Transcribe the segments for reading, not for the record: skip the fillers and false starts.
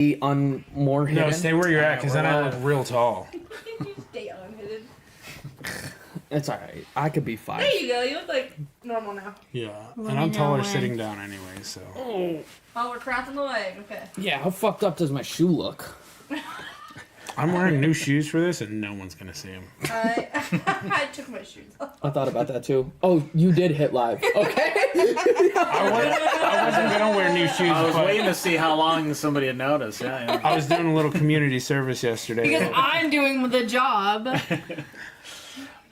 more hidden? No, stay where you're at, because then I look real tall. Stay unhidden. It's alright. I could be 5. There you go. You look like normal now. Yeah, Let and me I'm know taller when. sitting down anyway, so. Oh. Oh, we're crossing the leg. Okay. Yeah, how fucked up does my shoe look? I'm wearing new shoes for this, and no one's going to see them. I took my shoes off. I thought about that too. Oh, you did hit live. Okay. I wasn't going to wear new shoes, I was but waiting to see how long somebody had noticed. Yeah. I was doing a little community service yesterday. Because I'm doing the job.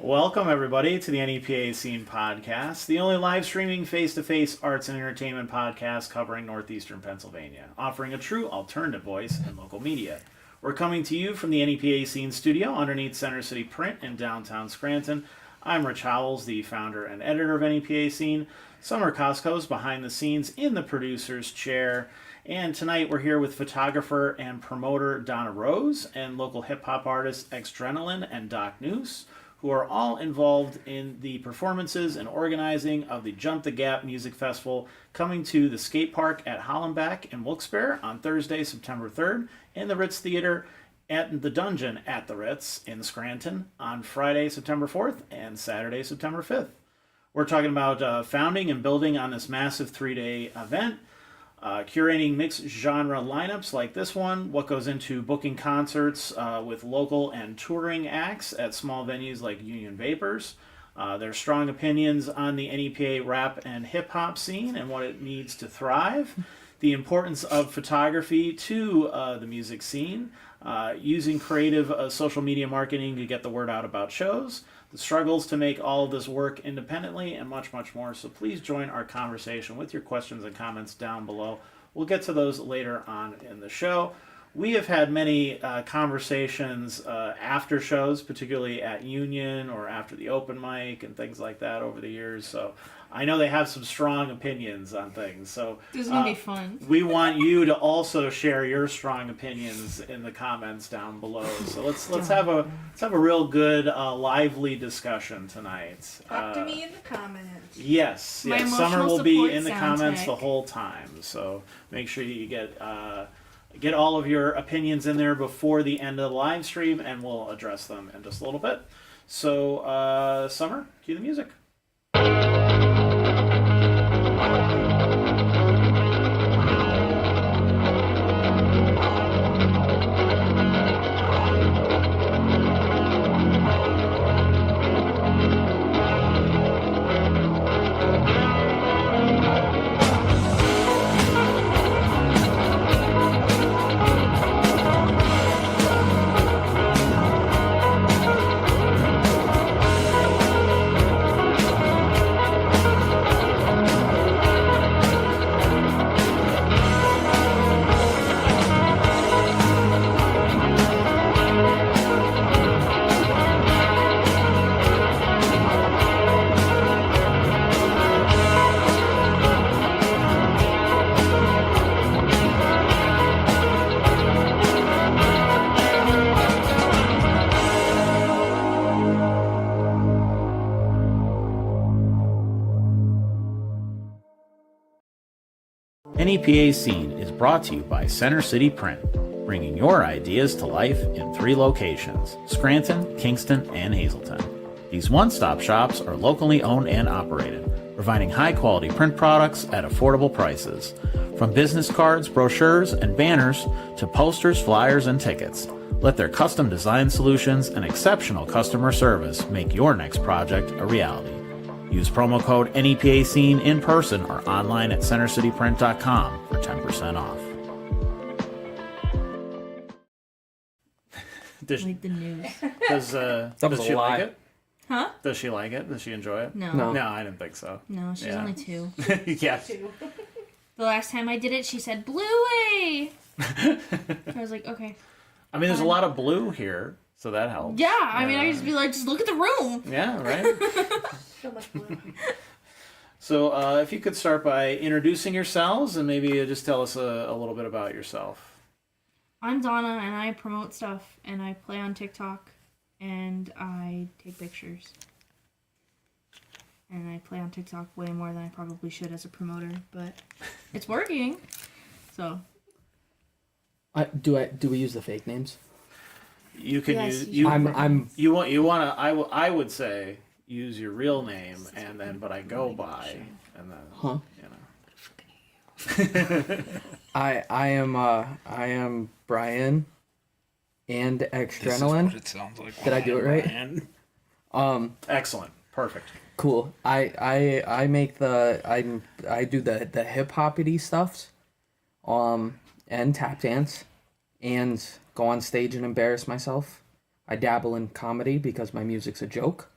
Welcome, everybody, to the NEPA Scene Podcast, the only live streaming face-to-face arts and entertainment podcast covering northeastern Pennsylvania, offering a true alternative voice in local media. We're coming to you from the NEPA Scene studio underneath Center City Print in downtown Scranton. I'm Rich Howells, the founder and editor of NEPA Scene. Summer Costco's behind the scenes in the producer's chair. And tonight we're here with photographer and promoter Donna Rose and local hip-hop artists Xdrenaline and Nuece, who are all involved in the performances and organizing of the Jump the Gap Music Festival coming to the skate park at Hollenbeck in Wilkes-Barre on Thursday, September 3rd, in the Ritz Theater at the Dungeon at the Ritz in Scranton on Friday, September 4th and Saturday, September 5th. We're talking about founding and building on this massive 3-day event, curating mixed genre lineups like this one, what goes into booking concerts with local and touring acts at small venues like Union Vapors, their strong opinions on the NEPA rap and hip-hop scene and what it needs to thrive, the importance of photography to the music scene, using creative social media marketing to get the word out about shows, the struggles to make all of this work independently, and much, much more. So please join our conversation with your questions and comments down below. We'll get to those later on in the show. We have had many conversations after shows, particularly at Union or after the open mic and things like that over the years. So I know they have some strong opinions on things. So This is going to be fun. we want you to also share your strong opinions in the comments down below. So let's have a real good lively discussion tonight. Talk to me in the comments. Yes, My yes. Summer emotional will be support in the comments soundtrack. the whole time. So make sure you get all of your opinions in there before the end of the live stream, and we'll address them in just a little bit. So Summer, cue the music. NEPA Scene is brought to you by Center City Print, bringing your ideas to life in 3 locations, Scranton, Kingston, and Hazleton. These one-stop shops are locally owned and operated, providing high-quality print products at affordable prices. From business cards, brochures, and banners to posters, flyers, and tickets, let their custom design solutions and exceptional customer service make your next project a reality. Use promo code NEPA Scene in person or online at centercityprint.com for 10% off. Like the news. Does was she a lie. like it? Huh? Does she like it? Does she enjoy it? No. No. No, I didn't think so. No, she's Yeah. only 2. Yeah. The last time I did it, she said, Bluey! I was like, okay. I mean, there's a lot of blue here, so that helps. Yeah, I mean, I just be like, just look at the room. Yeah, right? So much blue. So if you could start by introducing yourselves and maybe just tell us a little bit about yourself. I'm Donna, and I promote stuff, and I play on TikTok, and I take pictures. And I play on TikTok way more than I probably should as a promoter, but it's working. So Do we use the fake names? You can Yes, use you you want to. I would say use your real name and then, but I go by and then Huh? you know. I am Brian and This is what Xdrenaline. it sounds like. Did I do it right? Brian. Excellent, perfect. Cool. I make I do the hip hoppity stuff, and tap dance, and go on stage and embarrass myself. I dabble in comedy because my music's a joke.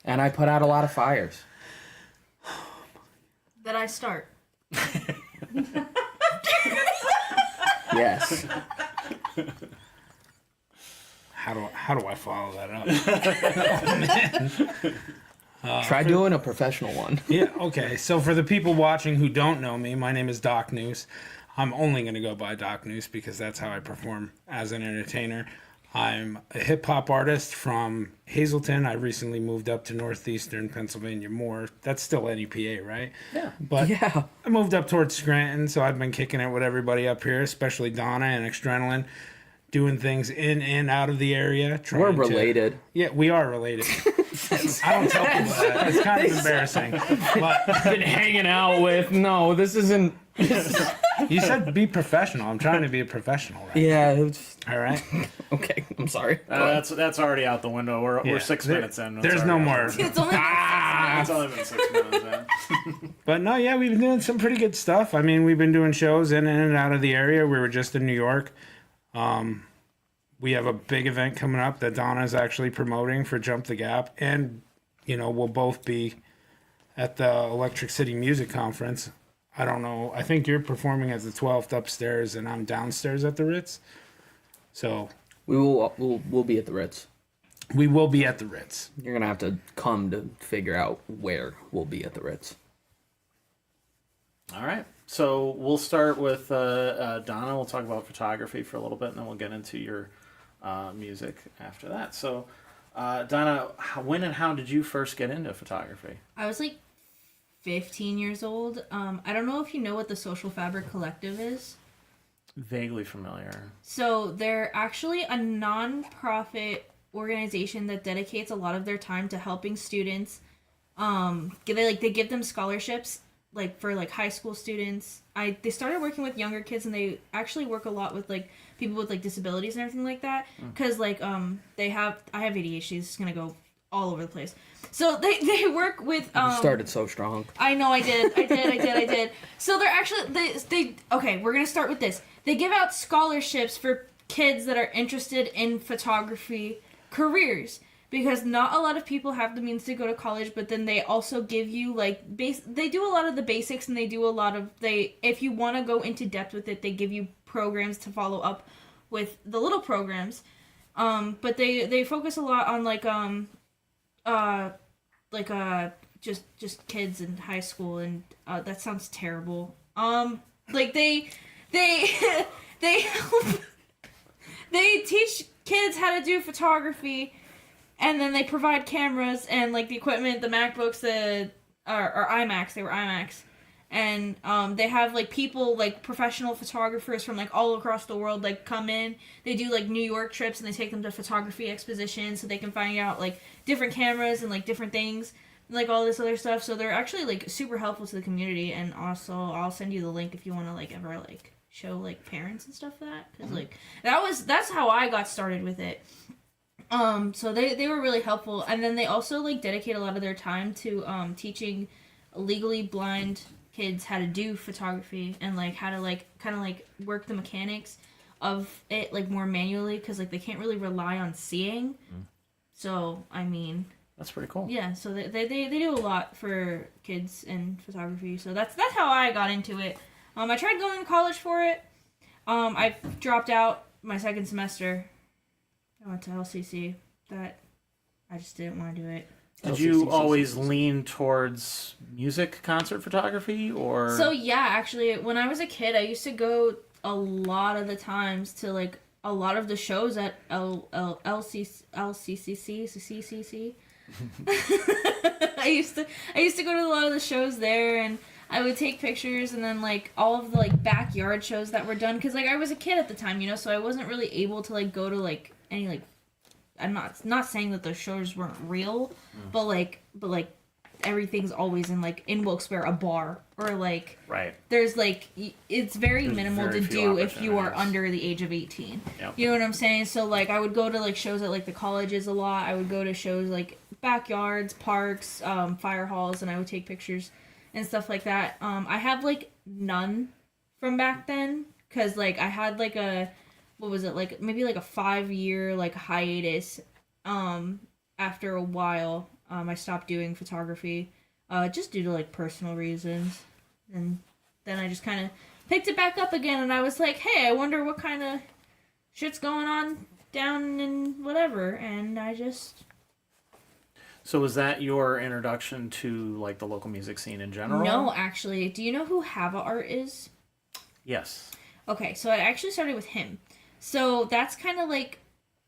And I put out a lot of fires. That I start. Yes. How do I follow that up? Try doing a professional one. Yeah, okay. So for the people watching who don't know me, my name is Doc Nuece. I'm only going to go by Doc Nuece because that's how I perform as an entertainer. I'm a hip-hop artist from Hazleton. I recently moved up to northeastern Pennsylvania more. That's still NEPA, right? Yeah. But Yeah. I moved up towards Scranton, so I've been kicking it with everybody up here, especially Donna and Xdrenaline, doing things in and out of the area. We're trying to- related. Yeah, we are related. I don't tell people that. It's kind of embarrassing. But Been hanging out with. No, this isn't. you said be professional. I'm trying to be a professional, right? Yeah. It's, All right. okay. I'm sorry. That's already out the window. We're Yeah. 6 minutes in. It's There's already no out more. the window. It's only It's only been 6 minutes in. But no, yeah, we've been doing some pretty good stuff. I mean, we've been doing shows in and out of the area. We were just in New York. We have a big event coming up that Donna's actually promoting for Jump the Gap. And, we'll both be at the Electric City Music Conference. I don't know. I think you're performing at the 12th upstairs and I'm downstairs at the Ritz. So We'll be at the Ritz. we will be at the Ritz. You're gonna have to come to figure out where we'll be at the Ritz. All right. So we'll start with Donna. We'll talk about photography for a little bit, and then we'll get into your music after that. So, Donna, when and how did you first get into photography? I was like 15 years old. I don't know if you know what the Social Fabric Collective is. Vaguely familiar. So they're actually a non-profit organization that dedicates a lot of their time to helping students. They give them scholarships for high school students. They started working with younger kids, and they actually work a lot with people with disabilities and everything like that. Because I have ADHD. This is gonna go all over the place. So they work with You started so strong. I know I did. So they're actually okay, we're gonna start with this. They give out scholarships for kids that are interested in photography careers. Because not a lot of people have the means to go to college, but then they also give you they do a lot of the basics, and they do a lot of if you want to go into depth with it, they give you programs to follow up with the little programs. But they focus a lot on just kids in high school, and that sounds terrible. They they help they teach kids how to do photography. And then they provide cameras and the equipment, the MacBooks, or iMacs. They were iMacs, and they have people professional photographers from all across the world come in. They do New York trips, and they take them to photography expositions so they can find out different cameras and different things, and, all this other stuff. So they're actually super helpful to the community. And also, I'll send you the link if you want to ever show parents and stuff for that, because that's how I got started with it. So they were really helpful, and then they also dedicate a lot of their time to teaching legally blind kids how to do photography, and how to kind of work the mechanics of it more manually, because they can't really rely on seeing. So I mean, That's pretty cool. yeah, so they do a lot for kids in photography. So that's how I got into it. I tried going to college for it. I dropped out my second semester. I went to LCC. That I just didn't want to do it. Did you always lean towards music concert photography, or? So yeah, actually, when I was a kid, I used to go a lot of the times to a lot of the shows at LCCC, CCC. I used to go to a lot of the shows there, and I would take pictures, and then like all of the like backyard shows that were done, because like I was a kid at the time, you know, so I wasn't really able to like go to like any like, I'm not saying that those shows weren't real, but like everything's always in Wilkes-Barre a bar, or like Right. there's like it's very minimal very to few do if you are opportunities. under the age of 18. Yep. You know what I'm saying? So like I would go to like shows at like the colleges a lot. I would go to shows like backyards, parks, fire halls, and I would take pictures and stuff like that. I have like none from back then, because like I had like a, what was it, like maybe like a 5-year like hiatus. After a while, I stopped doing photography, just due to like personal reasons, and then I just kind of picked it back up again, and I was like, hey, I wonder what kind of shit's going on down in whatever, and I just... So was that your introduction to like the local music scene in general? No, actually. Do you know who Hava Art is? Yes. Okay, so I actually started with him. So that's kind of like,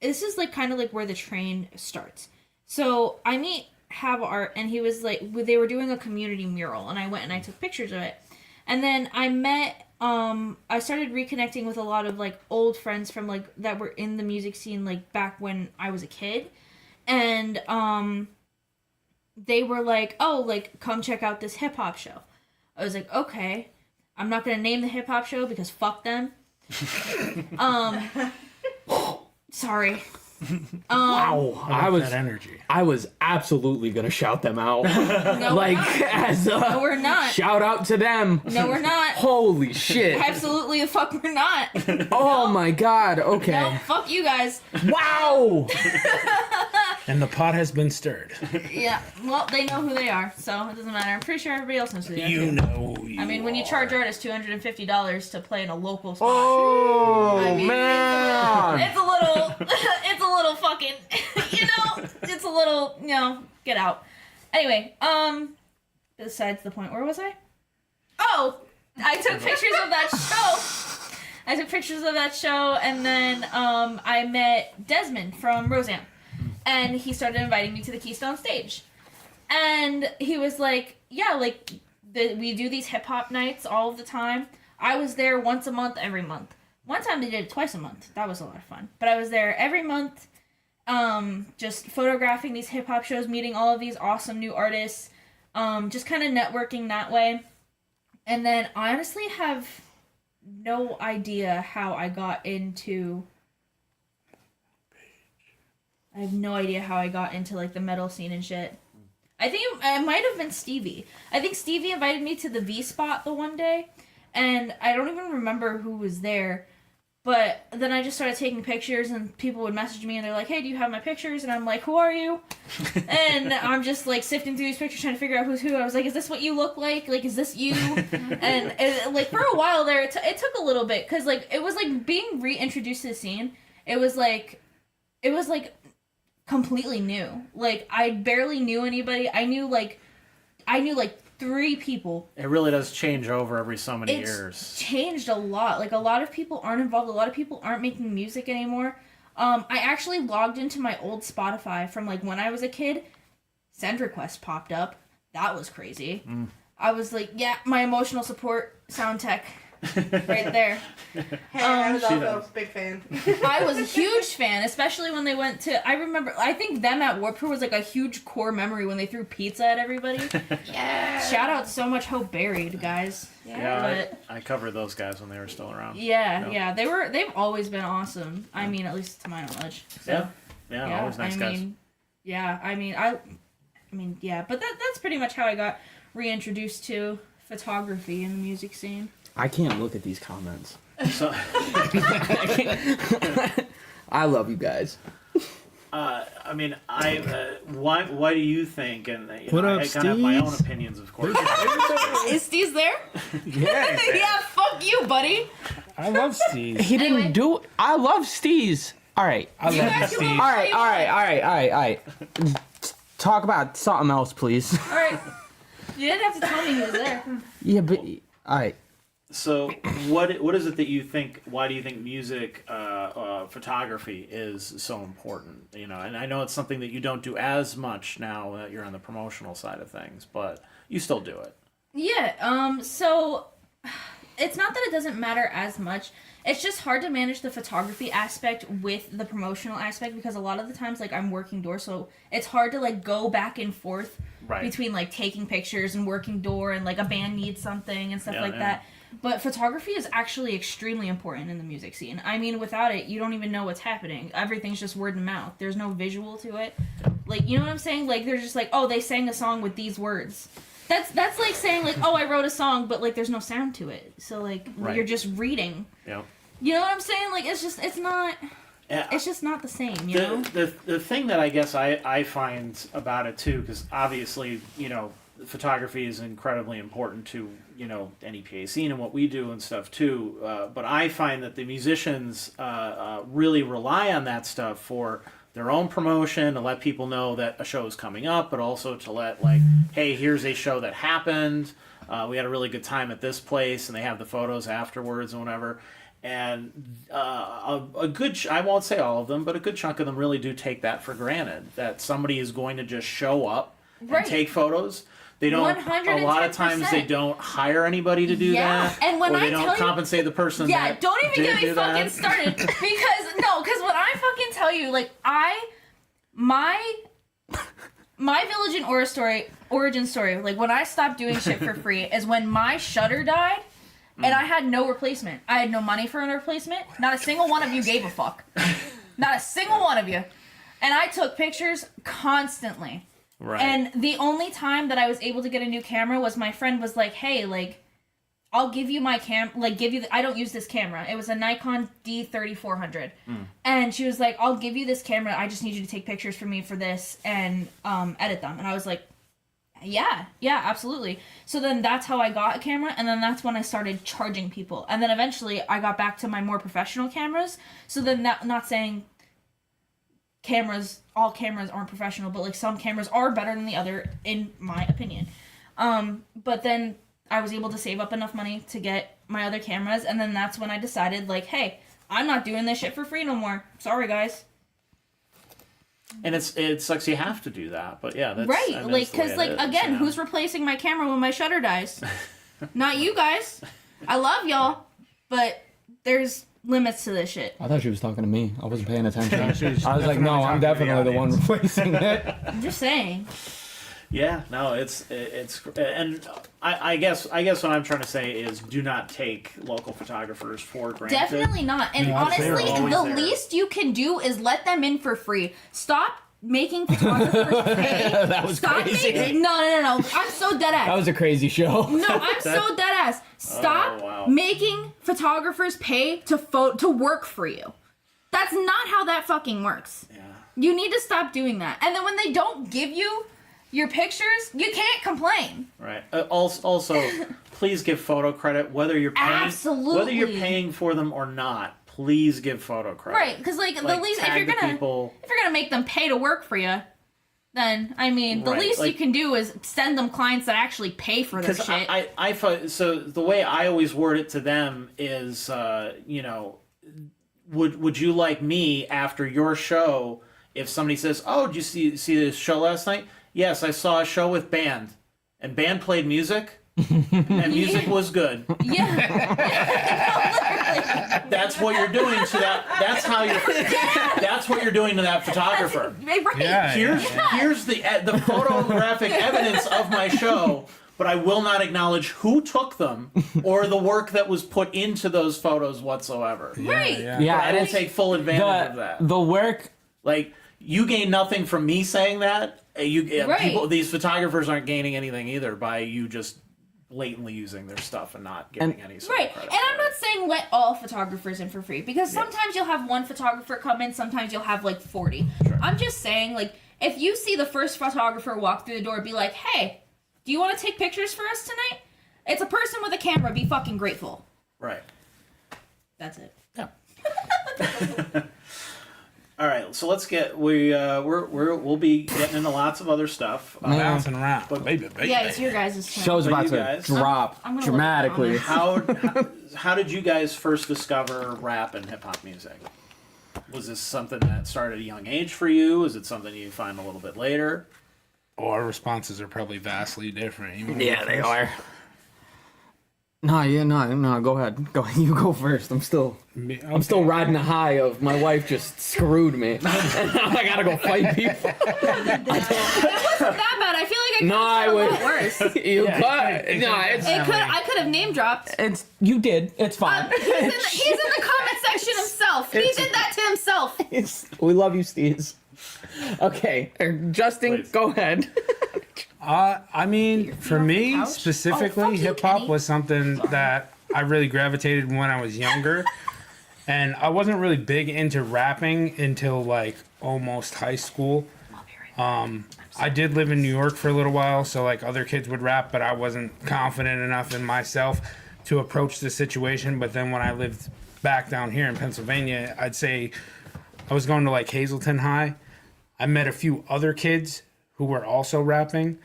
this is like kind of like where the train starts. So I meet Hava Art, and he was like, they were doing a community mural, and I went and I took pictures of it. And then I met, I started reconnecting with a lot of like old friends from like, that were in the music scene like back when I was a kid. And they were like, oh, like, come check out this hip-hop show. I was like, okay. I'm not gonna name the hip-hop show because fuck them. Sorry. Wow, I like that energy. I was absolutely gonna shout them out. No, Like, we're not. as a No, we're not. shout out to them. No, we're not. Holy shit. Absolutely the fuck we're not. Oh my god, okay. No, fuck you guys. Wow! And the pot has been stirred. Yeah, well, they know who they are, so it doesn't matter. I'm pretty sure everybody else knows who they are. You know who you I mean, when you charge artists $250 to play in a local spot, Oh, I mean, man! it's a little, it's a little fucking, you know, it's a little, you know, get out. Anyway, besides the point, where was I? Oh, I took pictures of that show. I took pictures of that show, and then I met Desmond from Roseanne, and he started inviting me to the Keystone stage. And he was like, yeah, like, we do these hip-hop nights all of the time. I was there once a month, every month. One time they did it twice a month. That was a lot of fun. But I was there every month, just photographing these hip-hop shows, meeting all of these awesome new artists, just kind of networking that way. And then I honestly have no idea how I got into... I have no idea how I got into, like, the metal scene and shit. I think it might have been Stevie. I think Stevie invited me to the V-Spot the one day, and I don't even remember who was there. But then I just started taking pictures, and people would message me, and they're like, hey, do you have my pictures? And I'm like, who are you? And I'm just, like, sifting through these pictures, trying to figure out who's who. I was like, is this what you look like? Like, is this you? And, like, for a while there, it took a little bit, because, like, it was, like, being reintroduced to the scene. It was, like, completely new. Like, I barely knew anybody. I knew, like, 3 people. It really does change over every so many It's years. changed a lot. Like, a lot of people aren't involved. A lot of people aren't making music anymore. I actually logged into my old Spotify from, like, when I was a kid. Send request popped up. That was crazy. I was like, yeah, my emotional support sound tech right there. Hey, I was She also does. a big fan. I was a huge fan, especially when they went to... I remember... I think them at Warped Tour was, like, a huge core memory when they threw pizza at everybody. Yeah. Shout out So Much Hope Buried, guys. Yeah, But... I covered those guys when they were still around. Yeah, Yeah. yeah, they've always been awesome. I mean, at least to my knowledge. So, Yeah, always nice I guys. mean, yeah, I mean, yeah, but that's pretty much how I got reintroduced to photography in the music scene. I can't look at these comments. So, I love you guys. I mean, why do you think? And What up, I kind of have my own Steve? opinions, of course. Is Steve's there? Yeah, Yeah, fuck you, buddy. I love Steve. He didn't Anyway. do... I love Steez. All right. I love guys you, can Steve. look- All right. Talk about something else, please. All right. You didn't have to tell me he was there. Yeah, but... All right. So what is it that you think? Why do you think music photography is so important? You know, and I know it's something that you don't do as much now that you're on the promotional side of things, but you still do it. Yeah, so it's not that it doesn't matter as much. It's just hard to manage the photography aspect with the promotional aspect because a lot of the times, like, I'm working door, so it's hard to, like, go back and forth between, like, taking pictures and working door and, like, a band needs something and stuff that. But photography is actually extremely important in the music scene. I mean, without it, you don't even know what's happening. Everything's just word of mouth. There's no visual to it. Like, you know what I'm saying? Like, they're just like, oh, they sang a song with these words. That's like saying, like, oh, I wrote a song, but, like, there's no sound to it. So, like, you're just reading. Yeah. You know what I'm saying? Like, it's just not the same, you know? The thing that I guess I find about it, too, because obviously, you know, photography is incredibly important to, you know, NEPA scene and what we do and stuff, too. But I find that the musicians really rely on that stuff for their own promotion, to let people know that a show is coming up, but also to let, like, hey, here's a show that happened. We had a really good time at this place, and they have the photos afterwards and whatever. And a good, I won't say all of them, but a good chunk of them really do take that for granted, that somebody is going to just show up and take photos. They don't, 110%. a lot of times they don't hire anybody to do that. And when or they I don't tell you, compensate the person that don't even did get me do fucking that. started. Because when I fucking tell you, like, my Village and origin story, like, when I stopped doing shit for free is when my shutter died and I had no replacement. I had no money for a replacement. Not a single one of you gave a fuck. Not a single one of you. And I took pictures constantly. Right. And the only time that I was able to get a new camera was my friend was like, hey, like, I'll give you my I don't use this camera. It was a Nikon D3400. And she was like, I'll give you this camera. I just need you to take pictures for me for this and edit them. And I was like, yeah, absolutely. So then that's how I got a camera. And then that's when I started charging people. And then eventually I got back to my more professional cameras. So then not saying all cameras aren't professional, but, like, some cameras are better than the other, in my opinion. But then I was able to save up enough money to get my other cameras, and then that's when I decided, like, hey, I'm not doing this shit for free no more. Sorry, guys. And it sucks you have to do that, but yeah, that's Right, I mean, like, that's the way because, it like, is, again, yeah. who's replacing my camera when my shutter dies? Not you guys. I love y'all, but there's limits to this shit. I thought she was talking to me. I wasn't paying attention. She's I was like, no, I'm definitely the one audience. replacing it. I'm just saying. Yeah, no, it's and I guess what I'm trying to say is do not take local photographers for granted. Definitely not. And Yeah, honestly, they're always the there. least you can do is let them in for free. Stop making photographers pay. That was Stop crazy. making. No. I'm so dead ass. That was a crazy show. No, I'm so dead ass. Stop Oh, wow. making photographers pay to work for you. That's not how that fucking works. Yeah. You need to stop doing that. And then when they don't give you your pictures, you can't complain. Right. Also, please give photo credit whether you're paying Absolutely. for them or not. Please give photo credit. Right, because, like, the least, if tag you're the gonna people. make them pay to work for you, then, I mean, the Right, least like- you can do is send them clients that actually pay for their Because shit. I find, so the way I always word it to them is, you know, would you like me after your show? If somebody says, "Oh, did you see this show last night?" Yes, I saw a show with band, and band played music, and music was good. Yeah. That's what you're doing to that. That's what you're doing to that photographer. Right. Yeah. Here's the photographic evidence of my show, but I will not acknowledge who took them or the work that was put into those photos whatsoever. Right. Yeah, I and will it's take full advantage of that. the work. Like, you gain nothing from me saying that. Right. These photographers aren't gaining anything either by you just blatantly using their stuff and not getting any sort Right, of credit. and I'm for not it. saying let all photographers in for free, because sometimes you'll have one photographer come in, sometimes you'll have, like, 40. Sure. I'm just saying, like, if you see the first photographer walk through the door, be like, hey, do you want to take pictures for us tonight? It's a person with a camera, be fucking grateful. Right. That's it. Yeah. All right, so let's get we'll be getting into lots of other stuff. Bouncing around. But- Baby. Yeah, it's your guys' turn. Show's But about you to guys- drop I'm gonna dramatically. look at How did you guys first discover rap and hip hop music? Was this something that started at a young age for you? Is it something you find a little bit later? Oh, our responses are probably vastly different. Yeah, they are. No. Go ahead. You go first. I'm still riding the high of my wife just screwed me, and now I gotta go fight people. It wasn't that bad. I feel like I could No, I have would. done a lot worse. You could. No, I could have name dropped. it's you did. It's fine. He's in the comment section himself. He did that to himself. We love you, Steez. Okay, Justin, Please. go ahead. I mean, for me couch? specifically, Oh, fuck you, hip hop Kenny. was something that I really gravitated when I was younger. And I wasn't really big into rapping until like almost high school. I did live in New York for a little while, so like other kids would rap, but I wasn't confident enough in myself to approach the situation. But then when I lived back down here in Pennsylvania, I'd say I was going to like Hazleton High. I met a few other kids who were also rapping.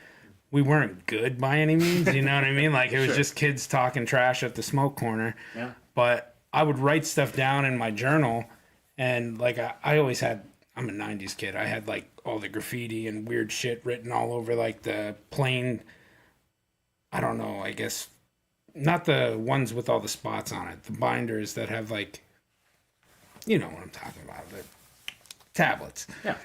We weren't good by any means, you know what I mean? Like it was just kids talking trash at the smoke corner. Yeah. But I would write stuff down in my journal, and like I always had, I'm a 90s kid. I had like all the graffiti and weird shit written all over like the plain, I don't know, I guess, not the ones with all the spots on it, the binders that have like, you know what I'm talking about, the tablets. Yeah.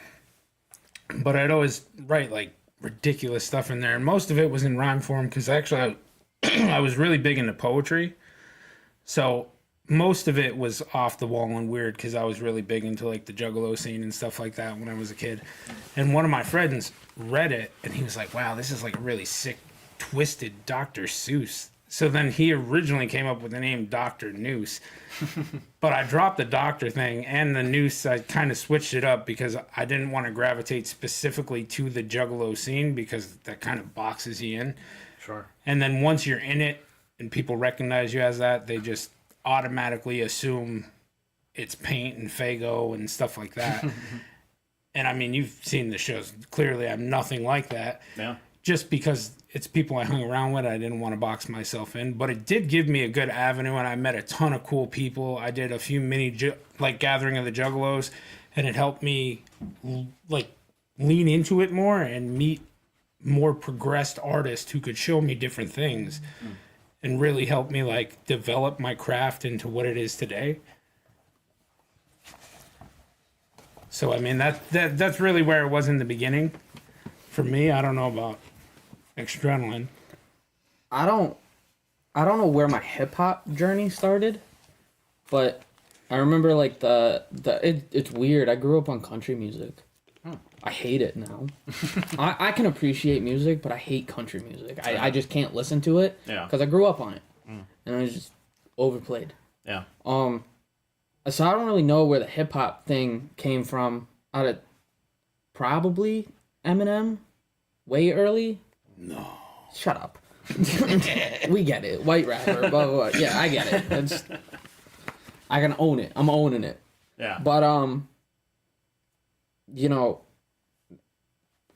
But I'd always write like ridiculous stuff in there, and most of it was in rhyme form because actually I was really big into poetry. So most of it was off the wall and weird because I was really big into like the Juggalo scene and stuff like that when I was a kid. And one of my friends read it and he was like, wow, this is like a really sick, twisted Dr. Seuss. So then he originally came up with the name Dr. Nuece. But I dropped the doctor thing and the noose. I kind of switched it up because I didn't want to gravitate specifically to the Juggalo scene because that kind of boxes you in. Sure. And then once you're in it and people recognize you as that, they just automatically assume it's Paint and Fago and stuff like that. And I mean, you've seen the shows. Clearly, I'm nothing like that. Yeah. Just because it's people I hung around with, I didn't want to box myself in. But it did give me a good avenue, and I met a ton of cool people. I did a few like gathering of the Juggalos, and it helped me like lean into it more and meet more progressed artists who could show me different things and really help me like develop my craft into what it is today. So I mean that's really where it was in the beginning. For me, I don't know about Xdrenaline. I don't know where my hip hop journey started, but I remember like it's weird. I grew up on country music. I hate it now. I can appreciate music, but I hate country music. I just can't listen to it because I grew up on it, and it was just overplayed. Yeah. So I don't really know where the hip hop thing came from. Out of probably Eminem, way early. No. Shut up. We get it. White rapper. Blah, blah, blah. Yeah, I get it. I can own it. I'm owning it. Yeah. But you know,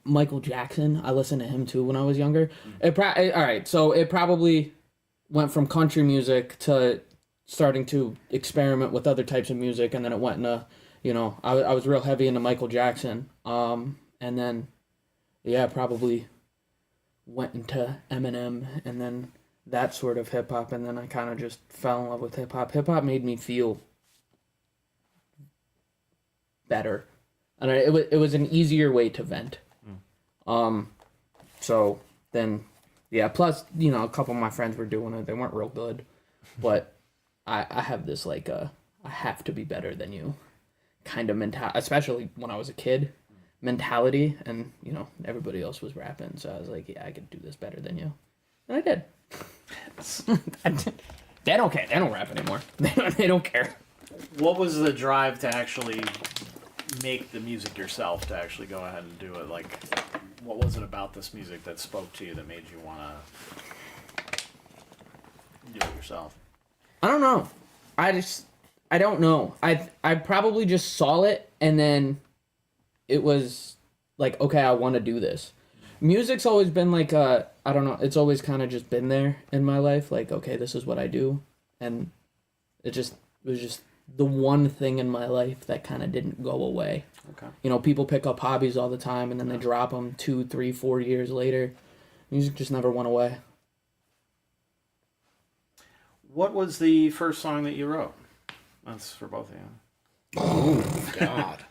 Michael Jackson. I listened to him too when I was younger. All right. So it probably went from country music to starting to experiment with other types of music, and then it went into, you know, I was real heavy into Michael Jackson. And then, yeah, probably went into Eminem, and then that sort of hip hop, and then I kind of just fell in love with hip hop. Hip hop made me feel better, and it was an easier way to vent. So then, yeah. Plus, you know, a couple of my friends were doing it. They weren't real good, but I have this like I have to be better than you kind of mentality, especially when I was a kid. Mentality, and you know, everybody else was rapping, so I was like, yeah, I could do this better than you, and I did. They don't care. They don't rap anymore. They don't care. What was the drive to actually make the music yourself, to actually go ahead and do it? Like, what was it about this music that spoke to you that made you want to do it yourself? I don't know. I don't know. I probably just saw it and then it was like, okay, I want to do this. Music's always been like I don't know, it's always kind of just been there in my life, like, okay, this is what I do, and it was just the one thing in my life that kind of didn't go away. Okay. You know, people pick up hobbies all the time and then they drop them 2, 3, 4 years later. Music just never went away. What was the first song that you wrote? That's for both of you. Oh, God.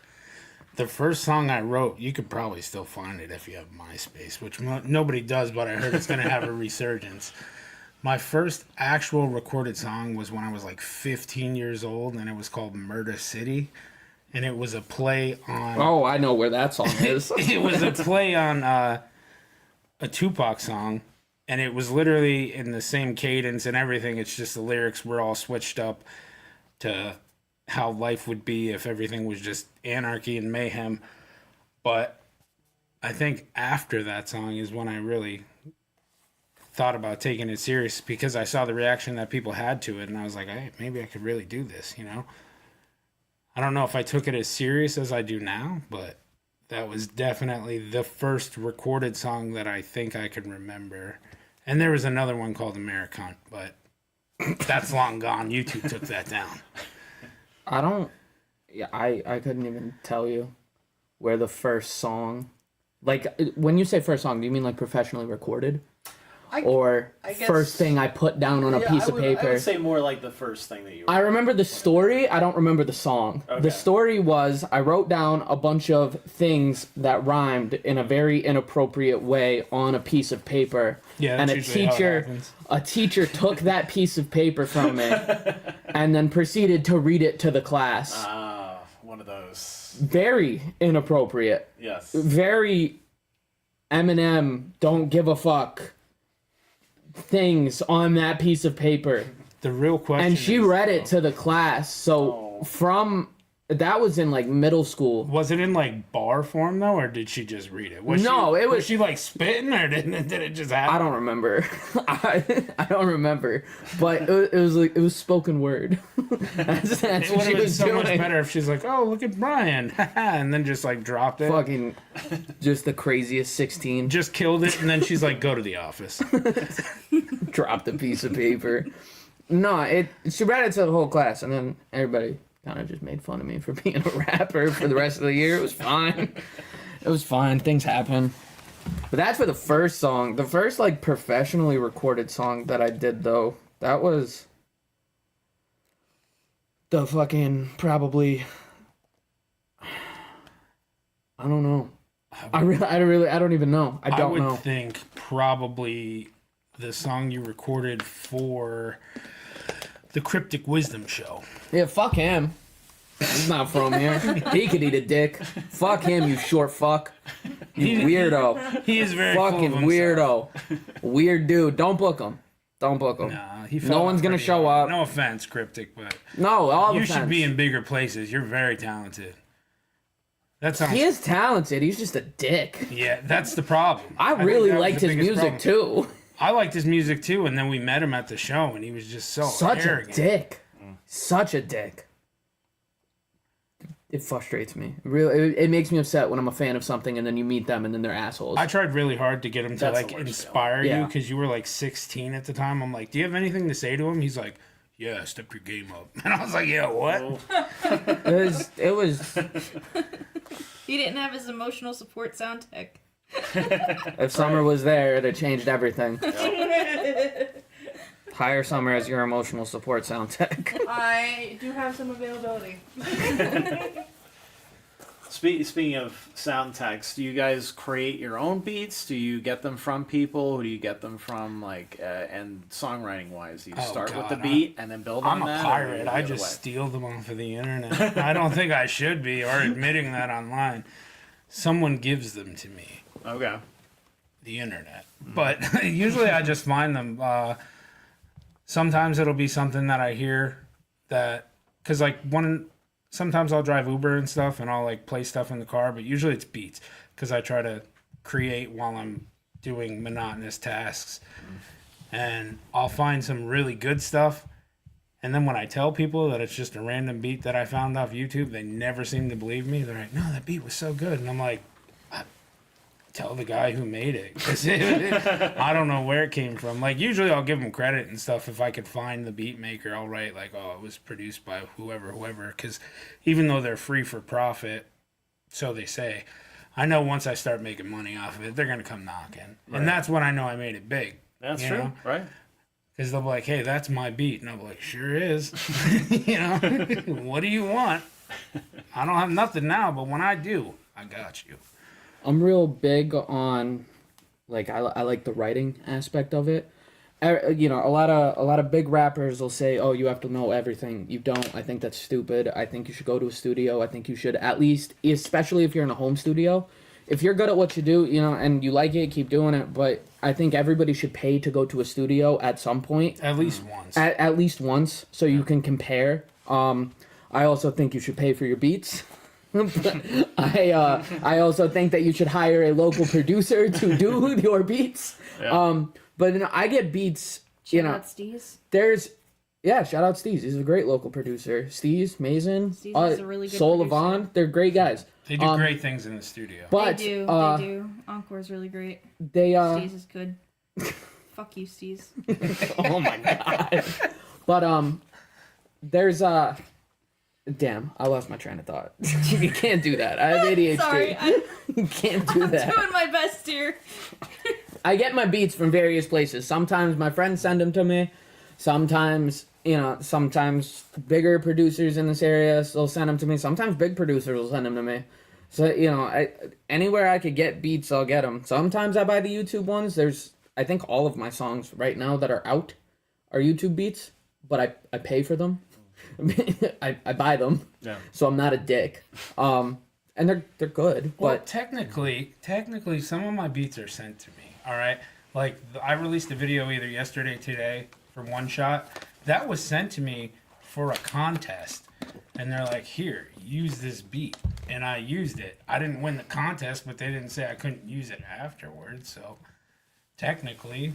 The first song I wrote, you could probably still find it if you have MySpace, which nobody does, but I heard it's going to have a resurgence. My first actual recorded song was when I was like 15 years old, and it was called Murder City. And it was a play on... Oh, I know where that song is. It was a play on a Tupac song, and it was literally in the same cadence and everything. It's just the lyrics were all switched up to how life would be if everything was just anarchy and mayhem. But I think after that song is when I really thought about taking it serious, because I saw the reaction that people had to it, and I was like, hey, maybe I could really do this, you know? I don't know if I took it as serious as I do now, but that was definitely the first recorded song that I think I can remember. And there was another one called Americant, but that's long gone. YouTube took that down. I couldn't even tell you where the first song, like, when you say first song, do you mean like professionally recorded? I guess, first thing I put down on a piece of paper? I would say more like the first thing that you wrote. I remember the story. I don't remember the song. Okay. The story was I wrote down a bunch of things that rhymed in a very inappropriate way on a piece of paper. Yeah, and that's usually how it happens. a teacher took that piece of paper from me and then proceeded to read it to the class. One of those. Very inappropriate. Yes. Very Eminem, don't give a fuck things on that piece of paper. The real question And she is, read it to the class. So that was in like middle school. was it in like bar form though, or did she just read it? No, it was- Was she like spitting, or did it just happen? I don't remember. I don't remember. But it was like, it was spoken word. that's It what would she have been was so doing. much better if she's like, "Oh, look at Brian," and then just like dropped it, Fucking just the craziest 16. just killed it, and then she's like, "Go to the office." Dropped a piece of paper. No, she read it to the whole class, and then everybody kind of just made fun of me for being a rapper for the rest of the year. It was fine. It was fine. Things happen. But that's for the first song. The first like professionally recorded song that I did though, that was the fucking probably. I don't know. I don't even know. I don't would know. think probably the song you recorded for the Cryptic Wisdom show. Yeah, fuck him. He's not from here. He could eat a dick. Fuck him, you short fuck. You weirdo. He is very full of Fucking himself. weirdo. Weird dude. Don't book him. Don't book him. Nah, he No fell one's off gonna pretty show hard. up. No offense, Cryptic, but No, all you the should be in bigger places. You're very talented. That sounds. He is talented. He's just a dick. Yeah, that's the problem. I think really that was liked the his biggest music problem. too. I liked his music too, and then we met him at the show, and he was just so Such arrogant. a dick. Such a dick. It frustrates me. Really, it makes me upset when I'm a fan of something and then you meet them and then they're assholes. I tried really hard to get him to That's like the worst inspire feeling. you Yeah. because you were like 16 at the time. I'm like, do you have anything to say to him? He's like, yeah, step your game up. And I was like, yeah, what? It was. He didn't have his emotional support sound tech. If Summer was there, it'd have changed everything. Hire Summer as your emotional support sound tech. I do have some availability. Speaking of sound techs, do you guys create your own beats? Do you get them from people? Who do you get them from? Like, and songwriting wise, do you Oh, start with God, the beat and then build I'm on a that? or pirate. the I other just way? steal them off of the internet. I don't think I should be, or admitting that online. Someone gives them to me. Okay. The internet. But usually I just find them. Sometimes it'll be something that I hear that, because like sometimes I'll drive Uber and stuff and I'll like play stuff in the car, but usually it's beats because I try to create while I'm doing monotonous tasks. And I'll find some really good stuff And then when I tell people that it's just a random beat that I found off YouTube, they never seem to believe me. They're like, no, that beat was so good. And I'm like, tell the guy who made it. 'Cause I don't know where it came from. Like, usually I'll give them credit and stuff. If I could find the beat maker, I'll write like, oh, it was produced by whoever. Because even though they're free for profit, so they say, I know once I start making money off of it, they're going to come knocking. Right. And that's when I know I made it big. That's you true, know? right? Because they'll be like, hey, that's my beat. And I'll be like, sure is. You know, what do you want? I don't have nothing now, but when I do, I got you. I'm real big on, like, I like the writing aspect of it. You know, a lot of big rappers will say, oh, you have to know everything. You don't. I think that's stupid. I think you should go to a studio. I think you should at least, especially if you're in a home studio, if you're good at what you do, you know, and you like it, keep doing it. But I think everybody should pay to go to a studio at some point. At least once. At least once, so you can compare. I also think you should pay for your beats. I also think that you should hire a local producer to do your beats. Yeah. But you know, I get beats. You know, Shout out Steez. Shout out Steez. He's a great local producer. Steez, Mason, Steez is a really good Soul producer. Levon. They're great guys. They do great things in the studio. But They do. Encore's really great. Steez is good. Fuck you, Steez. Oh my god. But there's damn, I lost my train of thought. You can't do that. I have ADHD. Sorry, You can't do I'm that. doing my best here. I get my beats from various places. Sometimes my friends send them to me. Sometimes, you know, sometimes bigger producers in this area will send them to me. Sometimes big producers will send them to me. So, you know, anywhere I could get beats, I'll get them. Sometimes I buy the YouTube ones. I think all of my songs right now that are out are YouTube beats, but I pay for them. I buy them. Yeah. So I'm not a dick. And they're good, Well, but technically, some of my beats are sent to me. All right, like I released a video either yesterday, today for One Shot. That was sent to me for a contest, and they're like, "Here, use this beat," and I used it. I didn't win the contest, but they didn't say I couldn't use it afterwards. So technically,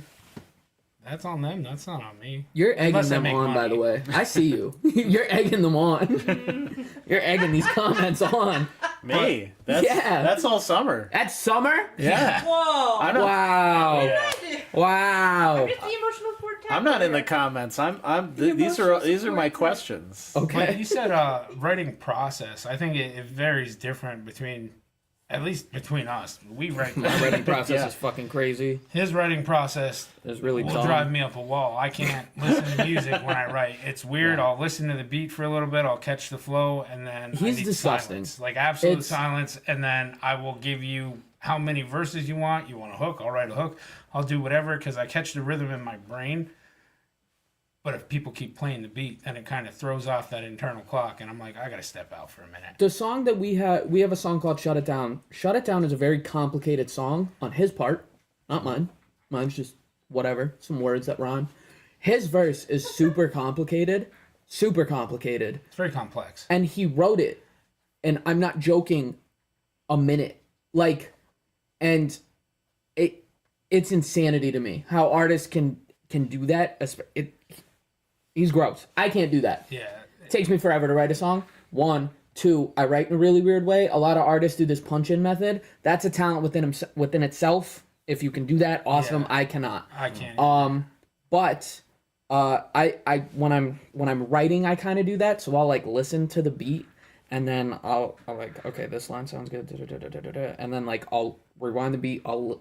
that's on them. That's not on me. you're egging Unless I them make on, by money. the way. I see you. You're egging them on. You're egging these comments on. Me? That's all summer. That's summer? Yeah. Whoa! I don't, Wow. Yeah. Wow. Get the emotional support I'm not in the comments. These are my questions. But Okay. you said writing process. I think it varies different between, at least between us. We write. My writing process Yeah. is fucking crazy. His writing process It's really will dumb. drive me up a wall. I can't listen to music when I write. It's weird. Yeah. I'll listen to the beat for a little bit. I'll catch the flow, and then I He's need disgusting. silence. Like absolute It's- silence, and then I will give you how many verses you want. You want a hook? I'll write a hook. I'll do whatever because I catch the rhythm in my brain. But if people keep playing the beat, then it kind of throws off that internal clock, and I'm like, I gotta step out for a minute. The song that we have a song called Shut It Down. Shut It Down is a very complicated song on his part, not mine. Mine's just whatever, some words that rhyme. His verse is super complicated. It's very complex. And he wrote it, and I'm not joking, a minute. Like, and it's insanity to me how artists can do that. He's gross. I can't do that. Yeah. It takes me forever to write a song. 1, 2, I write in a really weird way. A lot of artists do this punch-in method. That's a talent within itself. If you can do that, awesome. Yeah. I cannot. I can't. But I when I'm writing, I kind of do that. So I'll like listen to the beat, and then I'll like, okay, this line sounds good, and then like I'll rewind the beat. I'll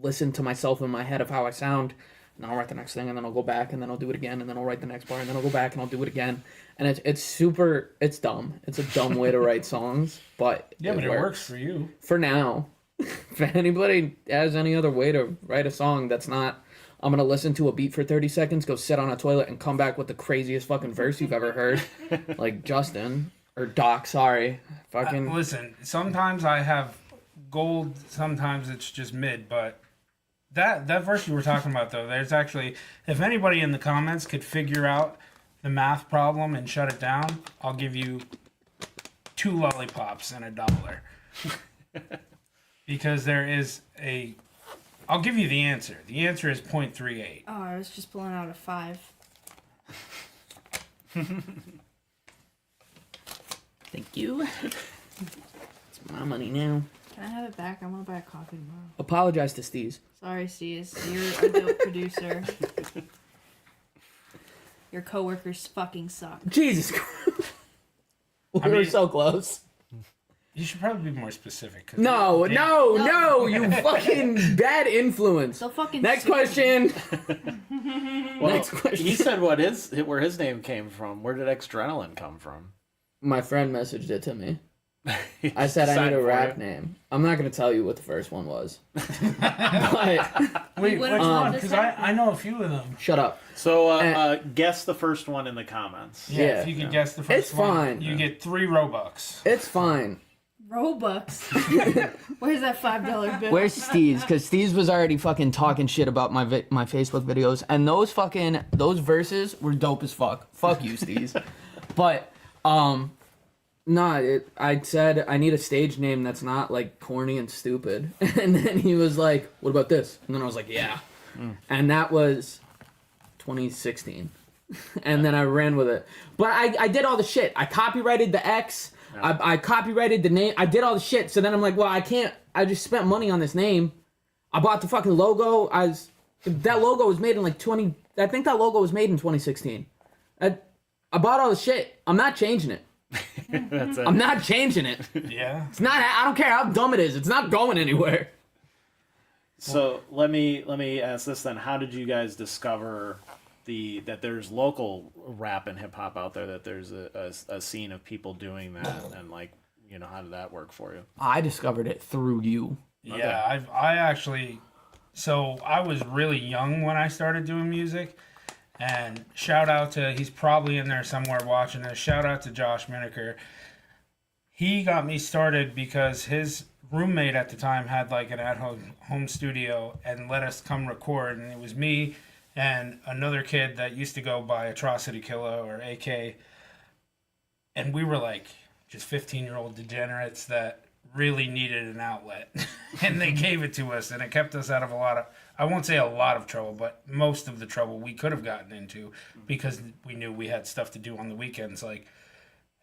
listen to myself in my head of how I sound. And then I'll write the next thing, and then I'll go back, and then I'll do it again, and then I'll write the next part, and then I'll go back, and I'll do it again. And it's dumb. It's a dumb way to write songs, but yeah, but it works for you. for now. If anybody has any other way to write a song that's not, I'm gonna listen to a beat for 30 seconds, go sit on a toilet, and come back with the craziest fucking verse you've ever heard, like Justin or Doc. Sorry, fucking. Listen, sometimes I have gold, sometimes it's just mid, but that verse you were talking about, though, there's actually, if anybody in the comments could figure out the math problem and shut it down, I'll give you 2 lollipops and $1. Because I'll give you the answer. The answer is 0.38. Oh, I was just pulling out a 5. Thank you. It's my money now. Can I have it back? I want to buy a coffee tomorrow. Apologize to Steez. Sorry, Steve. You're a dope producer. Your coworkers fucking suck. Jesus Christ. We I were mean- so close. You should probably be more specific. 'Cause No, they- no, you fucking bad influence. They'll fucking Next sue me. question. Well, Next question. he said where his name came from. Where did Xdrenaline come from? My friend messaged it to me. I said I need Decided a for rap you. name. I'm not gonna tell you what the first one was. But Wait, What which is one? this Because one? I know a few of them. shut up. So guess the first one in the comments. Yeah. If you could guess the first It's one, fine. you get 3 Robux. It's fine. Robux. Where's that $5 bill? Where's Steez? Because Steez was already fucking talking shit about my Facebook videos, and those verses were dope as fuck. Fuck you, Steez. But I said I need a stage name that's not like corny and stupid, and then he was like, "What about this?" And then I was like, "Yeah," and that was 2016, and then I ran with it. But I did all the shit. I copyrighted the X. I copyrighted the name. I did all the shit. So then I'm like, well, I can't. I just spent money on this name. I bought the fucking logo. That logo was made in like 20. I think that logo was made in 2016. I bought all the shit. I'm not changing it. That's it. I'm not changing it. Yeah. It's not. I don't care how dumb it is. It's not going anywhere. So let me ask this then: how did you guys discover that there's local rap and hip hop out there? That there's a scene of people doing that, and like, you know, how did that work for you? I discovered it through you. Yeah, I actually, so I was really young when I started doing music, and shout out to, he's probably in there somewhere watching this, shout out to Josh Miniker. He got me started because his roommate at the time had like an at-home studio and let us come record, and it was me and another kid that used to go by Atrocity Killer or AK, and we were like just 15-year-old degenerates that really needed an outlet, and they gave it to us, and it kept us out of a lot of, I won't say a lot of trouble, but most of the trouble we could have gotten into because we knew we had stuff to do on the weekends. Like,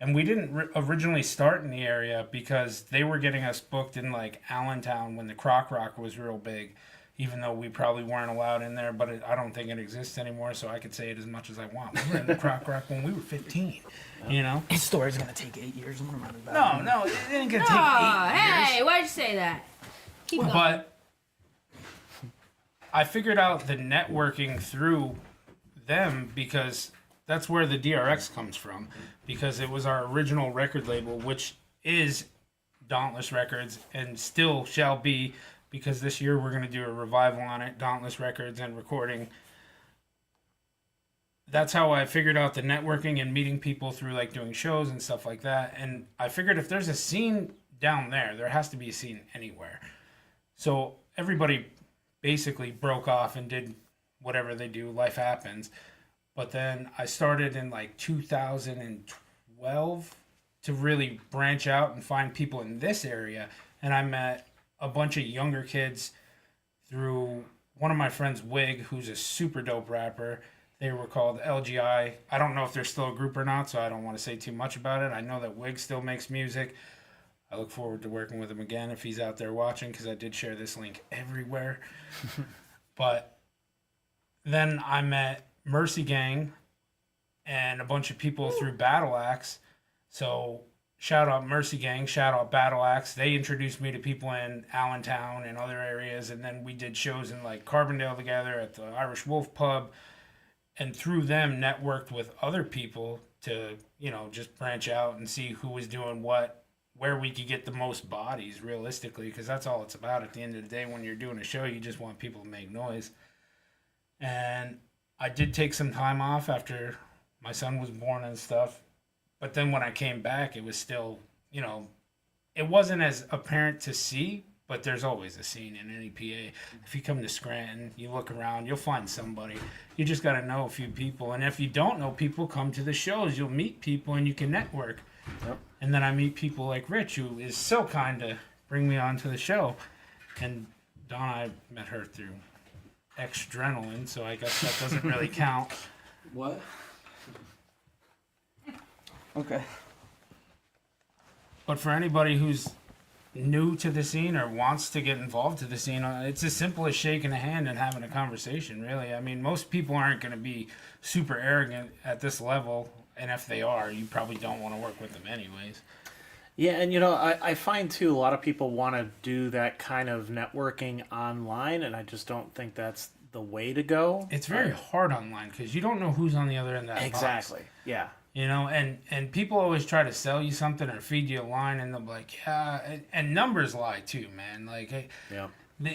and we didn't originally start in the area because they were getting us booked in like Allentown when the Croc Rock was real big, even though we probably weren't allowed in there, but I don't think it exists anymore, so I could say it as much as I want. We were in the Croc Rock when we were 15, you know? His story's gonna take 8 years. I'm gonna run it back. No, it ain't gonna take Oh, 8 years. hey, why'd you say that? Keep going. But I figured out the networking through them because that's where the DRX comes from. Because it was our original record label, which is Dauntless Records and still shall be, because this year we're going to do a revival on it, Dauntless Records and recording. That's how I figured out the networking and meeting people through like doing shows and stuff like that. And I figured if there's a scene down there, there has to be a scene anywhere. So everybody basically broke off and did whatever they do. Life happens. But then I started in like 2012 to really branch out and find people in this area. And I met a bunch of younger kids through one of my friends, Wig, who's a super dope rapper. They were called LGI. I don't know if they're still a group or not, so I don't want to say too much about it. I know that Wig still makes music. I look forward to working with him again if he's out there watching, because I did share this link everywhere. But then I met Mercy Gang and a bunch of people through Battle Axe. So shout out Mercy Gang, shout out Battle Axe. They introduced me to people in Allentown and other areas, and then we did shows in like Carbondale together at the Irish Wolf Pub, and through them networked with other people to, you know, just branch out and see who was doing what, where we could get the most bodies realistically, because that's all it's about at the end of the day. When you're doing a show, you just want people to make noise. And I did take some time off after my son was born and stuff. But then when I came back, it was still, you know, it wasn't as apparent to see, but there's always a scene in any PA. If you come to Scranton, you look around, you'll find somebody. You just got to know a few people. And if you don't know people, come to the shows. You'll meet people and you can network. Yep. And then I meet people like Rich, who is so kind to bring me on to the show. And Donna, I met her through Xdrenaline, so I guess that doesn't really count. What? Okay. But for anybody who's new to the scene or wants to get involved to the scene, it's as simple as shaking a hand and having a conversation, really. I mean, most people aren't going to be super arrogant at this level, and if they are, you probably don't want to work with them anyways. Yeah, and you know, I find too a lot of people want to do that kind of networking online, and I just don't think that's the way to go. It's very hard online because you don't know who's on the other end of that Exactly. box. Yeah. You know, and people always try to sell you something or feed you a line, and they'll be like, yeah, and numbers lie too, man. Like, hey, Yeah.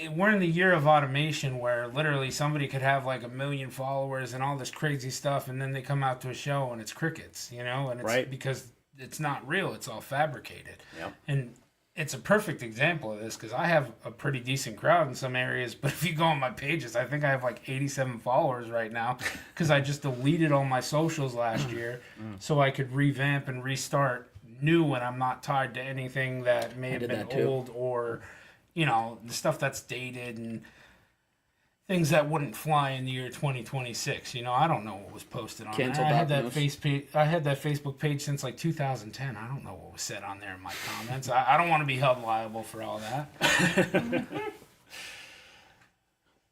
we're in the year of automation where literally somebody could have like 1 million followers and all this crazy stuff, and then they come out to a show and it's crickets, you know, and it's Right. because it's not real, it's all fabricated. Yep. And it's a perfect example of this because I have a pretty decent crowd in some areas, but if you go on my pages, I think I have like 87 followers right now because I just deleted all my socials last year so I could revamp and restart new when I'm not tied to anything that may have did been that too. old or, you know, the stuff that's dated and things that wouldn't fly in the year 2026. You know, I don't know what was posted on there. Cancel I had that News. I had that Facebook page since like 2010. I don't know what was said on there in my comments. I don't want to be held liable for all that.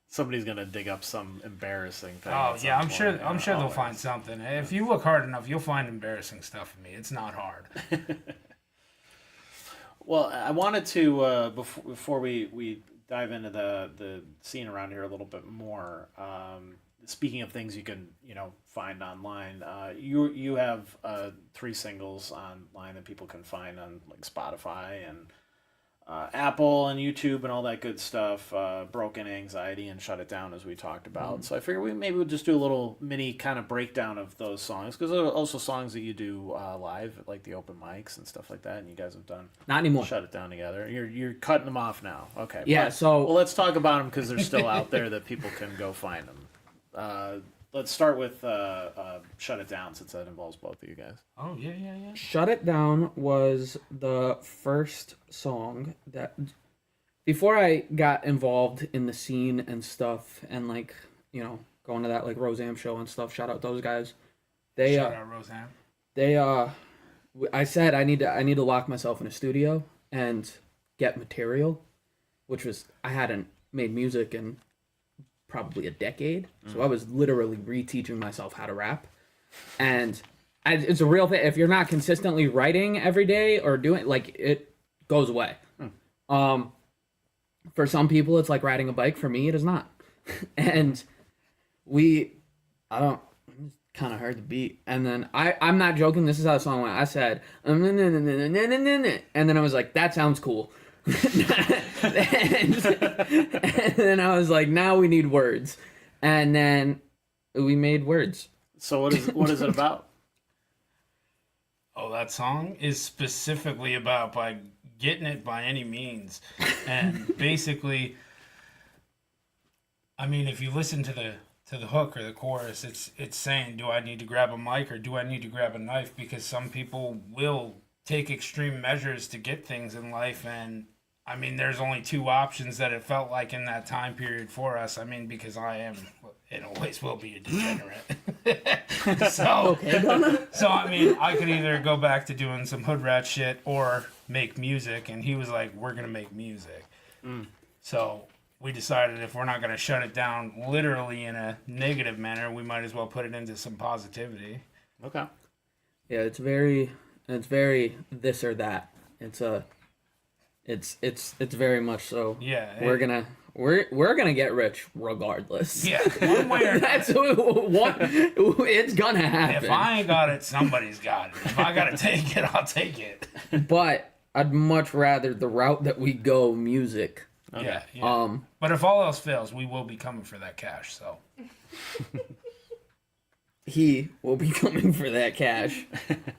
Somebody's gonna dig up some embarrassing thing. Oh at some yeah, point. I'm sure they'll Always. find something. If you look hard enough, you'll find embarrassing stuff in me. It's not hard. Well, I wanted to before we dive into the scene around here a little bit more. Speaking of things you can find online, you have 3 singles online that people can find on like Spotify and Apple and YouTube and all that good stuff. Broken Anxiety and Shut It Down, as we talked about. So I figured we'll just do a little mini kind of breakdown of those songs, because there are also songs that you do live at like the open mics and stuff like that, and you guys have done Not anymore. Shut It Down together. You're cutting them off now. Okay. Yeah, so- well, let's talk about them because they're still out there that people can go find them. Let's start with Shut It Down, since that involves both of you guys. Oh yeah. Shut It Down was the first song that, before I got involved in the scene and stuff, and like, going to that like Roseanne show and stuff, shout out those guys. They Shout out Roseanne. I said I need to lock myself in a studio and get material, which was, I hadn't made music in probably a decade, so I was literally reteaching myself how to rap. And it's a real thing. If you're not consistently writing every day or doing, like, it goes away. For some people it's like riding a bike. For me, it is not. And kind of heard the beat, and then I'm not joking, this is how the song went. I said and then I was like, that sounds cool. and then I was like, now we need words, and then we made words. So what is it about? Oh, that song is specifically about by getting it by any means. And basically, I mean, if you listen to the hook or the chorus, it's saying, do I need to grab a mic or do I need to grab a knife? Because some people will take extreme measures to get things in life, and I mean, there's only 2 options that it felt like in that time period for us. I mean, because I am, and always will be, a degenerate. So I mean, I could either go back to doing some hood rat shit or make music, and he was like, we're going to make music. So we decided if we're not going to shut it down literally in a negative manner, we might as well put it into some positivity. Okay. Yeah, it's very this or that. It's very much so. Yeah, we're gonna get rich regardless. Yeah, one way or That's what it's gonna happen. if I ain't got it, somebody's got it. If I gotta take it, I'll take it. But I'd much rather the route that we go, music. Yeah. But if all else fails, we will be coming for that cash. So He will be coming for that cash.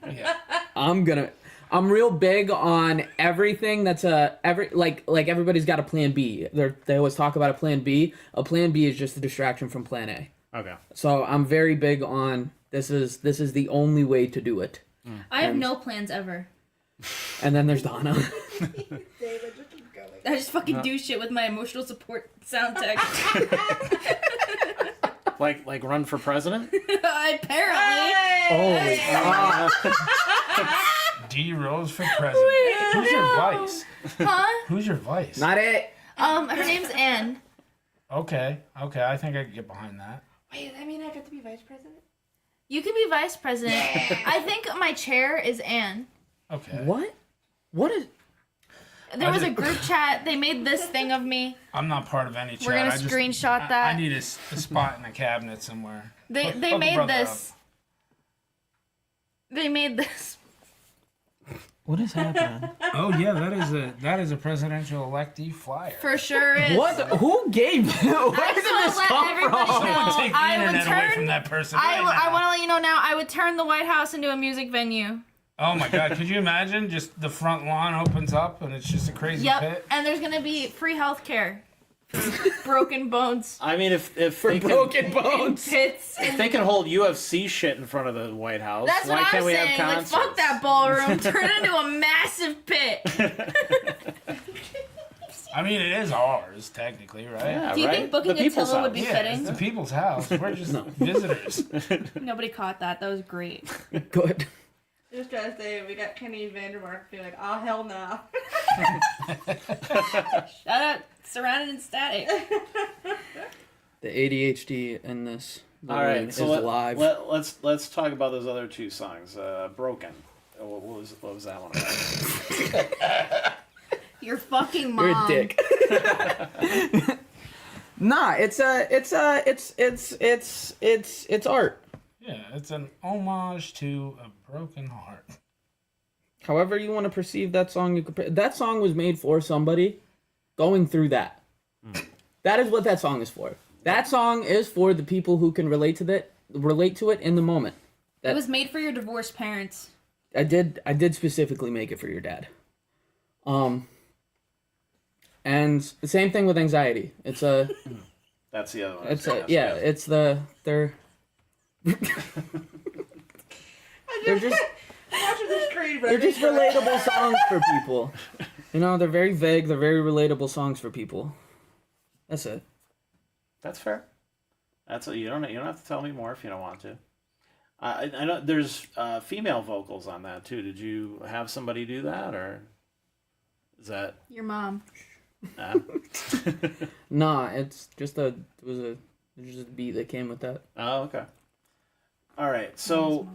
yeah, I'm real big on everything that's like everybody's got a plan B. They always talk about a plan B. A plan B is just a distraction from plan A. Okay. So I'm very big on this is the only way to do it. I have no plans ever. And then there's Donna. David, just keep going. I just fucking do shit with my emotional support sound tech. Like run for president? Apparently. Holy T. Rose for president. Who's your vice? Huh? Who's your vice? Not it. Her name's Anne. Okay. I think I can get behind that. Wait, I mean I get to be vice president? You can be vice president. I think my chair is Anne. Okay. What? What is? There was a group chat. They made this thing of me. I'm not part of any chat. We're gonna I just- screenshot that. I need a spot in a cabinet somewhere. They Hook a made brother this. They made this. What is happening? up. Oh yeah, that is a presidential electee flyer. For sure is. What? Who gave you? Where I did just want this to let come everybody from? know. Someone take the I would internet away turn. from that person. I right want to now. let you know now. I would turn the White House into a music venue. Oh my God! Could you imagine? Just the front lawn opens up and it's just a crazy Yep. pit. And there's gonna be free health care. Broken bones. I mean, if For they can, broken bones. Pits. if they can hold UFC shit in front of the White House, That's why what can't I'm we saying. have Like, concerts? fuck that ballroom. Turn it into a massive pit. I mean, it is ours technically, right? Yeah, Do you right? think booking The people's Attila would be house. Yeah, fitting? it's the people's house. We're just visitors. Nobody caught that. That was great. Good. Just trying to say, we got Kenny Vandermark be like, oh, hell no. Shut up. Surrounded in static. The ADHD in this All literally right, so is live. let's talk about those other two songs. Broken. What was that one about? Your fucking mom. You're a dick. Nah, it's art. Yeah, it's an homage to a broken heart. However you want to perceive that song, that song was made for somebody going through that. That is what that song is for. That song is for the people who can relate to it in the moment. It was made for your divorced parents. I did specifically make it for your dad. And the same thing with anxiety. It's a That's the other one. it's a yeah, it's the they're they're just Watching the screen, but they're just relatable songs for people. You know, they're very vague, they're very relatable songs for people. That's it. That's fair. That's you don't have to tell me more if you don't want to. I know there's female vocals on that too. Did you have somebody do that, or is that? Your mom. Nah, it's just there's just a beat that came with that. Oh, okay. All right. So,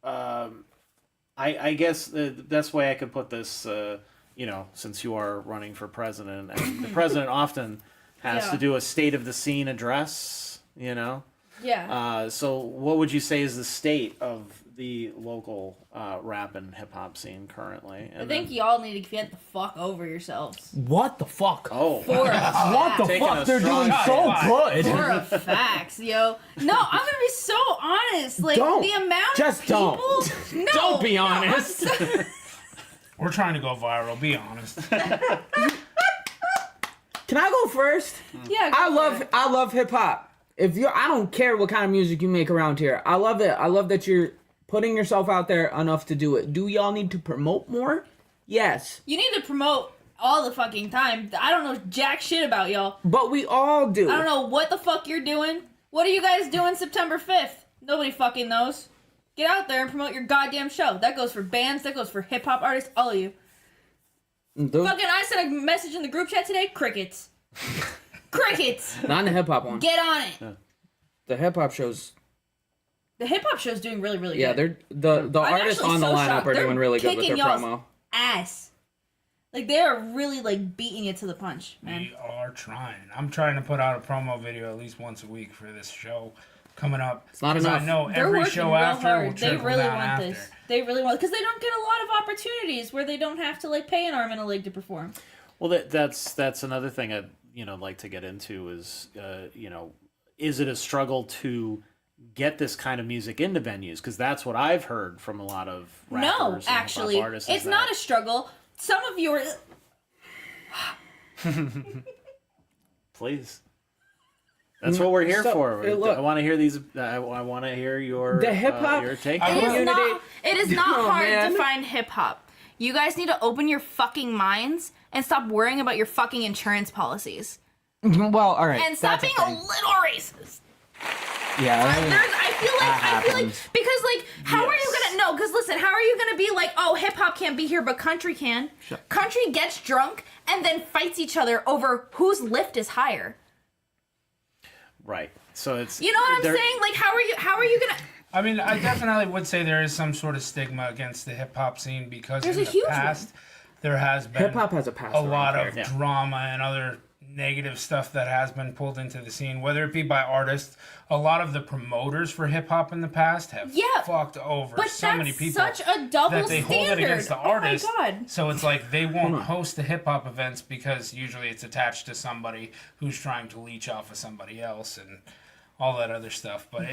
I guess the best way I could put this, since you are running for president, and the president often has to do a state of the scene address, Yeah. So what would you say is the state of the local rap and hip hop scene currently? And I think y'all need to get the fuck over yourselves. What the fuck? Oh, For a fact. Taking a They're strong doing so shot. good. For a facts, yo. No, I'm gonna be so honest. Like Don't. the amount Just of people. don't. No, Don't be no, I'm honest. so- We're trying to go viral. Be honest. Can I go first? yeah. I go for it. love hip hop. I don't care what kind of music you make around here. I love it. I love that you're putting yourself out there enough to do it. Do y'all need to promote more? Yes. You need to promote all the fucking time. I don't know jack shit about y'all. But we all do. I don't know what the fuck you're doing. What are you guys doing September 5th? Nobody fucking knows. Get out there and promote your goddamn show. That goes for bands. That goes for hip hop artists. All of you. Those- Fucking, I sent a message in the group chat today. Crickets. Crickets. Not in the hip hop one. Get on it. The hip hop shows. The hip hop show's doing really, really Yeah, good. they're the I'm artists actually on the so lineup shocked. are They're doing really good with their kicking y'all's promo. ass. Like they are really like beating it to the punch, man. We are trying. I'm trying to put out a promo video at least once a week for this show coming up. It's not enough. I know They're every working show real after will hard. They trickle really down want after. this. They really want because they don't get a lot of opportunities where they don't have to like pay an arm and a leg to perform. Well, that's another thing I'd like to get into is is it a struggle to get this kind of music into venues? Because that's what I've heard from a lot of rappers No, and hip-hop actually, artists. it's not a struggle. Some of you are. Please. That's what we're here So, for. hey, look. I want to hear these. I want to hear your The hip-hop- your take. I on will- it. It is not Oh, hard man. to find hip hop. You guys need to open your fucking minds and stop worrying about your fucking insurance policies. Well, all right. And stop being a little racist. Yeah. I feel like happens. because like how are you Yes. gonna no? Because listen, opposite. How are you gonna be like, oh, hip hop can't be here, but country can? Country gets drunk and then fights each other over whose lift is higher. Right. So it's You know what I'm saying? Like, how are you gonna? I mean, I definitely would say there is some sort of stigma against the hip hop scene because There's in a the huge past there has been Hip hop has a past. a lot of Yeah. drama and other negative stuff that has been pulled into the scene, whether it be by artists. A lot of the promoters for hip hop in the past have fucked over But so that's many people such a double that they hold it standard. against the artist. Oh my god. So it's like they won't host the hip hop events because usually it's attached to somebody who's trying to leech off of somebody else and all that other stuff. But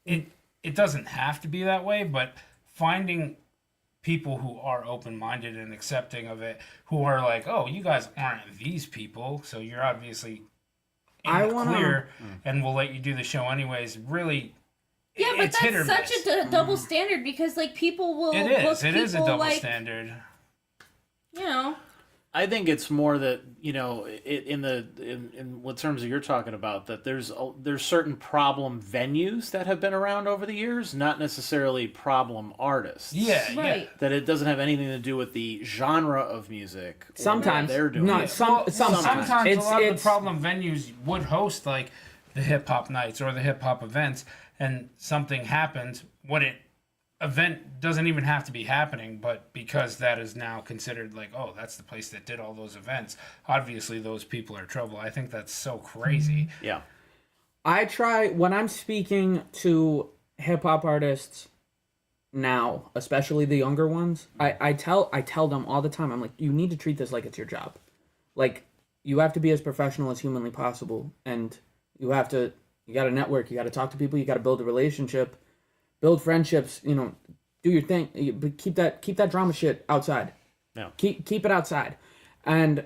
it doesn't have to be that way. But finding people who are open-minded and accepting of it, who are like, oh, you guys aren't these people, so you're obviously in the clear, and we'll let you do the show anyways. Really, Yeah, but it's hit or that's such miss. a double standard because like people will It book is. It is a people, double like, standard. You know. I think it's more that in what terms of you're talking about, that there's certain problem venues that have been around over the years, not necessarily problem artists. Yeah, Right. That it doesn't have anything to do with the genre of music. or Sometimes. what they're doing. No, sometimes. Sometimes a It's- lot of it's- the problem venues would host like the hip hop nights or the hip hop events, and something happens. What it event doesn't even have to be happening, but because that is now considered like, oh, that's the place that did all those events. Obviously, those people are trouble. I think that's so crazy. Yeah. I try when I'm speaking to hip hop artists now, especially the younger ones. I tell them all the time. I'm like, you need to treat this like it's your job. Like, you have to be as professional as humanly possible, and you got to network. You got to talk to people. You got to build a relationship, build friendships. You know, do your thing. But keep that drama shit outside. Yeah. Keep it outside. And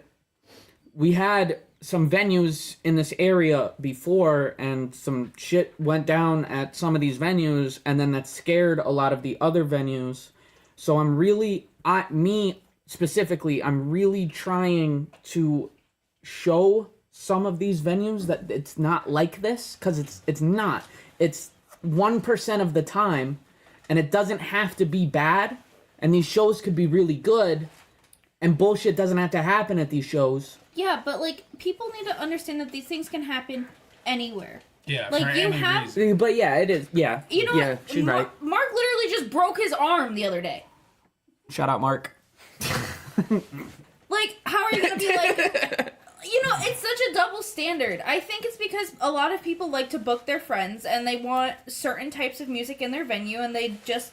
we had some venues in this area before, and some shit went down at some of these venues, and then that scared a lot of the other venues. So I'm really trying to show some of these venues that it's not like this, because it's not. It's 1% of the time, and it doesn't have to be bad, and these shows could be really good, and bullshit doesn't have to happen at these shows. Yeah, but like people need to understand that these things can happen anywhere. Yeah, Like, for you any have- reason. But yeah, it is. Yeah. You know yeah, what? she's right. Mark literally just broke his arm the other day. Shout out, Mark. Like, how are you gonna be like? You know, it's such a double standard. I think it's because a lot of people like to book their friends and they want certain types of music in their venue, and they just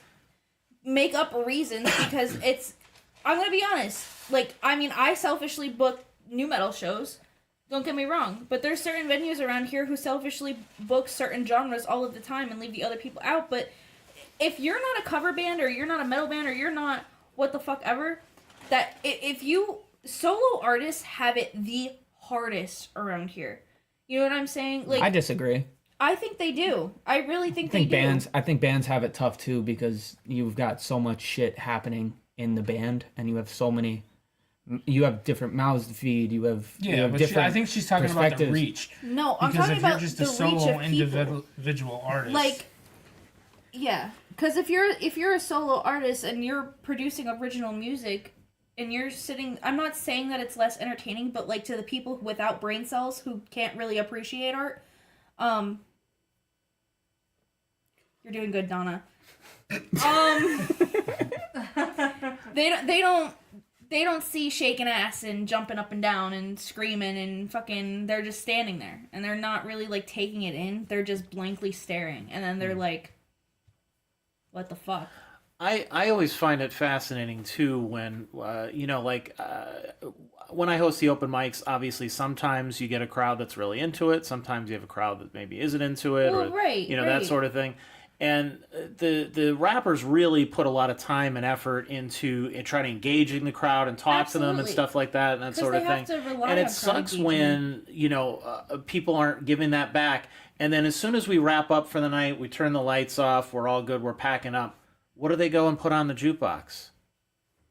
make up reasons because it's. I'm gonna be honest. Like, I mean, I selfishly book new metal shows. Don't get me wrong, but there's certain venues around here who selfishly book certain genres all of the time and leave the other people out. But if you're not a cover band, or you're not a metal band, or you're not what the fuck ever, that if you solo artists have it the hardest around here. You know what I'm saying? Like, I disagree. I think they do. I really think I think they bands. do. I think bands have it tough too, because you've got so much shit happening in the band, and you have so many. You have different mouths to feed. You have But different. I think she's talking about the perspectives. reach. No, I'm Because talking if you're about just the a reach solo of people. individual artist, Like, yeah, because if you're a solo artist and you're producing original music, and you're sitting, I'm not saying that it's less entertaining, but like to the people without brain cells who can't really appreciate art, you're doing good, Donna. They don't see shaking ass and jumping up and down and screaming and fucking. They're just standing there and they're not really like taking it in. They're just blankly staring, and then they're like, "What the fuck?" I always find it fascinating too when when I host the open mics. Obviously, sometimes you get a crowd that's really into it. Sometimes you have a crowd that maybe isn't into it, Well, or right, that right. sort of thing. And the rappers really put a lot of time and effort into trying to engage in the crowd and talk to them and Absolutely. stuff like that and that 'Cause sort they of have thing. to rely And on it sucks crowd when people aren't giving that back. And then as soon as we wrap up for the night, we turn the lights off. We're all good. We're packing up. What do they go and put on the jukebox?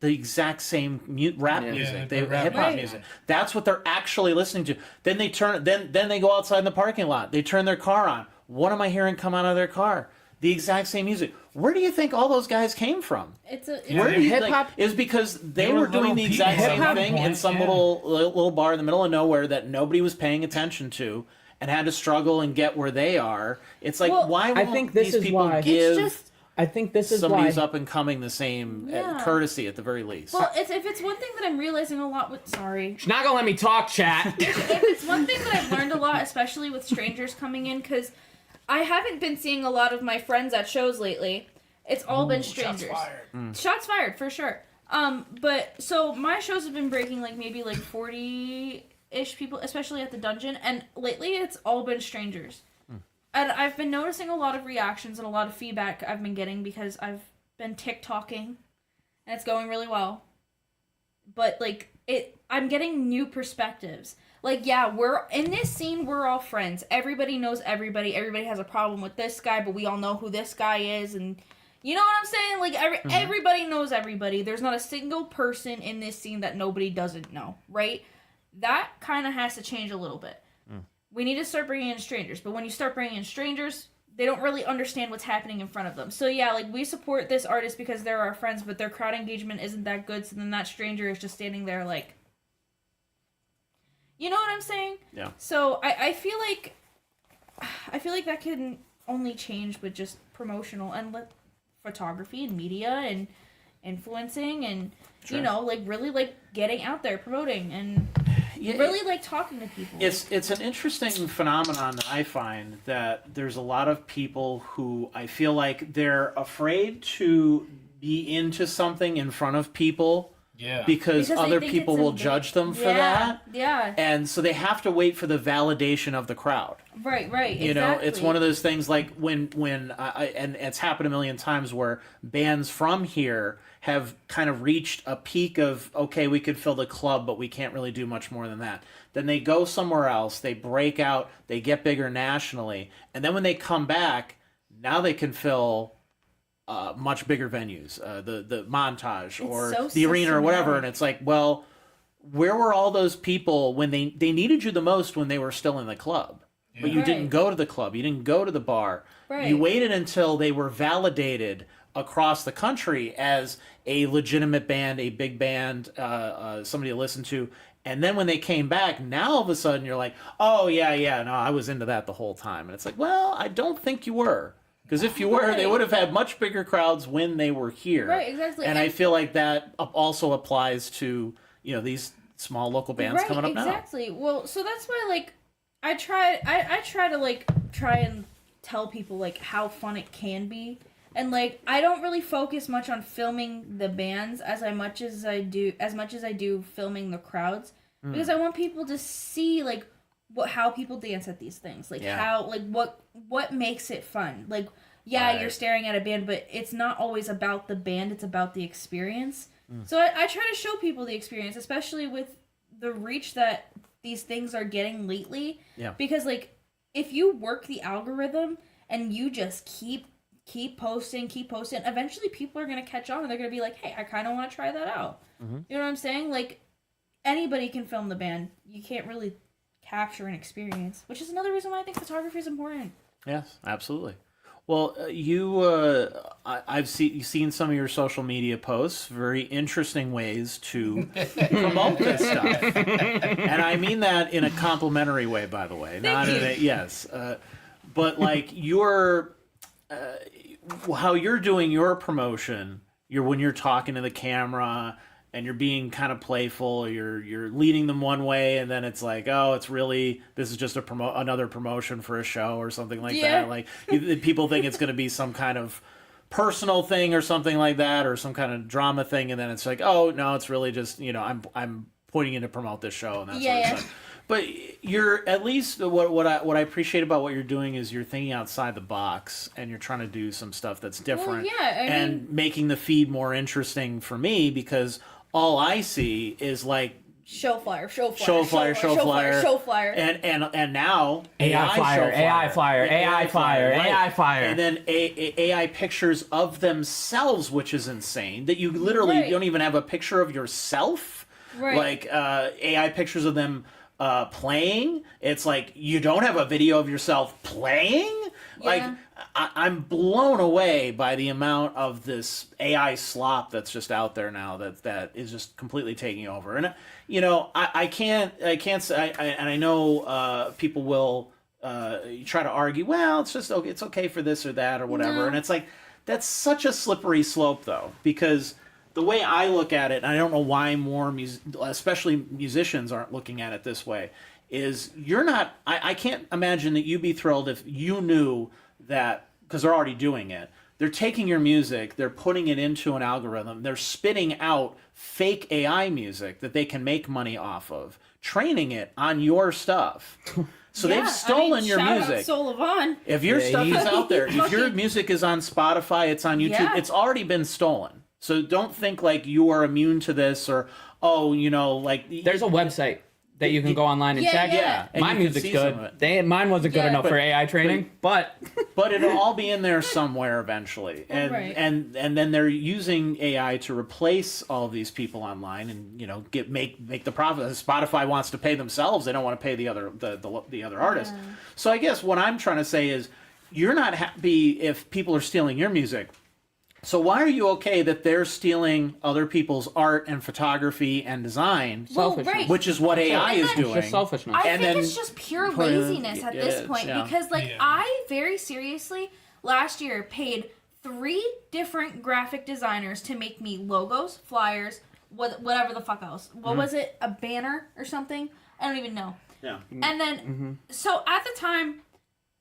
The exact same rap music, they put rap hip hop music music. on. That's what they're actually listening to. Then they turn. Then they go outside in the parking lot. They turn their car on. What am I hearing come out of their car? the exact same music. Where do you think all those guys came from? Yeah, Where do you hip think? hop Is because they were were doing little the exact people. same Hip-hop thing in point, some yeah. little bar in the middle of nowhere that nobody was paying attention to, and had to struggle and get where they are. It's like, Well, why I won't think this these is people why- It's give I think this is somebody why. who's up and coming the same Yeah. courtesy at the very least? Well, if it's one thing that I'm realizing a lot with, sorry. She's not gonna let me talk, chat. If it's one thing that I've learned a lot, especially with strangers coming in, because I haven't been seeing a lot of my friends at shows lately. It's all been strangers. Shots fired, for sure. But so my shows have been breaking like maybe like 40-ish people, especially at the dungeon, and lately it's all been strangers. And I've been noticing a lot of reactions and a lot of feedback I've been getting because I've been TikToking, and it's going really well. But like I'm getting new perspectives. Like, yeah, we're in this scene, we're all friends. Everybody knows everybody. Everybody has a problem with this guy, but we all know who this guy is, and you know what I'm saying? Like everybody knows everybody. There's not a single person in this scene that nobody doesn't know, right? That kind of has to change a little bit. We need to start bringing in strangers, but when you start bringing in strangers, they don't really understand what's happening in front of them. So yeah, like we support this artist because they're our friends, but their crowd engagement isn't that good, so then that stranger is just standing there like, you know what I'm saying? Yeah. So I feel like that can only change with just promotional and photography and media and influencing and Sure. you know, like really like getting out there, promoting and really like talking to people. It's an interesting phenomenon that I find, that there's a lot of people who I feel like they're afraid to be into something in front of people. Yeah. Because they other think people it's will judge them for yeah, that. Yeah. And so they have to wait for the validation of the crowd. Right. You know, it's one of those things like when and it's happened a million times where bands from here have kind of reached a peak of, okay, we could fill the club, but we can't really do much more than that. Then they go somewhere else, they break out, they get bigger nationally, and then when they come back, now they can fill much bigger venues, the Montage or so the Arena or whatever, systematic. and it's like, well, where were all those people when they needed you the most when they were still in the club? But you didn't Right. go to the club, you didn't go to the bar. Right. You waited until they were validated across the country as a legitimate band, a big band, somebody to listen to. And then when they came back, now all of a sudden you're like, oh, yeah, no, I was into that the whole time. And it's like, well, I don't think you were. Because if you were, they would have had much bigger crowds when they were here. Right, exactly. And I feel like that also applies to, you know, these small local bands coming up now. Exactly. Well, so that's why like I try to like try and tell people like how fun it can be. And like I don't really focus much on filming the bands as much as I do filming the crowds, because I want people to see like how people dance at these things, like how like what makes it fun. Like you're staring at a band, but it's not always about the band, it's about the experience. So I try to show people the experience, especially with the reach that these things are getting lately. Yeah. Because like if you work the algorithm and you just keep posting, eventually people are going to catch on and they're going to be like, hey, I kind of want to try that out. You know what I'm saying? Like anybody can film the band. You can't really capture an experience, which is another reason why I think photography is important. Yes, absolutely. Well, I've seen some of your social media posts, very interesting ways to promote this stuff. And I mean that in a complimentary way, by the way. Not in a, yes. But like how you're doing your promotion, when you're talking to the camera and you're being kind of playful, you're leading them one way, and then it's like, oh, it's really, this is just another promotion for a show or something like that. Like people think it's going to be some kind of personal thing or something like that, or some kind of drama thing, and then it's like, oh no, it's really just, you know, I'm pointing in to promote this show and that sort of stuff. But you're at least what I appreciate about what you're doing is you're thinking outside the box and you're trying to do some stuff that's different and making the feed more interesting for me, because all I see is like show flyer, and now AI flyer, and then AI pictures of themselves, which is insane. That you literally don't even have a picture of yourself, like AI pictures of them playing. It's like you don't have a video of yourself playing. Like, Yeah. I'm blown away by the amount of this AI slop that's just out there now that is just completely taking over. And I can't say, and I know people will try to argue, well, it's okay for this or that or whatever, No. and it's like that's such a slippery slope though, because the way I look at it, and I don't know why more especially musicians aren't looking at it this way, is you're not. I can't imagine that you'd be thrilled if you knew that, because they're already doing it. They're taking your music, they're putting it into an algorithm, they're spitting out fake AI music that they can make money off of, training it on your stuff. So they've stolen your shout music. Out Soul of On. If your stuff is out there, if your music is on Spotify, it's on YouTube, Yeah. it's already been stolen. So don't think like you are immune to this, or like There's a website that you can go online and Yeah, check. yeah. And My you can music's see some of good. it. Mine wasn't good Yeah. enough for AI training, but but it'll all be in there somewhere eventually, and Right. and then they're using AI to replace all of these people online, and make the profit. Spotify wants to pay themselves; they don't want to pay the other artists. So I guess what I'm trying to say is, you're not happy if people are stealing your music. So why are you okay that they're stealing other people's art and photography and design, Well, Selfishness. right. which is what AI is And then- doing? just selfishness. I And think then it's just pure put it- laziness at this point yeah. because, like, Yeah. I very seriously last year paid 3 different graphic designers to make me logos, flyers, whatever the fuck else. What was it? A banner or something? I don't even know. Yeah. And then, so at the time,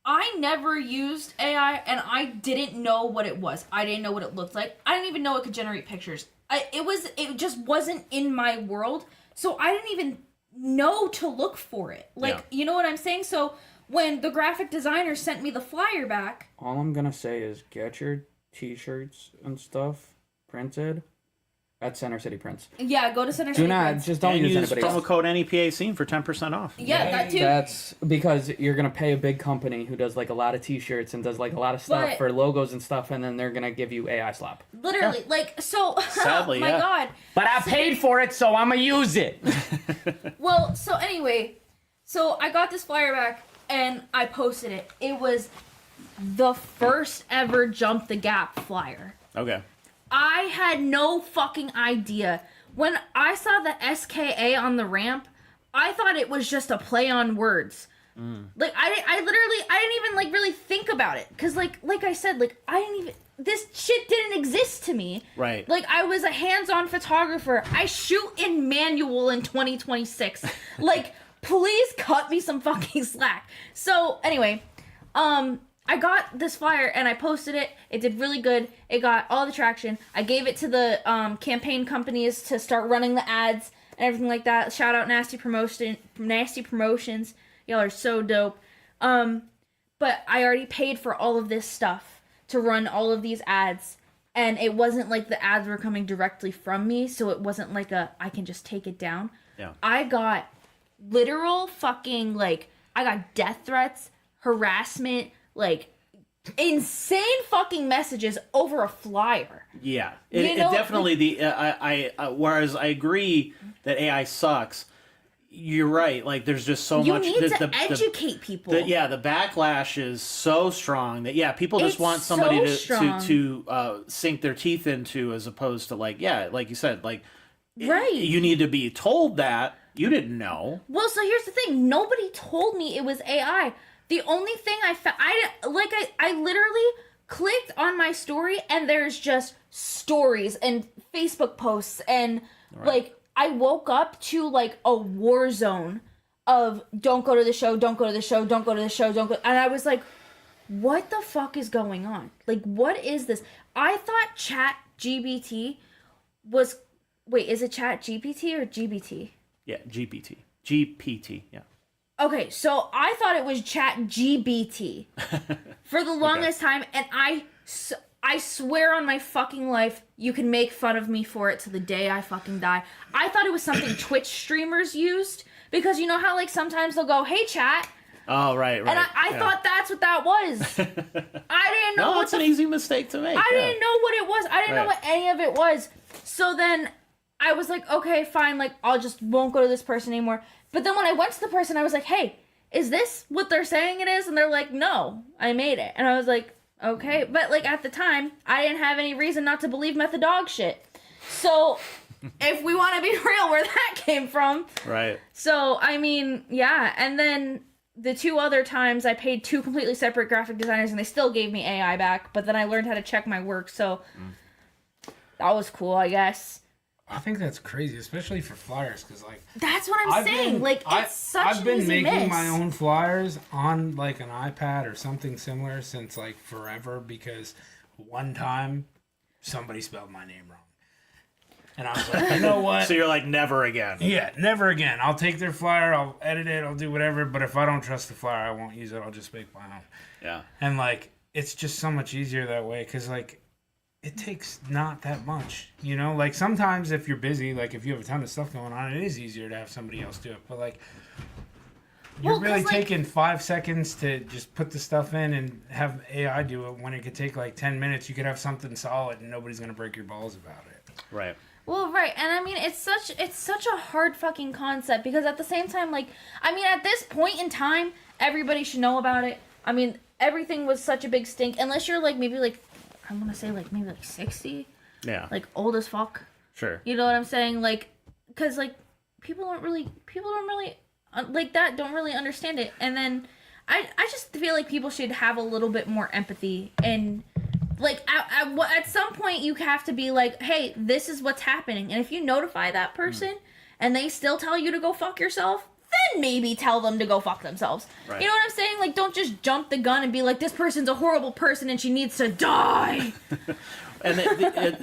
I never used AI, and I didn't know what it was. I didn't know what it looked like. I didn't even know it could generate pictures. It just wasn't in my world, so I didn't even know to look for it. Like, Yeah. you know what I'm saying? So when the graphic designer sent me the flyer back, all I'm gonna say is get your t-shirts and stuff printed at Center City Prints. yeah, go to Center Do City not Prints. just don't And use use anybody promo else. code NEPA scene for 10% off. Yeah, that too. That's because you're gonna pay a big company who does like a lot of t-shirts and does like a lot of stuff But- for logos and stuff, and then they're gonna give you AI slap. Literally, like, so, Sadly, my yeah. God. But I paid for it, so I'ma use it. Well, so anyway, so I got this flyer back and I posted it. It was the first ever Jump the Gap flyer. Okay. I had no fucking idea. When I saw the SKA on the ramp, I thought it was just a play on words. Like I didn't even like really think about it, cuz like I said, like I didn't even, this shit didn't exist to me. Right. Like I was a hands-on photographer. I shoot in manual in 2026. Like please cut me some fucking slack. So anyway, I got this flyer and I posted it. It did really good. It got all the traction. I gave it to the campaign companies to start running the ads and everything like that. Shout out Nasty Promotions. Y'all are so dope. But I already paid for all of this stuff to run all of these ads. And it wasn't like the ads were coming directly from me, so it wasn't like I can just take it down. Yeah. I got literal fucking, like, I got death threats, harassment, like, insane fucking messages over a flyer. Yeah. You It know, definitely whereas I agree that AI sucks. You're right. Like there's just so You much. need to educate people. The backlash is so strong that people just It's want somebody so strong. to sink their teeth into, as opposed to like you said, like Right. you need to be told that you didn't know. Well, so here's the thing. Nobody told me it was AI. The only thing I found, I literally clicked on my story and there's just stories and Facebook posts and like I woke up to like a war zone of don't go to the show, don't go to the show, don't go to the show, don't go. And I was like, what the fuck is going on? Like, what is this? I thought Chat GBT was, wait, is it Chat GPT or GBT? Yeah, GPT. Yeah. Okay, so I thought it was Chat GBT for the longest time, and I swear on my fucking life, you can make fun of me for it to the day I fucking die. I thought it was something Twitch streamers used, because you know how like sometimes they'll go, hey chat, Oh, right. and I thought that's what that was. I didn't know No, what it's an easy mistake to make. I didn't know what it was. I didn't know Right. what any of it was. So then I was like, okay, fine, like I'll just won't go to this person anymore. But then when I went to the person, I was like, hey, is this what they're saying it is? And they're like, no, I made it. And I was like, okay. But like at the time, I didn't have any reason not to believe method dog shit. So if we want to be real, where that came from. Right. So, I mean, yeah. And then the 2 other times I paid 2 completely separate graphic designers and they still gave me AI back. But then I learned how to check my work. So that was cool, I guess. I think that's crazy, especially for flyers, because like That's what I'm saying. It's such I've an been easy making miss. my own flyers on like an iPad or something similar since like forever, because one time somebody spelled my name wrong, and I was like, you know what? So you're like, never again. Yeah, never again. I'll take their flyer, I'll edit it, I'll do whatever. But if I don't trust the flyer, I won't use it. I'll just make my own. Yeah. And like, it's just so much easier that way, because like, it takes not that much, you know? Like, sometimes if you're busy, like, if you have a ton of stuff going on, it is easier to have somebody else do it. But, like, you're Well, 'cause, really like- taking 5 seconds to just put the stuff in and have AI do it, when it could take, like, 10 minutes. You could have something solid and nobody's going to break your balls about it. Right. Well, right, and I mean it's such a hard fucking concept, because at the same time, like, I mean, at this point in time, everybody should know about it. I mean, everything was such a big stink, unless you're like maybe like, I want to say like maybe like 60, Yeah. like old as fuck. Sure. You know what I'm saying? Like, because like people don't really like that don't really understand it, and then I just feel like people should have a little bit more empathy, and like at some point you have to be like, hey, this is what's happening, and if you notify that person and they still tell you to go fuck yourself, then maybe tell them to go fuck themselves. Right. You know what I'm saying? Like, don't just jump the gun and be like, this person's a horrible person and she needs to die. And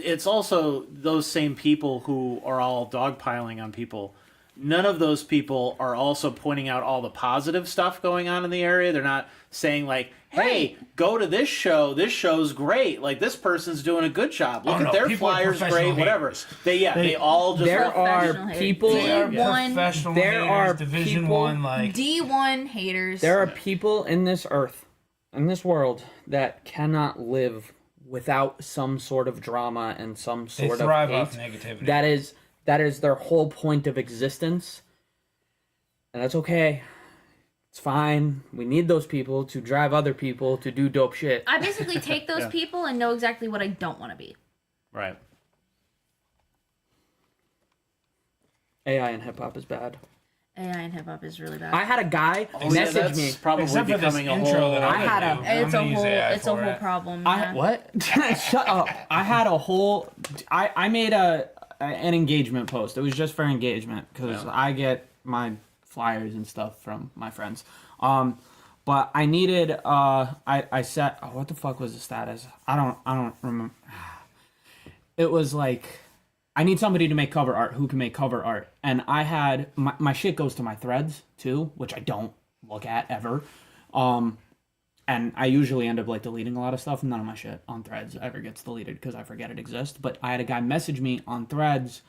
it's also those same people who are all dogpiling on people. None of those people are also pointing out all the positive stuff going on in the area. They're not saying like, hey, go to this show. This show's great. Like, this person's doing a good job. Look at their people are flyers, professional great, whatever. haters. They all just... There are Professional haters. people. They are D1 professional There haters, are Division people- 1, like... D1 haters. There are people in this earth, in this world, that cannot live without some sort of drama and some They sort of thrive hate. off negativity. That is their whole point of existence, and that's okay. It's fine. We need those people to drive other people to do dope shit. I basically take those Yeah. people and know exactly what I don't want to be. Right. AI and hip hop is bad. AI and hip hop is really bad. I had a guy Yeah, message that's me. probably Except for this becoming a intro whole... that I I'm had gonna a- do. it's I'm a gonna use whole AI it's a for whole it. problem. I yeah. what? Shut up! I had a whole. I made an engagement post. It was just for engagement because I get my flyers and stuff from my friends. But I needed. I set. Oh, what the fuck was the status? I don't remember. It was like, I need somebody to make cover art. Who can make cover art? And I had my shit goes to my threads too, which I don't look at ever. And I usually end up like deleting a lot of stuff. None of my shit on threads ever gets deleted because I forget it exists. But I had a guy message me on threads,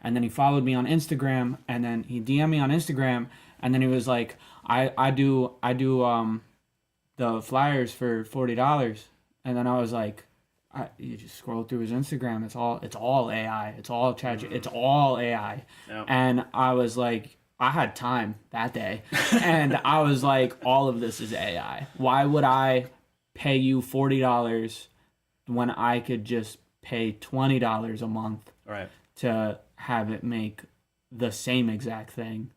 and then he followed me on Instagram, and then he DM'd me on Instagram, and then he was like, I do the flyers for $40. And then I was like, you just scroll through his Instagram. It's all AI. It's all chat. It's all AI. Yep. And I was like, I had time that day, and I was like, all of this is AI. Why would I pay you $40 when I could just pay $20 a month Right. to have it make the same exact thing?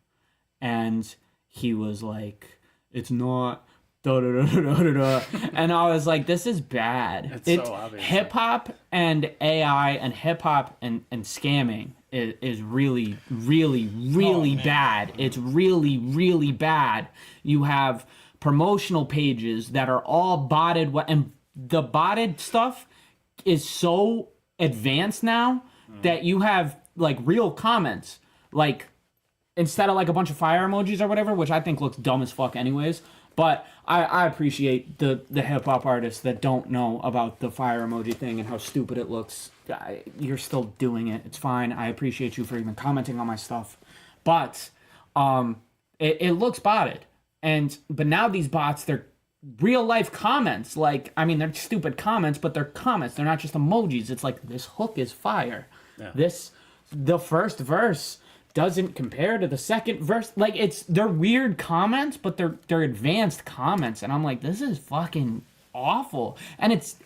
And he was like, it's not. Da, da, da, da, da, da. And I was like, this is bad. It's so obvious. Hip hop and AI and hip hop and scamming is really, really, really bad. It's really, really bad. You have promotional pages that are all botted, and the botted stuff is so advanced now that you have like real comments, like instead of like a bunch of fire emojis or whatever, which I think looks dumb as fuck anyways. But I appreciate the hip hop artists that don't know about the fire emoji thing and how stupid it looks. You're still doing it. It's fine. I appreciate you for even commenting on my stuff. But it looks botted. But now these bots, they're real life comments. Like, I mean, they're stupid comments, but they're comments. They're not just emojis. It's like, this hook is fire. Yeah. The first verse, doesn't compare to the second verse. Like, they're weird comments, but they're advanced comments, and I'm like, this is fucking awful. And it's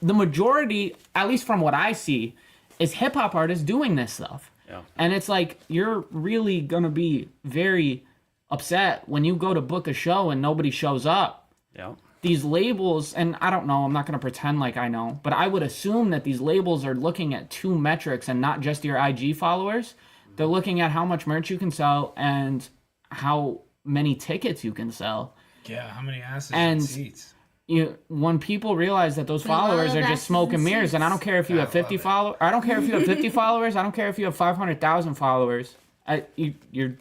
the majority, at least from what I see, is hip hop artists doing this stuff. Yeah. And it's like, you're really gonna be very upset when you go to book a show and nobody shows up. Yeah. These labels, and I don't know, I'm not gonna pretend like I know, but I would assume that these labels are looking at two metrics and not just your IG followers. They're looking at how much merch you can sell and how many tickets you can sell. Yeah, how many asses And and seats? When people realize that those We love followers are asses just smoke and and mirrors, and I don't care if you have 50 followers, I don't care if you have 50 followers, I don't care if you have 500,000 followers. You're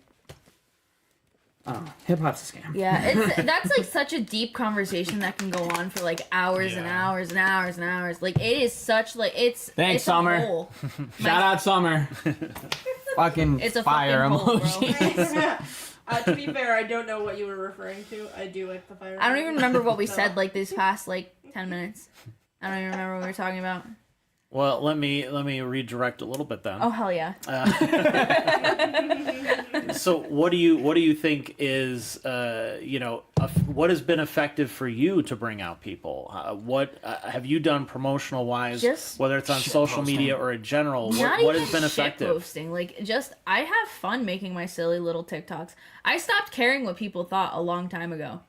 hip hop's a scam. Yeah, that's like such a deep conversation that can go on for like hours and hours and hours and hours. Like it is such like it's Thanks, it's Summer. A hole. Shout out Summer. Fucking It's a fire fucking hole, bro. emoji. To be fair, I don't know what you were referring to. I do like the fire. I don't even remember what we So- said like these past like 10 minutes. I don't even remember what we were talking about. Well, let me redirect a little bit then. Oh hell yeah! So what do you think is what has been effective for you to bring out people? What have you done promotional wise, Just whether it's on social media or in general? Not What even has been shit effective? posting. Like just I have fun making my silly little TikToks. I stopped caring what people thought a long time ago.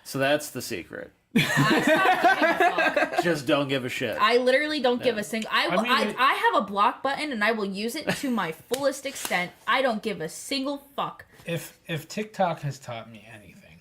So that's the secret. I stopped giving a fuck. Just don't give a shit. I literally don't give a single. mean, I have a block button and I will use it to my fullest extent. I don't give a single fuck. If TikTok has taught me anything,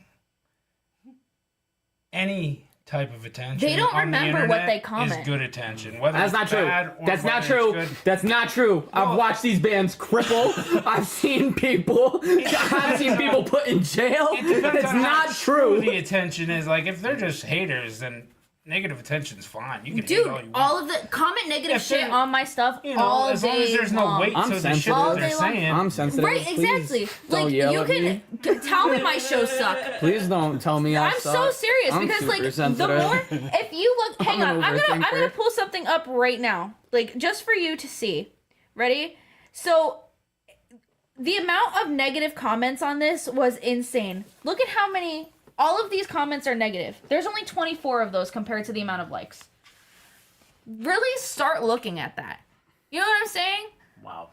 any type of attention, They don't on the remember what internet they comment. is good attention. Whether That's it's not true. bad or That's not whether true. it's good. That's not true. I've watched these bands cripple. I've seen people. I've seen people put in jail. It depends It's on not how true. The attention is like if they're just haters, then negative attention's fine. You can Dude, hate all you want. all of the comment negative If shit they're- on my stuff You know, all as long as day there's no long. weight I'm to the shit sensitive. that All they're day long. saying. I'm sensitive. Right, Please exactly. don't Like yell you at me. can tell me my shows suck. Please don't tell me I I'm suck. so serious I'm because like super the sensitive. more if you look hang I'm on, an I'm gonna overthinker. pull something up right now. Like just for you to see. Ready? So the amount of negative comments on this was insane. Look at how many all of these comments are negative. There's only 24 of those compared to the amount of likes. Really start looking at that. You know what I'm saying? Wow.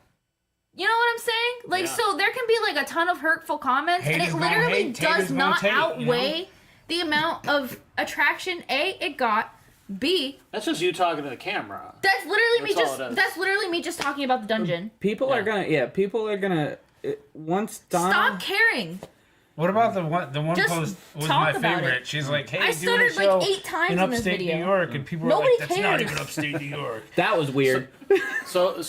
You know what I'm saying? Like, Yeah. so there can be like a ton of hurtful comments, and Haters it gonna literally hate, does haters gonna not take, you know? outweigh the amount of attraction A it got. B That's just you talking to the camera. that's literally me That's all just it is. that's literally me just talking about the dungeon. People are gonna once Donna. Stop caring. What about the one Just post was talk my about favorite? it. She's like, "Hey, I doing a stuttered, like, show 8 times in in this upstate video. New York," and people were Nobody like, "That's not cares. even upstate New York." That was weird. So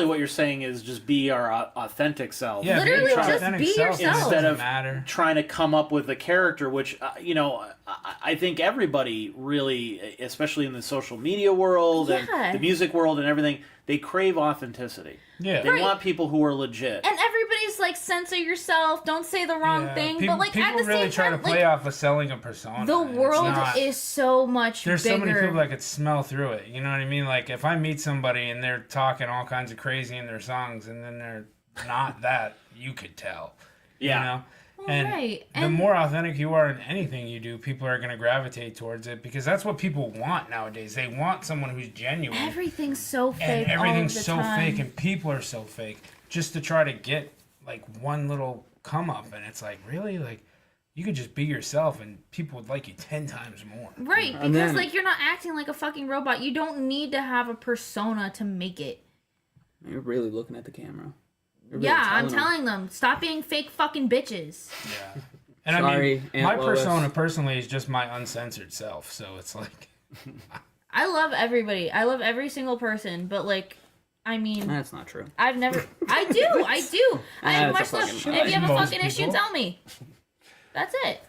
what you're saying is just be our authentic self. Yeah, Literally being your just authentic be self yourself. Instead doesn't of matter. trying to come up with a character, which I think everybody really, especially in the social media world Yeah. and the music world and everything, they crave authenticity. Yeah. They Right. want people who are legit. And everybody's like, censor yourself, don't say the wrong Yeah, thing. people, But like people at the really same try time, to play like off of selling a persona. the and it's world not. is so much There's bigger. so many people that could smell through it. You know what I mean? Like if I meet somebody and they're talking all kinds of crazy in their songs, and then they're not that, you could tell. Yeah. You know. And right. the And more authentic you are in anything you do, people are going to gravitate towards it because that's what people want nowadays. They want someone who's genuine. everything's so fake. And everything's all of the so time. fake and people are so fake just to try to get like one little come up, and it's like, really, like you could just be yourself and people would like you 10 times more. Right, And because then- like you're not acting like a fucking robot. You don't need to have a persona to make it. You're really looking at the camera. You're really Yeah, I'm them. telling them, stop being fake fucking bitches. Yeah. And I Sorry, mean, Aunt my Lois. persona personally is just my uncensored self, so it's like I love everybody. I love every single person, but like, I mean, That's not true. I've never. I do. I have That's much a fucking stuff. lie. If you have a Most fucking issue, people. tell me. That's it.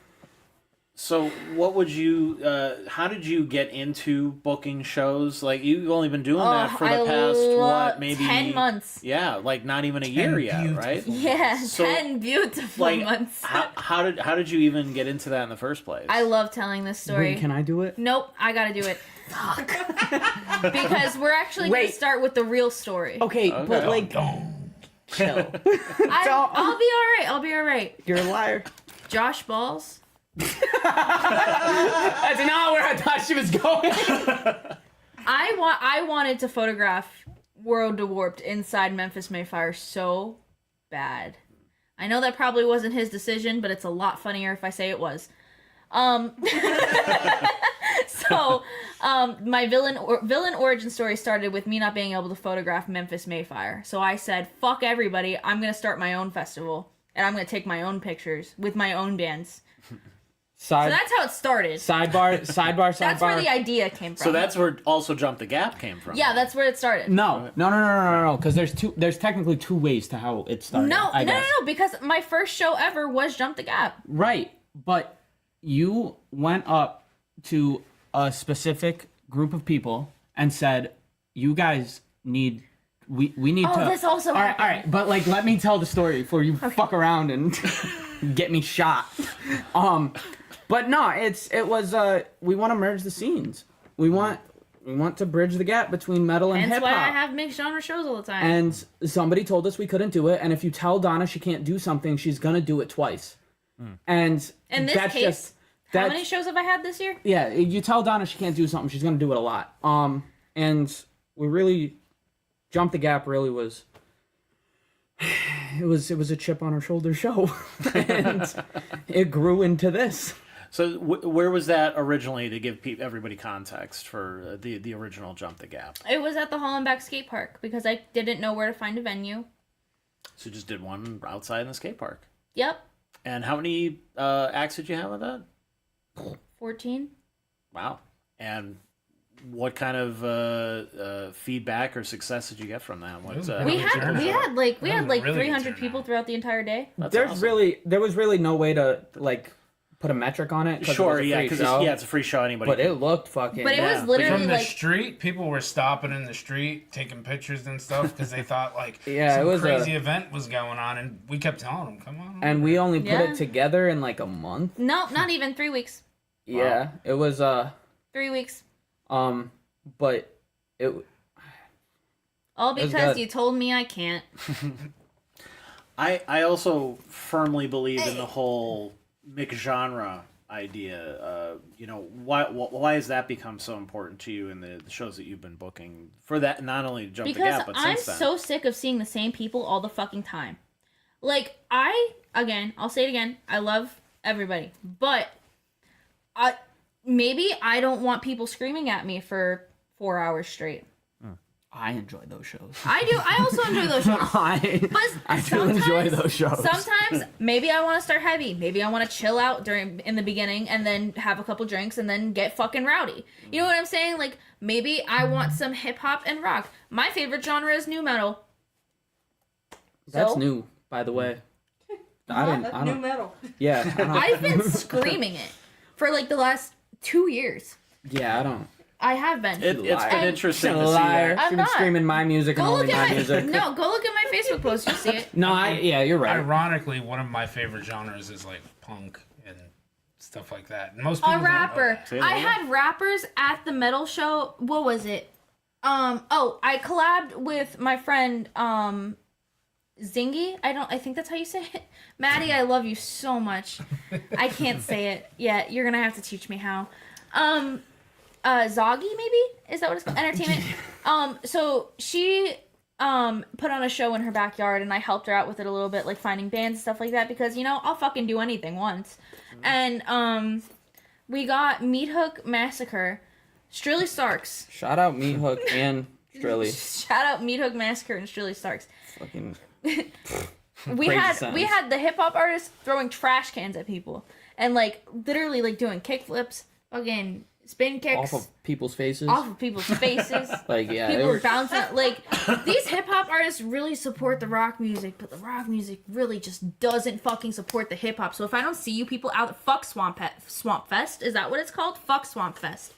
So what would you? How did you get into booking shows? Like you've only been doing that for the I past love maybe 10 months. Yeah, like not even a year yet, beautiful right? Yeah, So, 10 beautiful Like months. how did you even get into that in the first place? I love telling this story. Wait, can I do it? Nope, I gotta do it. Fuck. Because we're actually gonna Wait. start with the real story. Okay, but like, chill. I'll be all right. I'll be all right. You're a liar. Josh Balls. That's not where I thought she was going. I wanted to photograph World to Warped inside Memphis Mayfire so bad. I know that probably wasn't his decision, but it's a lot funnier if I say it was. So, my villain origin story started with me not being able to photograph Memphis Mayfire. So I said, fuck everybody, I'm gonna start my own festival, and I'm gonna take my own pictures with my own bands. So that's how it started. Sidebar. That's where the idea came from. So that's where also Jump the Gap came from. Yeah, that's where it started. No. Because there's technically two ways to how it started. No, I guess. because my first show ever was Jump the Gap. Right, but you went up to a specific group of people and said, "You guys need, we need to." Oh, this also. All right, but like, let me tell the story before you fuck around and get me shot. But no, it was we want to merge the scenes. We want to bridge the gap between metal and Hence hip hop. why I have mixed genre shows all the time. And somebody told us we couldn't do it, and if you tell Donna she can't do something, she's gonna do it twice. And in this that's case, just, how many shows have I had this year? yeah, you tell Donna she can't do something, she's gonna do it a lot. And we really Jump the Gap really was it was a chip on her shoulder show, and it grew into this. So where was that originally, to give everybody context for the original Jump the Gap? It was at the Hollenbeck Skate Park because I didn't know where to find a venue. So you just did one outside in the skate park. Yep. And how many acts did you have with that? 14. Wow. And what kind of feedback or success did you get from that? What, We had like really 300 good people throughout the entire day. There was really no way to like put a metric on it. Sure, yeah, because it's a free show. Anybody, But it looked fucking. But it was Yeah. literally From the like street, people were stopping in the street, taking pictures and stuff because they thought like Yeah, some it was crazy event was going on, and we kept telling them, "Come on." And we only put Yeah. it together in like a month. no, not even 3 weeks. Yeah, it was 3 weeks. but it All was because good. you told me I can't. I also firmly believe in the whole mixed genre idea. Why has that become so important to you in the shows that you've been booking for that? Not only Jump the Because Gap, but I'm since then. so sick of seeing the same people all the fucking time. Like, I'll say it again, I love everybody, but maybe I don't want people screaming at me for 4 hours straight. I enjoy those shows. I do. I also enjoy those shows. I do enjoy those shows. Sometimes maybe I want to start heavy. Maybe I want to chill out in the beginning and then have a couple drinks and then get fucking rowdy. You know what I'm saying? Like, maybe I want some hip hop and rock. My favorite genre is nu metal. That's So? new, by the way. I New don't. metal. Yeah, I don't, I've been screaming it for like the last 2 years. yeah, I don't. I have been. It's been Liar. interesting She's to a see liar. that. I'm She's been not. screaming my music and Go only look my at music. no. Go look at my Facebook post. You'll see it. No, yeah, you're right. Ironically, one of my favorite genres is like punk and stuff like that. And most people A don't know rapper. that. See, I there you had rappers at the metal show. What was it? I collabed with my friend Zingy. I think that's how you say it. Maddie, I love you so much. I can't say it yet. You're gonna have to teach me how. Zoggy, maybe? Is that what it's called? Entertainment. So she put on a show in her backyard and I helped her out with it a little bit, like finding bands and stuff like that, because I'll fucking do anything once. And we got Meat Hook Massacre, Strilly Starks. Shout out Meat Hook and Strilly. Shout out Meat Hook Massacre and Strilly Starks. Fucking. We Crazy had sentence. the hip hop artists throwing trash cans at people and like literally like doing kick flips, fucking spin kicks Off of people's faces. off of people's faces. Like, yeah. People it were was- bouncing. Like, these hip hop artists really support the rock music, but the rock music really just doesn't fucking support the hip hop. So if I don't see you people out, fuck Swamp Fest. Is that what it's called? Fuck Swamp Fest.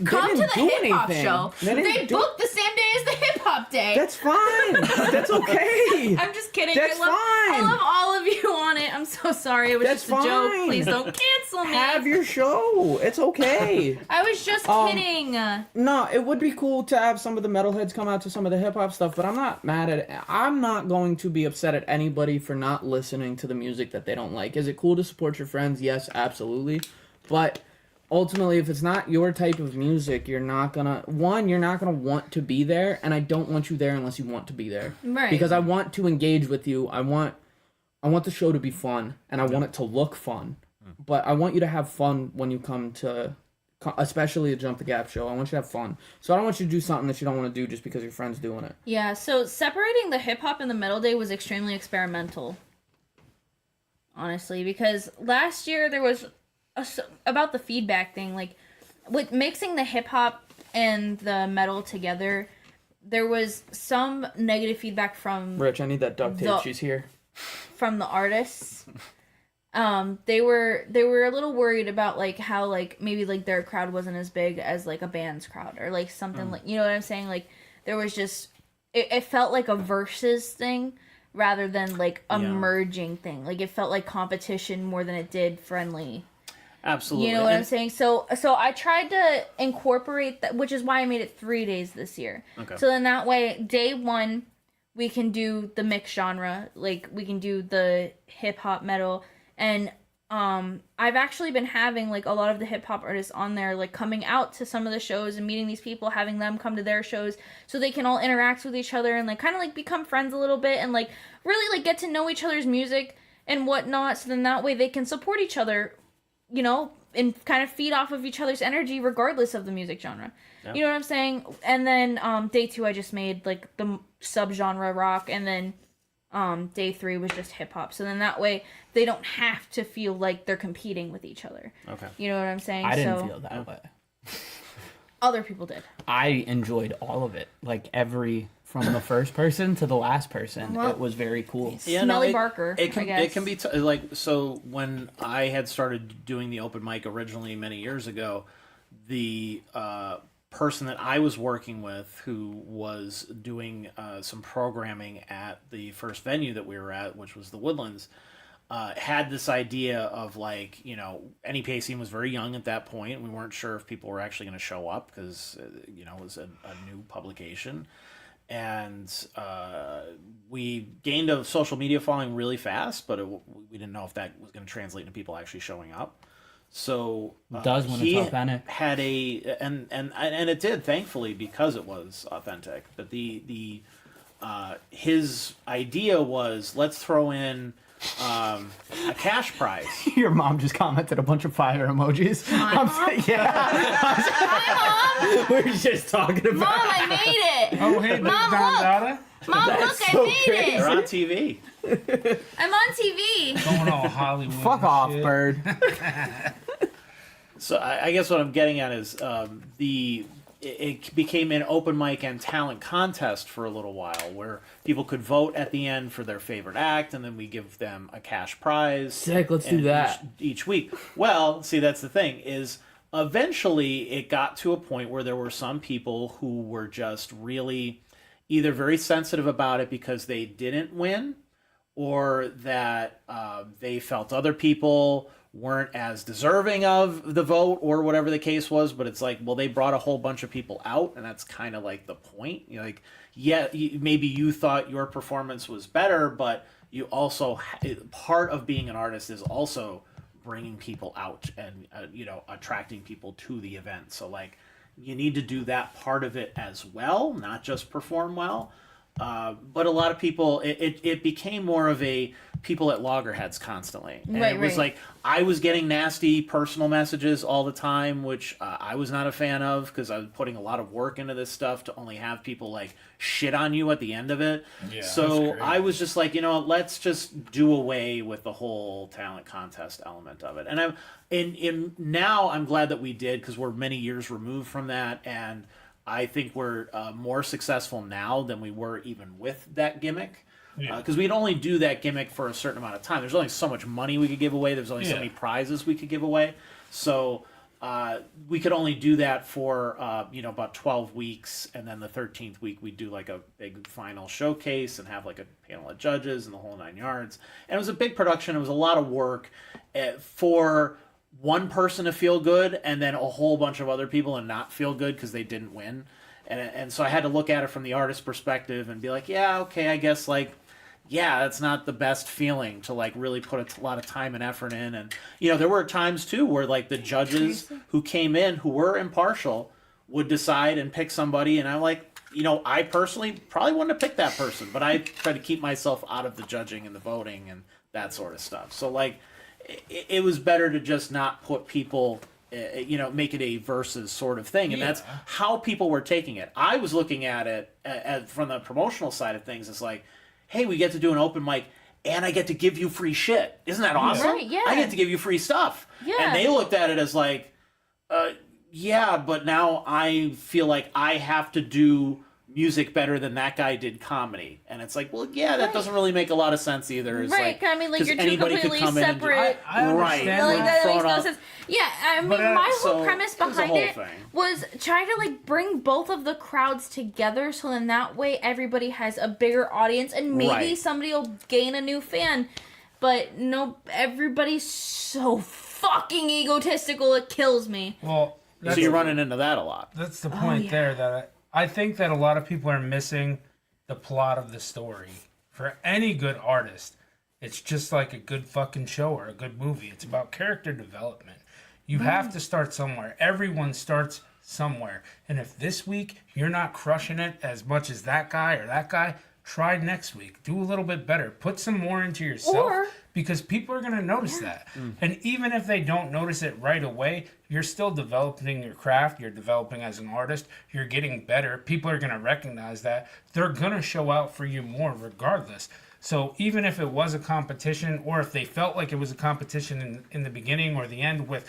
Come to didn't the do hip hop anything. show. They didn't They do- booked the same day as the hip hop day. That's fine. That's okay. I'm just kidding. That's I love fine. all of you on it. I'm I'm so sorry. It was That's just a joke. fine. Please don't cancel me. Have your show. It's okay. I was just kidding. No, it would be cool to have some of the metalheads come out to some of the hip hop stuff, but I'm not mad at it. I'm not going to be upset at anybody for not listening to the music that they don't like. Is it cool to support your friends? Yes, absolutely. But ultimately, if it's not your type of music, you're not gonna want to be there, and I don't want you there unless you want to be there. Right. Because I want to engage with you. I want the show to be fun, and I want it to look fun. But I want you to have fun when you come to, especially a Jump the Gap show. I want you to have fun. So I don't want you to do something that you don't want to do just because your friend's doing it. Yeah, so separating the hip hop and the metal day was extremely experimental. Honestly, because last year there was about the feedback thing, like with mixing the hip hop and the metal together, there was some negative feedback from Rich, I need that duct tape. She's here. from the artists. They were a little worried about like how like maybe like their crowd wasn't as big as like a band's crowd or like something like, you know what I'm saying? Like there was just it felt like a versus thing rather than like a merging thing. Like it felt like competition more than it did friendly. Absolutely. You know what I'm saying? So I tried to incorporate that, which is why I made it 3 days this year. Okay. So then that way, day one, we can do the mixed genre, like we can do the hip hop metal, and I've actually been having like a lot of the hip hop artists on there, like coming out to some of the shows and meeting these people, having them come to their shows, so they can all interact with each other and like kind of like become friends a little bit and like really like get to know each other's music and whatnot. So then that way they can support each other, you know, and kind of feed off of each other's energy regardless of the music genre. Yeah. You know what I'm saying? And then day two I just made like the subgenre rock, and then day three was just hip hop. So then that way they don't have to feel like they're competing with each other. Okay. You know what I'm saying? I didn't feel that way. Other people did. I enjoyed all of it. Like from the first person to the last person. Well, it was very cool. Yeah, Smelly Barker, It can, I guess. it can be so when I had started doing the open mic originally many years ago, the person that I was working with who was doing some programming at the first venue that we were at, which was the Woodlands, had this idea of like, you know, NEPA scene was very young at that point. We weren't sure if people were actually going to show up because, you know, it was a new publication. And we gained a social media following really fast, but we didn't know if that was going to translate into people actually showing up. So does when he it's authentic. Had and it did, thankfully, because it was authentic. But his idea was, let's throw in a cash prize. Your mom just commented a bunch of fire emojis. We were just talking about. Mom, I made it! Oh, hey, Mom, Donna. Mom, look, I made They're it! on TV. I'm on TV! Going all Hollywood. Fuck and off, shit. bird. So I guess what I'm getting at is it became an open mic and talent contest for a little while, where people could vote at the end for their favorite act, and then we give them a cash prize. Sick, let's do that. Each week. Well, see, that's the thing, is eventually it got to a point where there were some people who were just really either very sensitive about it because they didn't win, or that they felt other people weren't as deserving of the vote, or whatever the case was. But it's like, well, they brought a whole bunch of people out, and that's kind of like the point. You know, like, yeah, maybe you thought your performance was better, but you also part of being an artist is also bringing people out and you know, attracting people to the event. So like, you need to do that part of it as well, not just perform well. But a lot of people, it became more of a people at loggerheads constantly. And Right, it was right. like, I was getting nasty personal messages all the time, which I was not a fan of, because I was putting a lot of work into this stuff to only have people like shit on you at the end of it. Yeah, so that's I was just like, you know, let's just do away with the whole talent contest element of it. And now I'm glad that we did, because we're many years removed from that, and I think we're more successful now than we were even with that gimmick. Because we'd only do that gimmick for a certain amount of time. There's only so much money we could give away. There's only so many prizes we could give away. So we could only do that for about 12 weeks, and then the 13th week we do like a big final showcase and have like a panel of judges and the whole 9 yards. And it was a big production. It was a lot of work for one person to feel good and then a whole bunch of other people and not feel good because they didn't win. And so I had to look at it from the artist perspective and be like, yeah, okay, I guess like, yeah, that's not the best feeling to like really put a lot of time and effort in. And, there were times too where like the judges who came in who were impartial would decide and pick somebody. And I'm like, I personally probably wouldn't have picked that person, but I try to keep myself out of the judging and the voting and that sort of stuff. So like, it was better to just not put people, make it a versus sort of thing. And that's how people were taking it. I was looking at it from the promotional side of things. It's like, hey, we get to do an open mic and I get to give you free shit. Isn't that awesome? Right, yeah. I get to give you free stuff. Yeah. And they looked at it as like, yeah, but now I feel like I have to do music better than that guy did comedy. And it's like, well, yeah, that doesn't really make a lot of sense either. It's right, like, I mean, like, 'cause you're two anybody could completely come in and do- separate. I understand Like, that makes no Thrown sense. Yeah, I mean, my whole so premise it was a behind whole it thing. was trying to like bring both of the crowds together, so then that way everybody has a bigger audience, and maybe Right. somebody will gain a new fan. But no, everybody's so fucking egotistical, it kills me. Well, So you're running into that a lot. that's the point yeah. there that I think that a lot of people are missing the plot of the story. For any good artist, it's just like a good fucking show or a good movie. It's about character development. You have to start somewhere. Everyone starts somewhere. And if this week you're not crushing it as much as that guy or that guy, try next week. Do a little bit better. Put some more into yourself. Or- because people are going to notice that. And even if they don't notice it right away, you're still developing your craft. You're developing as an artist. You're getting better. People are going to recognize that. They're going to show out for you more regardless. So even if it was a competition, or if they felt like it was a competition in the beginning or the end with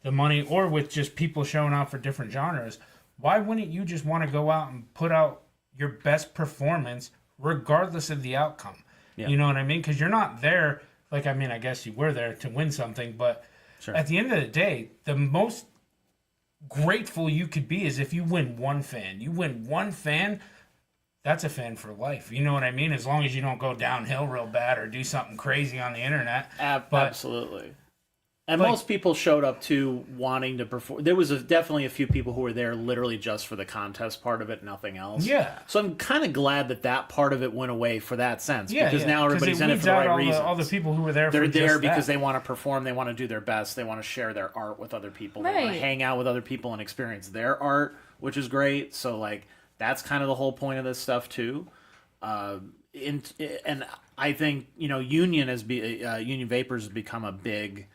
the money, or with just people showing out for different genres, why wouldn't you just want to go out and put out your best performance regardless of the outcome? Yeah. You know what I mean? Because you're not there... Like, I mean, I guess you were there to win something, but at the end of the day, the most grateful you could be is if you win one fan. You win one fan, that's a fan for life. You know what I mean? As long as you don't go downhill real bad or do something crazy on the internet. Absolutely. And most people showed up too wanting to perform. There was definitely a few people who were there literally just for the contest part of it, nothing else. Yeah. So I'm kind of glad that part of it went away for that sense. Because now everybody's in it for the right reasons. All the people who were there They're for there just because that. they want to perform, they want to do their best, they want to share their art with other people, they want to Right. hang out with other people and experience their art, which is great. So like that's kind of the whole point of this stuff too. And I think Union Vapors has become a big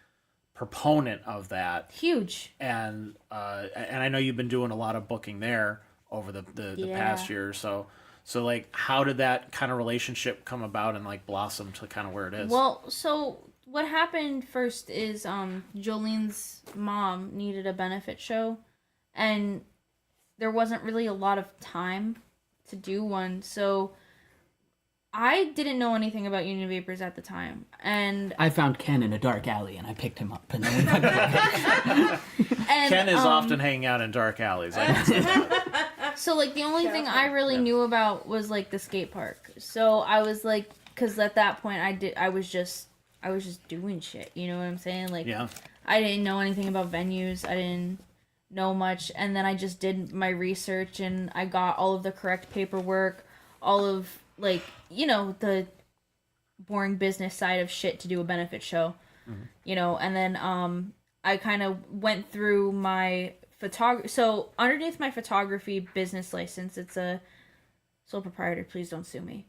proponent of that, Huge. and I know you've been doing a lot of booking there over the Yeah. past year or so. So like, how did that kind of relationship come about and like blossom to kind of where it is? Well, so what happened first is Jolene's mom needed a benefit show, and there wasn't really a lot of time to do one. So I didn't know anything about Union Vapors at the time, and I found Ken in a dark alley and I picked him up. And then we went away. and Ken is often hanging out in dark alleys. I can say that. so like the only thing I really knew about was like the skate park. So I was like, because at that point I was just doing shit. You know what I'm saying? Like, Yeah. I didn't know anything about venues. I didn't know much, and then I just did my research and I got all of the correct paperwork, all of like the boring business side of shit to do a benefit show, and then I kind of went through my photography. So underneath my photography business license, it's a sole proprietor. Please don't sue me.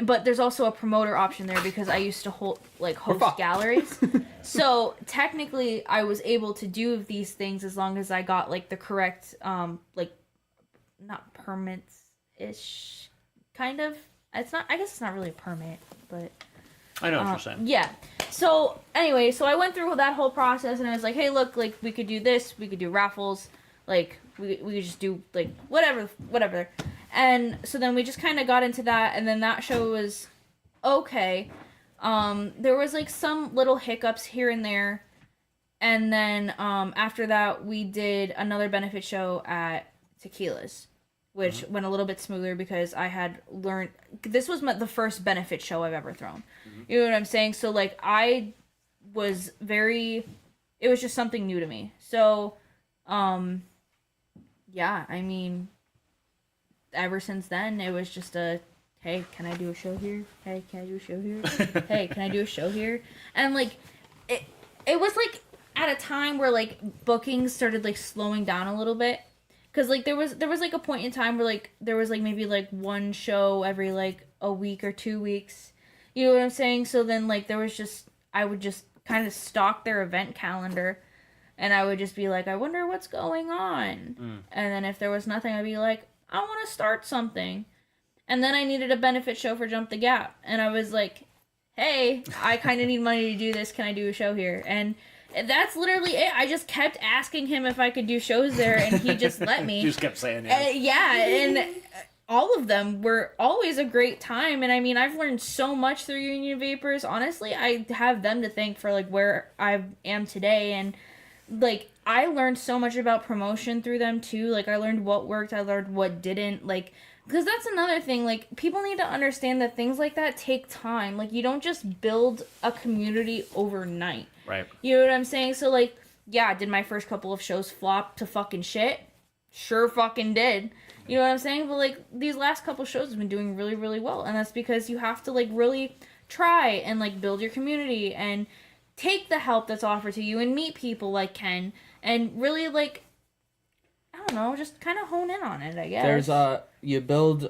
But there's also a promoter option there because I used to host galleries. So technically, I was able to do these things as long as I got like the correct not permits ish, kind of. It's not. I guess it's not really a permit, but I know what you're saying. yeah. So anyway, so I went through that whole process, and I was like, hey, look, like we could do this, we could do raffles, like we could just do like whatever. And so then we just kind of got into that, and then that show was okay. There was like some little hiccups here and there, And then after that, we did another benefit show at Tequila's, which went a little bit smoother because I had learned this was the first benefit show I've ever thrown. You know what I'm saying? So like I was it was just something new to me. So yeah, I mean, ever since then it was just hey, can I do a show here? Hey, can I do a show here? Hey, can I do a show here? And like it was like at a time where like bookings started like slowing down a little bit, because like there was like a point in time where like there was like maybe like one show every like a week or 2 weeks, you know what I'm saying? So then like there was just, I would just kind of stalk their event calendar, and I would just be like, I wonder what's going on. And then if there was nothing, I'd be like, I want to start something. And then I needed a benefit show for Jump the Gap, and I was like, hey, I kind of need money to do this, can I do a show here? And that's literally it. I just kept asking him if I could do shows there, and he just let me. You just kept saying yes. Yeah, and all of them were always a great time. And I mean, I've learned so much through Union Vapors. Honestly, I have them to thank for like where I am today. And like I learned so much about promotion through them too. Like I learned what worked, I learned what didn't. Like, because that's another thing, like people need to understand that things like that take time. Like you don't just build a community overnight. Right. You know what I'm saying? So like, yeah, did my first couple of shows flop to fucking shit? Sure fucking did. You know what I'm saying? But like these last couple shows have been doing really, really well. And that's because you have to like really try and like build your community and take the help that's offered to you and meet people like Ken and really like, I don't know, just kind of hone in on it, I guess. There's you build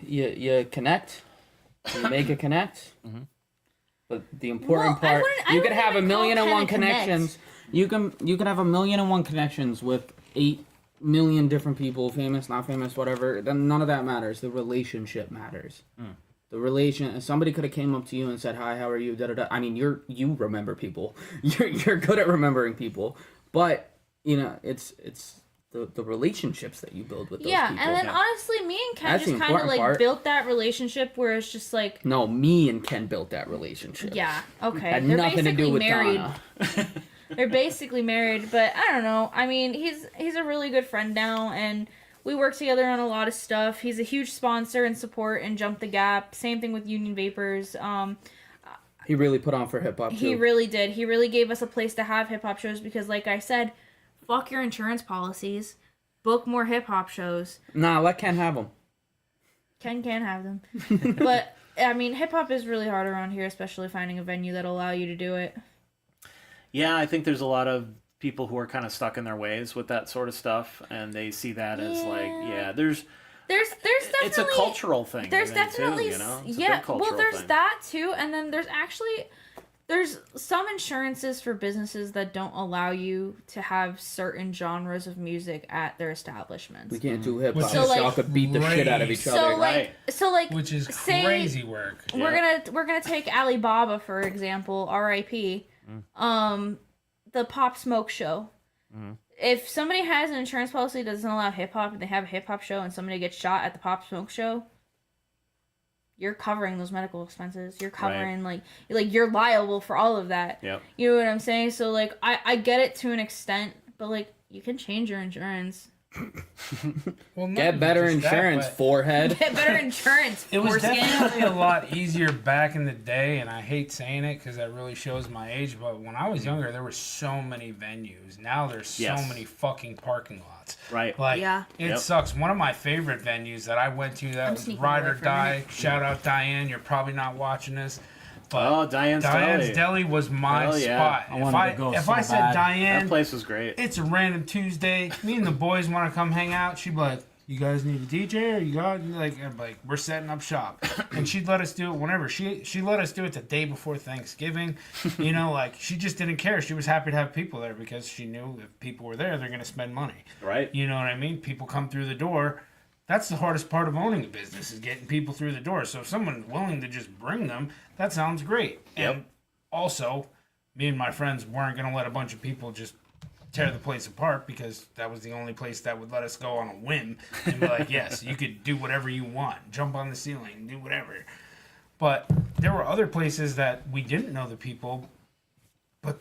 you connect, you make a connect. But the important part, you could have 1,000,001 connections. You can have 1,000,001 connections with 8 million different people, famous, not famous, whatever. Then none of that matters. The relationship matters. The relation. Somebody could have came up to you and said, "Hi, how are you?" Da da da. I mean, you remember people. You're good at remembering people, but you know it's the relationships that you build with those people. And then honestly, me and Ken That's just the kind of important like part. built that relationship where it's just like, No, me and Ken built that relationship. yeah, okay, Had they're nothing to basically do with married. Donna. They're basically married, but I don't know. I mean, he's a really good friend now, and we work together on a lot of stuff. He's a huge sponsor and support and Jump the Gap. Same thing with Union Vapors. He really put on for hip hop too. He really did. He really gave us a place to have hip hop shows because, like I said, fuck your insurance policies. Book more hip hop shows. Nah, let Ken have them. Ken can have them. But, I mean, hip hop is really hard around here, especially finding a venue that'll allow you to do it. Yeah, I think there's a lot of people who are kind of stuck in their ways with that sort of stuff, and they see that as like, there's definitely, it's a cultural thing. There's I think, definitely, too, you know? It's a yeah. big cultural Well, there's thing. that too, and then there's some insurances for businesses that don't allow you to have certain genres of music at their establishments. We can't do hip hop. So, Y'all like, could beat the shit out of each So other. like, which is say crazy work. we're gonna take Alibaba for example, R.I.P. The Pop Smoke show. If somebody has an insurance policy that doesn't allow hip hop and they have a hip hop show and somebody gets shot at the Pop Smoke show, you're covering those medical expenses. You're covering like you're liable for all of that. Yep. You know what I'm saying? So like I get it to an extent, but like you can change your insurance. Well, Get better insurance, forehead. Get better insurance. It was foreskin. definitely a lot easier back in the day, and I hate saying it because that really shows my age, but when I was younger, there were so many venues. Now there's so many fucking parking lots. Right. Like, Yeah. it sucks. One of my favorite venues that I went to that was sneaking Ride away or for a Die. minute. Shout out Diane. You're probably not watching this. But Diane's Deli was my Hell yeah. spot. I wanted to go If so I said bad. Diane, That place was great. it's a random Tuesday. Me and the boys want to come hang out. She'd be like, "You guys need a DJ, or you got like?" I'm like, "We're setting up shop," and she'd let us do it whenever. She let us do it the day before Thanksgiving. You know, like she just didn't care. She was happy to have people there because she knew if people were there, they're gonna spend money. Right. You know what I mean? People come through the door. That's the hardest part of owning a business is getting people through the door. So if someone's willing to just bring them, that sounds great. Yep. And also, me and my friends weren't going to let a bunch of people just tear the place apart because that was the only place that would let us go on a whim and be like, yes, you could do whatever you want. Jump on the ceiling, do whatever. But there were other places that we didn't know the people, but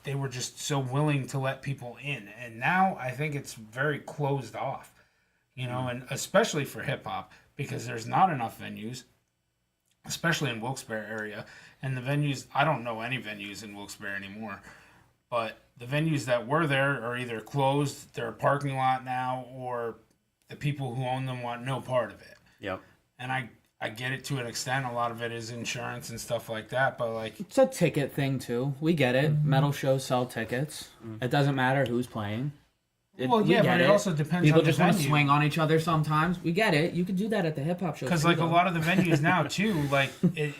they were just so willing to let people in. And now I think it's very closed off, you know, and especially for hip hop, because there's not enough venues, especially in Wilkes-Barre area. And the venues, I don't know any venues in Wilkes-Barre anymore, but the venues that were there are either closed, they're a parking lot now, or the people who own them want no part of it. Yep. And I get it to an extent. A lot of it is insurance and stuff like that, but like, It's a ticket thing too. We get it. Metal shows sell tickets. It doesn't matter who's playing. well, we yeah, get but it also depends People on the just want to venue. swing on each other sometimes. We get it. You could do that at the hip hop shows. Because too, like a though. lot of the venues now too, like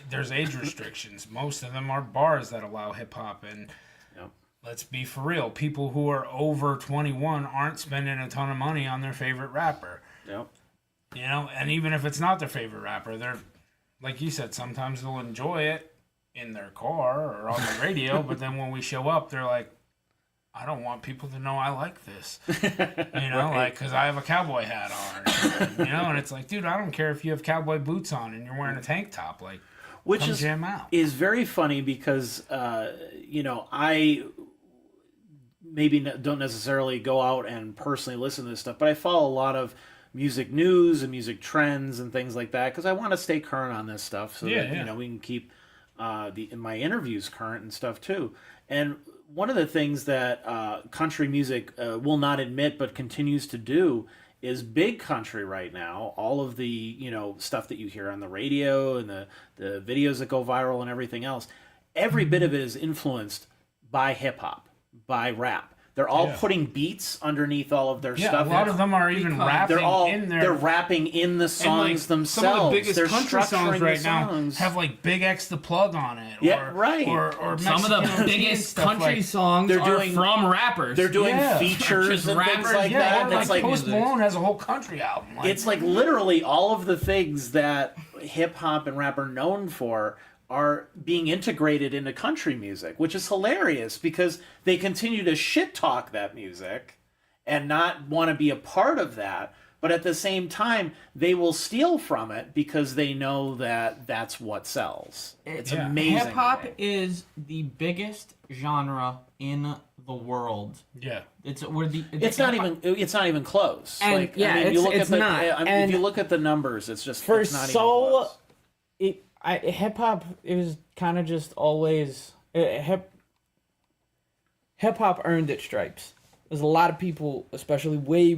there's age restrictions. Most of them are bars that allow hip hop, and Yep. let's be for real, people who are over 21 aren't spending a ton of money on their favorite rapper. Yep. You know, and even if it's not their favorite rapper, they're, like you said, sometimes they'll enjoy it in their car or on the radio, but then when we show up, they're like, I don't want people to know I like this. You know, like, because I have a cowboy hat on or something, you know, and it's like, dude, I don't care if you have cowboy boots on and you're wearing a tank top. Like, Which come is jam out. is very funny because you know, I maybe don't necessarily go out and personally listen to this stuff, but I follow a lot of music news and music trends and things like that because I want to stay current on this stuff so that you know we can keep my interviews current and stuff too. And one of the things that country music will not admit but continues to do is big country right now. All of the, you know, stuff that you hear on the radio and the videos that go viral and everything else, every bit of it is influenced by hip hop, by rap. They're all putting beats underneath all of their stuff. A lot of them are even rapping in there. They're rapping in the songs themselves. Some of the biggest they're country songs structuring right the now songs. have like Big X the Plug on it. Yeah, right. Or Some of the Mexican OT and biggest stuff country like, songs they're are doing- from rappers. They're doing Yeah. features Just and things rappers, like yeah, that. or And like it's like Post Malone has a whole country album. Like, it's like literally all of the things that hip hop and rap are known for are being integrated into country music, which is hilarious because they continue to shit talk that music and not want to be a part of that. But at the same time, they will steal from it because they know that that's what sells. It's amazing. Hip hop to me. is the biggest genre in the world. yeah. It's It's not even close. And, like, yeah, I mean, you it's- look it's at the, not. I mean, And if you look at the numbers, it's just for it's not even so close. hip hop. It was kind of just always hip hop earned its stripes. There's a lot of people, especially way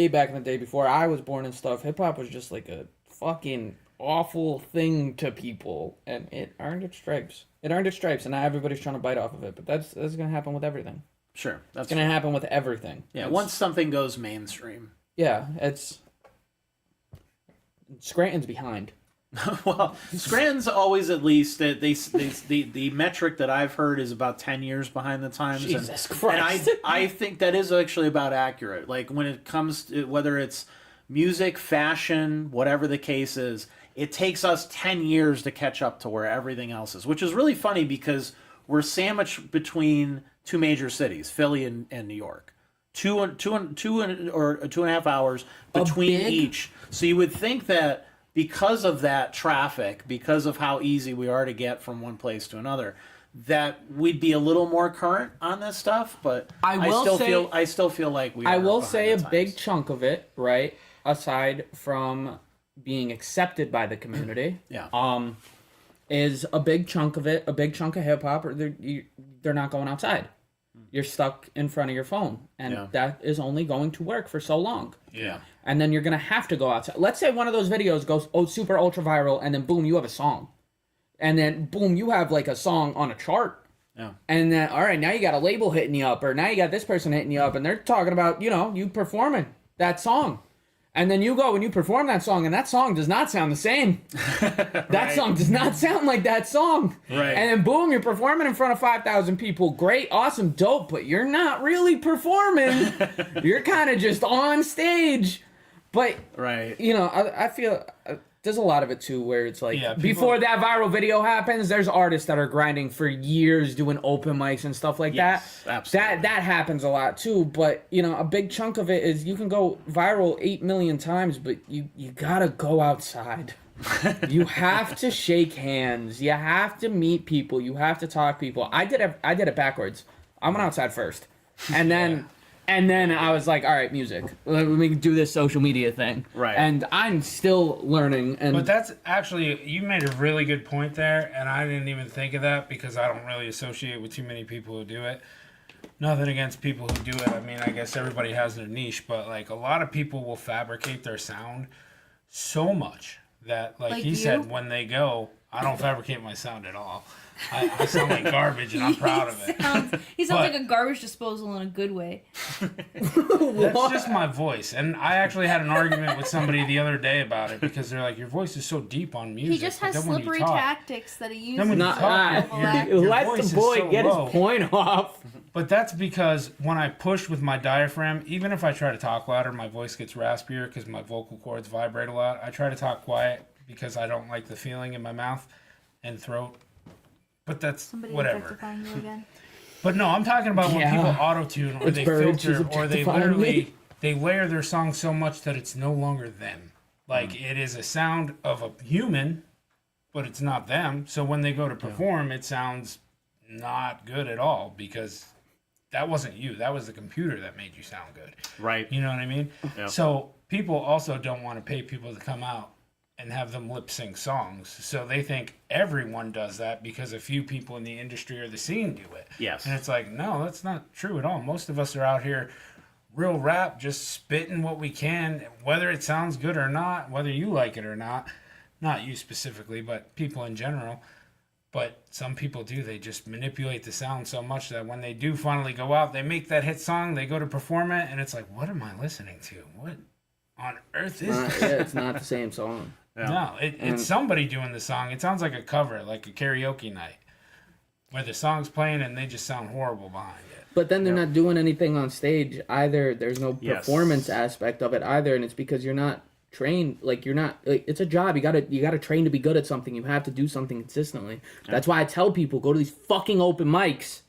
back in the day before I was born and stuff. Hip hop was just like a fucking awful thing to people, and it earned its stripes. It earned its stripes, and now everybody's trying to bite off of it. But that's gonna happen with everything. Sure, that's It's gonna happen with everything. yeah. It's- Once something goes mainstream, yeah, it's Scranton's behind. well, Scranton's always at least the metric that I've heard is about 10 years behind the times. Jesus and Christ. I think that is actually about accurate. Like when it comes to whether it's music, fashion, whatever the case is, it takes us 10 years to catch up to where everything else is, which is really funny because we're sandwiched between two major cities, Philly and New York. Two or 2.5 hours between big- each. So you would think that because of that traffic, because of how easy we are to get from one place to another, that we'd be a little more current on this stuff. But I will I say- still feel like we. I are will behind say the a big times. chunk of it, right, aside from being accepted by the community, Yeah. is a big chunk of it, a big chunk of hip hop, or they're not going outside. You're stuck in front of your phone, and Yeah. that is only going to work for so long. Yeah. And then you're gonna have to go outside. Let's say one of those videos goes super ultra viral, and then boom, you have a song, and then boom, you have like a song on a chart. Yeah. And then, all right, now you got a label hitting you up, or now you got this person hitting you up, and they're talking about, you performing that song. And then you go and you perform that song, and that song does not sound the same. That song does not sound like that song. Right. And then boom, you're performing in front of 5,000 people. Great, awesome, dope, but you're not really performing. You're kind of just on stage. But, Right. I feel there's a lot of it too where it's like Yeah, people- before that viral video happens, there's artists that are grinding for years doing open mics and stuff like Yes, that. absolutely. That happens a lot too, but a big chunk of it is you can go viral 8 million times, but you gotta go outside. You have to shake hands. You have to meet people. You have to talk to people. I did it backwards. I went outside first, and then I was like, all right, music. Let me do this social media thing. Right. And I'm still learning. And But that's actually, you made a really good point there, and I didn't even think of that because I don't really associate with too many people who do it. Nothing against people who do it. I mean, I guess everybody has their niche, but like a lot of people will fabricate their sound so much that, like he said, when they go, I don't fabricate my sound at all. I sound like garbage, and I'm proud of it. He sounds But- like a garbage disposal in a good way. That's just my voice. And I actually had an argument with somebody the other day about it because they're like, your voice is so deep on music. He just but has then when you slippery talk- tactics that he uses. Then when you not, talk, your let voice the is boy so get low. his point off. But that's because when I push with my diaphragm, even if I try to talk louder, my voice gets raspier because my vocal cords vibrate a lot. I try to talk quiet because I don't like the feeling in my mouth and throat. But that's whatever. objectifying you again. But no, I'm talking about when Yeah. people auto-tune or It's they bird, she's filter or they objectifying literally me. they layer their song so much that it's no longer them. Like it is a sound of a human, but it's not them. So when they go to perform, it sounds not good at all because that wasn't you. That was the computer that made you sound good. Right. You know what I mean? Yep. So people also don't want to pay people to come out and have them lip sync songs. So they think everyone does that because a few people in the industry or the scene do it. Yes. And it's like, no, that's not true at all. Most of us are out here real rap, just spitting what we can, whether it sounds good or not, whether you like it or not. Not you specifically, but people in general. But some people do. They just manipulate the sound so much that when they do finally go out, they make that hit song, they go to perform it, and it's like, what am I listening to? What on earth is this? It's not the same song. No, it's somebody doing the song. It sounds like a cover, like a karaoke night, where the song's playing and they just sound horrible behind it. But then they're not doing anything on stage either. There's no Yes. performance aspect of it either, and it's because you're not trained. Like you're not. Like, it's a job. You gotta train to be good at something. You have to do something consistently. That's why I tell people go to these fucking open mics,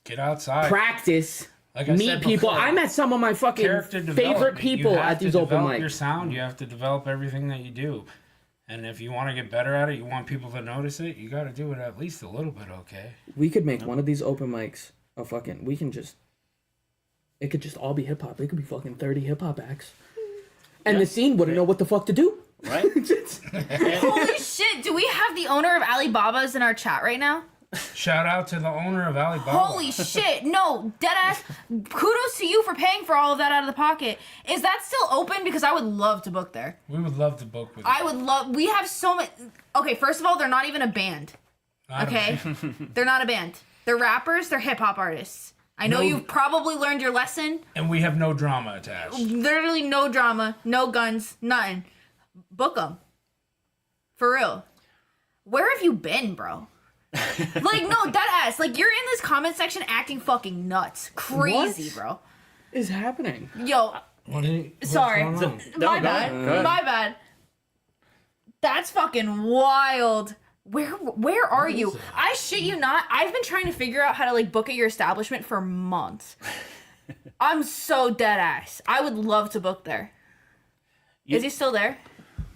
Get outside. practice, Like I meet said people. before, I met some of my fucking character favorite development. people You have at these to open develop your mics. sound. You have to develop everything that you do. And if you want to get better at it, you want people to notice it, you got to do it at least a little bit okay. We could make one of these open mics a fucking. We can just. It could just all be hip hop. It could be fucking 30 hip hop acts, and the scene wouldn't know what the fuck to do. Right? Holy shit! Do we have the owner of Alibaba's in our chat right now? Shout out to the owner of Alibaba. Holy shit! No, deadass. Kudos to you for paying for all of that out of the pocket. Is that still open? Because I would love to book there. We would love to book with you. I would love. We have so much. Okay, first of all, they're not even a band. I don't Okay, know. they're not a band. They're rappers. They're hip hop artists. I know No. you've probably learned your lesson. And we have no drama attached. Literally no drama, no guns, nothing. Book them. For real. Where have you been, bro? Like, no, that ass. Like, you're in this comment section acting fucking nuts. Crazy, What? bro. Is happening. Yo, What's sorry. going on? My go bad. ahead, go ahead. My bad. That's fucking wild. Where are you? I shit you not. I've been trying to figure out how to like book at your establishment for months. I'm so dead ass. I would love to book there. Is he still there?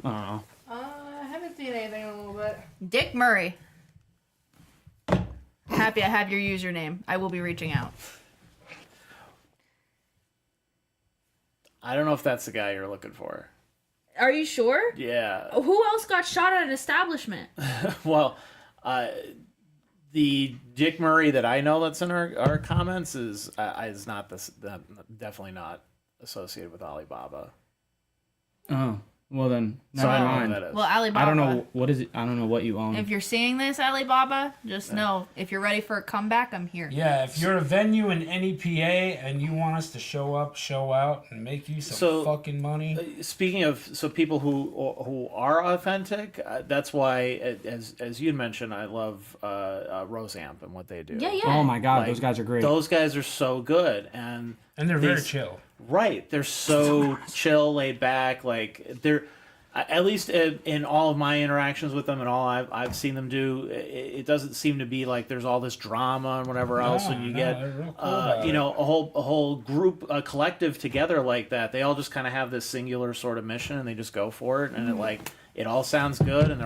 I don't know. I haven't seen anything in a little bit. Dick Murray. Happy I have your username. I will be reaching out. I don't know if that's the guy you're looking for. Are you sure? Yeah. Who else got shot at an establishment? Well, the Dick Murray that I know that's in our comments is not this. Definitely not associated with Alibaba. Oh, well then, So I never don't know mind. who that is. Well, Alibaba. I don't know what is it. I don't know what you own. If you're seeing this, Alibaba, just know if you're ready for a comeback, I'm here. Yeah, if you're a venue in NEPA and you want us to show up, show out, and make you some So, fucking money, Speaking of people who are authentic, that's why, as you mentioned, I love Rosamp and what they do. Yeah, yeah. Oh my god, Like, those guys are great. Those guys are so good, and and they're very these- chill. right, they're so chill, laid back. Like they're at least in all of my interactions with them and all I've seen them do, it doesn't seem to be like there's all this drama and whatever else, and you get they're real cool about you it. know, a whole group, a collective together like that. They all just kind of have this singular sort of mission, and they just go for it, and it all sounds good, and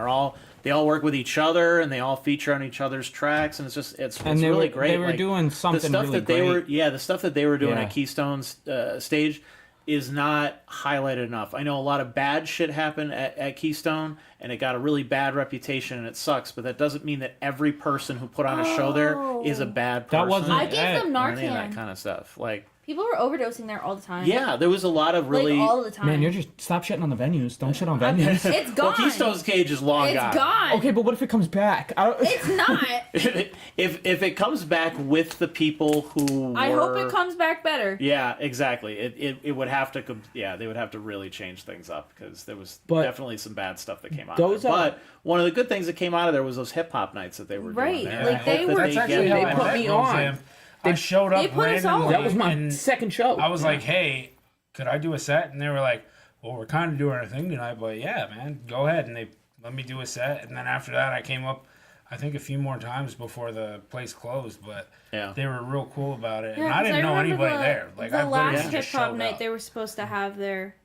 they all work with each other, and they all feature on each other's tracks, and it's really great. They were doing something the stuff really that they great. the stuff that they were doing Yeah. at Keystone's stage is not highlighted enough. I know a lot of bad shit happened at Keystone, and it got a really bad reputation, and it sucks, but that doesn't mean that every person who put on a show there is a bad person. That wasn't I gave them or any of that Narcan. kind of stuff. Like, People were overdosing there all the time. yeah, there was a lot of really... like all the time. Man, you're just stop shitting on the venues. Don't shit on venues. It's gone. Well, Keystone's Cage is long It's gone. gone. Okay, but what if it comes back? It's not. if it comes back with the people who I were... hope it comes back better. Yeah, exactly. It would have to... Yeah, they would have to really change things up, because there was But definitely some bad stuff that came out those of there. are- But one of the good things that came out of there was those hip-hop nights that they were Right, doing there. like, I hope they that were- That's get actually how they I put met me on. Roseanne. I showed up They put us on. randomly. That was my and second show. I was like, hey, could I do a set? And they were like, well, we're kind of doing our thing tonight, but yeah, man, go ahead. And they let me do a set. And then after that, I came up, I think, a few more times before the place closed, but Yeah. they were real cool about it. Yeah, and I 'cause didn't know remember anybody there. Like, I the literally last hip just hop showed night up. they were supposed to have their.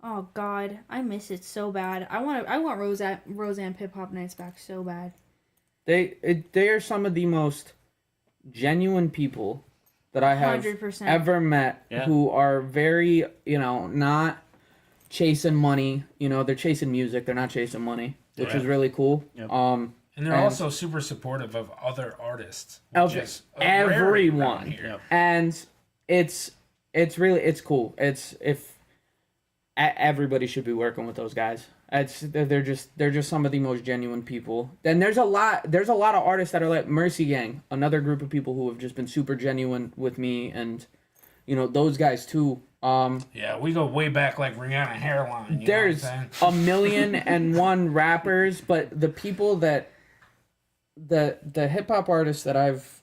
Oh God, I miss it so bad. I want Roseanne hip hop nights back so bad. They are some of the most genuine people that I have 100%. ever met, Yeah. who are very, not chasing money. They're chasing music. They're not chasing money, which Yeah. is really cool. Yep. And they're and- also super supportive of other artists. Of Which is a rarity around everyone. here. Yep. And it's cool. Everybody should be working with those guys. They're just some of the most genuine people. And there's a lot of artists that are like Mercy Gang, another group of people who have just been super genuine with me, and those guys too. Yeah, we go way back like Rihanna hairline. You There's know what I'm saying? 1,000,001 rappers, but the people that the hip hop artists that I've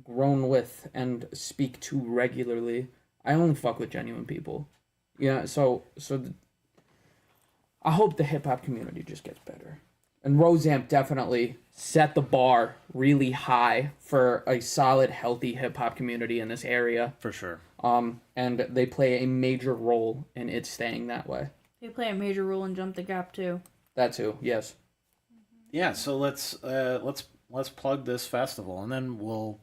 grown with and speak to regularly, I only fuck with genuine people. I hope the hip hop community just gets better. And Roseamp definitely set the bar really high for a solid, healthy hip hop community in this area. For sure. And they play a major role in it staying that way. They play a major role in Jump the Gap too. That too, yes. Yeah, so let's plug this festival, and then we'll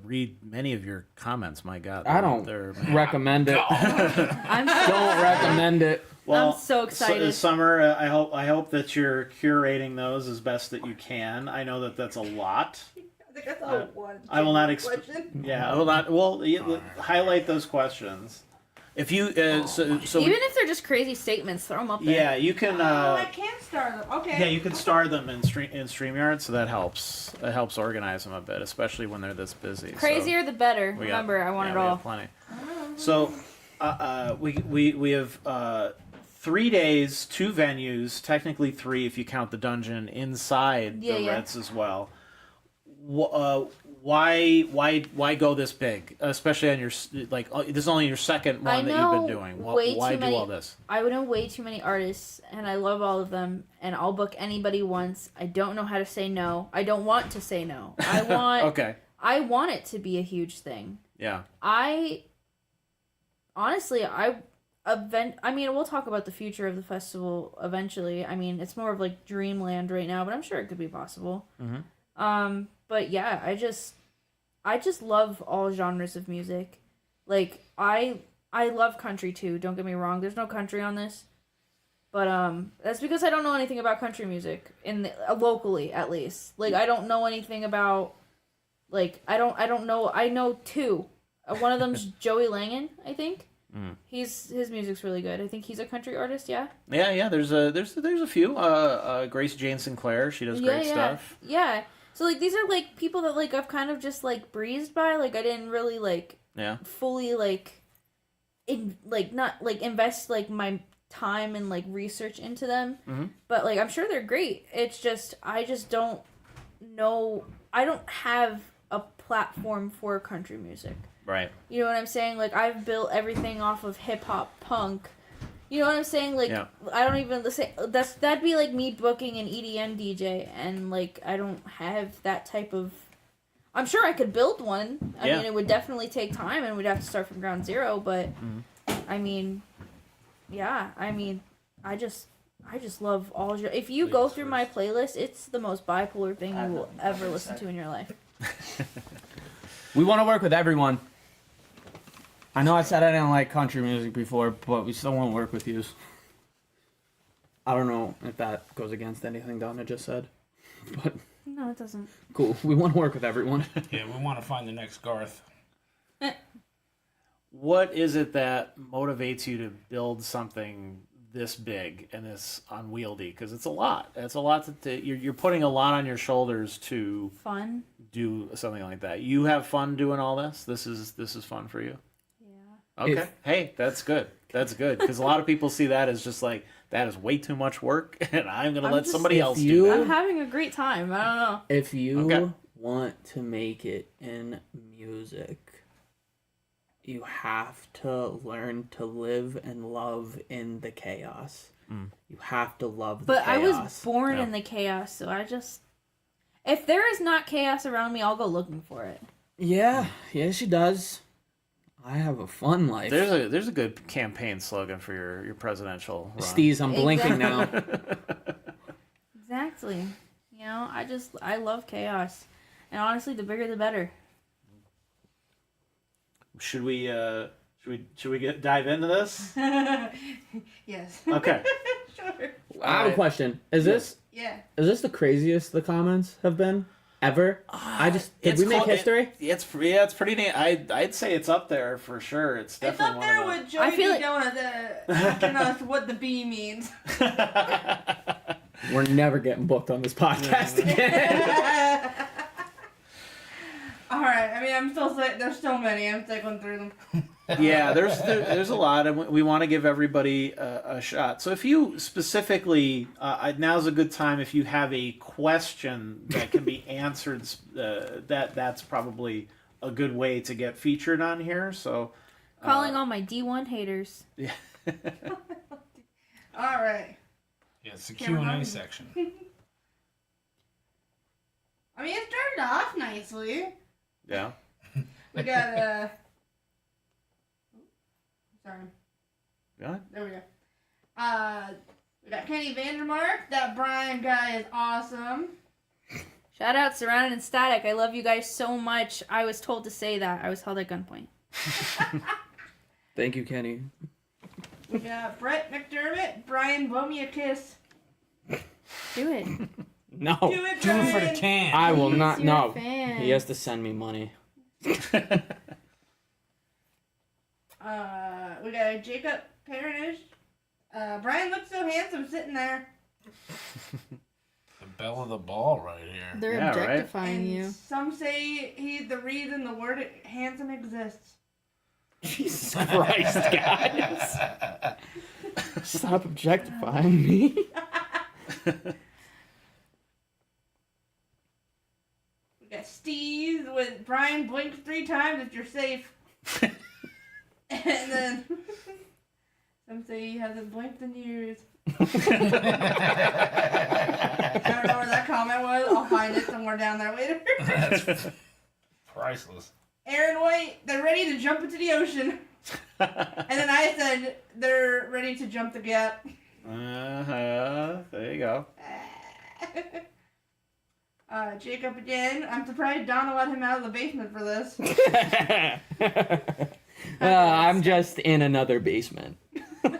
read many of your comments. My God, I don't they're recommend it. I'm Don't recommend it. well. I'm so excited. Summer, I hope that you're curating those as best that you can. I know that that's a lot. I think that's all one. I will not question. Yeah, I will not. Well, highlight those questions. If you so Even if they're just crazy statements, throw them up there. yeah, you can. I can star them. Okay. Yeah, you can star them in StreamYard, so that helps. It helps organize them a bit, especially when they're this busy. So Crazier the better. we got- Remember, I want yeah, it we all. have plenty. So, we have 3 days, 2 venues, technically 3 if you count the dungeon inside the Yeah. Ritz as well. Why go this big, especially on your this is only your second one that you've been doing. Why do all this? I would know way too many artists, and I love all of them, and I'll book anybody once. I don't know how to say no. I don't want to say no. I want. Okay. I want it to be a huge thing. Yeah. Honestly, I mean, we'll talk about the future of the festival eventually. I mean, it's more of like dreamland right now, but I'm sure it could be possible. Mm-hmm. But yeah, I just love all genres of music. Like I love country too. Don't get me wrong. There's no country on this, but that's because I don't know anything about country music locally at least. Like I don't know anything about. Like I don't know. I know 2. One of them's Joey Langan, I think. His music's really good. I think he's a country artist. Yeah. Yeah. There's a few. Grace Jane Sinclair. She does great stuff. Yeah. So like these are like people that like I've kind of just like breezed by. Like I didn't really like fully like not like invest like my time and like research into them. Mm-hmm. But like I'm sure they're great. It's just I just don't know. I don't have a platform for country music. Right. You know what I'm saying? Like I've built everything off of hip hop, punk, You know what I'm saying? Like, Yeah. I don't even say that'd be like me booking an EDM DJ, and like I don't have that type of. I'm sure I could build one. I Yeah. mean, it would definitely take time, and we'd have to start from ground zero. But, I mean, yeah. I mean, I just love all. If you go through my playlist, it's the most bipolar thing you will ever listen to in your life. We want to work with everyone. I know I said I didn't like country music before, but we still want to work with you. I don't know if that goes against anything Donna just said, but No, it doesn't. cool. We want to work with everyone. Yeah, we want to find the next Garth. What is it that motivates you to build something this big and this unwieldy? Because it's a lot. It's a lot you're putting a lot on your shoulders to Fun. do something like that. You have fun doing all this. This is fun for you. Yeah. Okay. Hey, that's good. That's good because a lot of people see that as just like that is way too much work, and I'm gonna let just- somebody if else you- do that. I'm having a great time. I don't know. If you Okay. want to make it in music, you have to learn to live and love in the chaos. You have to love the But chaos. I was born in the chaos, so I just. If there is not chaos around me, I'll go looking for it. Yeah, she does. I have a fun life. There's a good campaign slogan for your presidential run. Steez, I'm blinking now. Exactly. You know, I love chaos. And honestly, the bigger the better. Should we dive into this? Yes. Okay. Sure. I have a question. Is this Yeah. the craziest the comments have been ever? Did we make history? It's pretty neat. I'd say it's up there for sure. It's It's definitely up one there of with I Joey feel D. Donut asking us what the B means. We're never getting booked on this podcast again. All right. I mean, I'm still there's so many. I'm cycling through them. Yeah, there's a lot, and we want to give everybody a shot. So if you specifically, now's a good time. If you have a question that can be answered, that's probably a good way to get featured on here. So Calling all my D1 haters. yeah. All right. Yeah, it's the Camera Q&A on. section. I mean, it started off nicely. Yeah. We got sorry. Yeah. There we go. We got Kenny Vandermark. That Brian guy is awesome. Shout out Surrounded and Static. I love you guys so much. I was told to say that. I was held at gunpoint. Thank you, Kenny. We got Brett McDermott. Brian, blow me a kiss. Do it. No. Do it, Do it Brian. for the can. I will not. You're a No. fan. He has to send me money. We got Jacob Parinage. Brian looks so handsome sitting there. The belle of the ball right here. They're Yeah, right? objectifying And you. some say he's the reason the word handsome exists. Jesus Christ, guys. Stop objectifying me. We got Steve with Brian blinks 3 times if you're safe. And then some say he hasn't blinked in years. I don't know where that comment was. I'll find it somewhere down there later. That's priceless. Aaron White, they're ready to jump into the ocean. And then I said they're ready to jump the gap. There you go. Jacob again. I'm surprised Donna let him out of the basement for this. I'm just in another basement.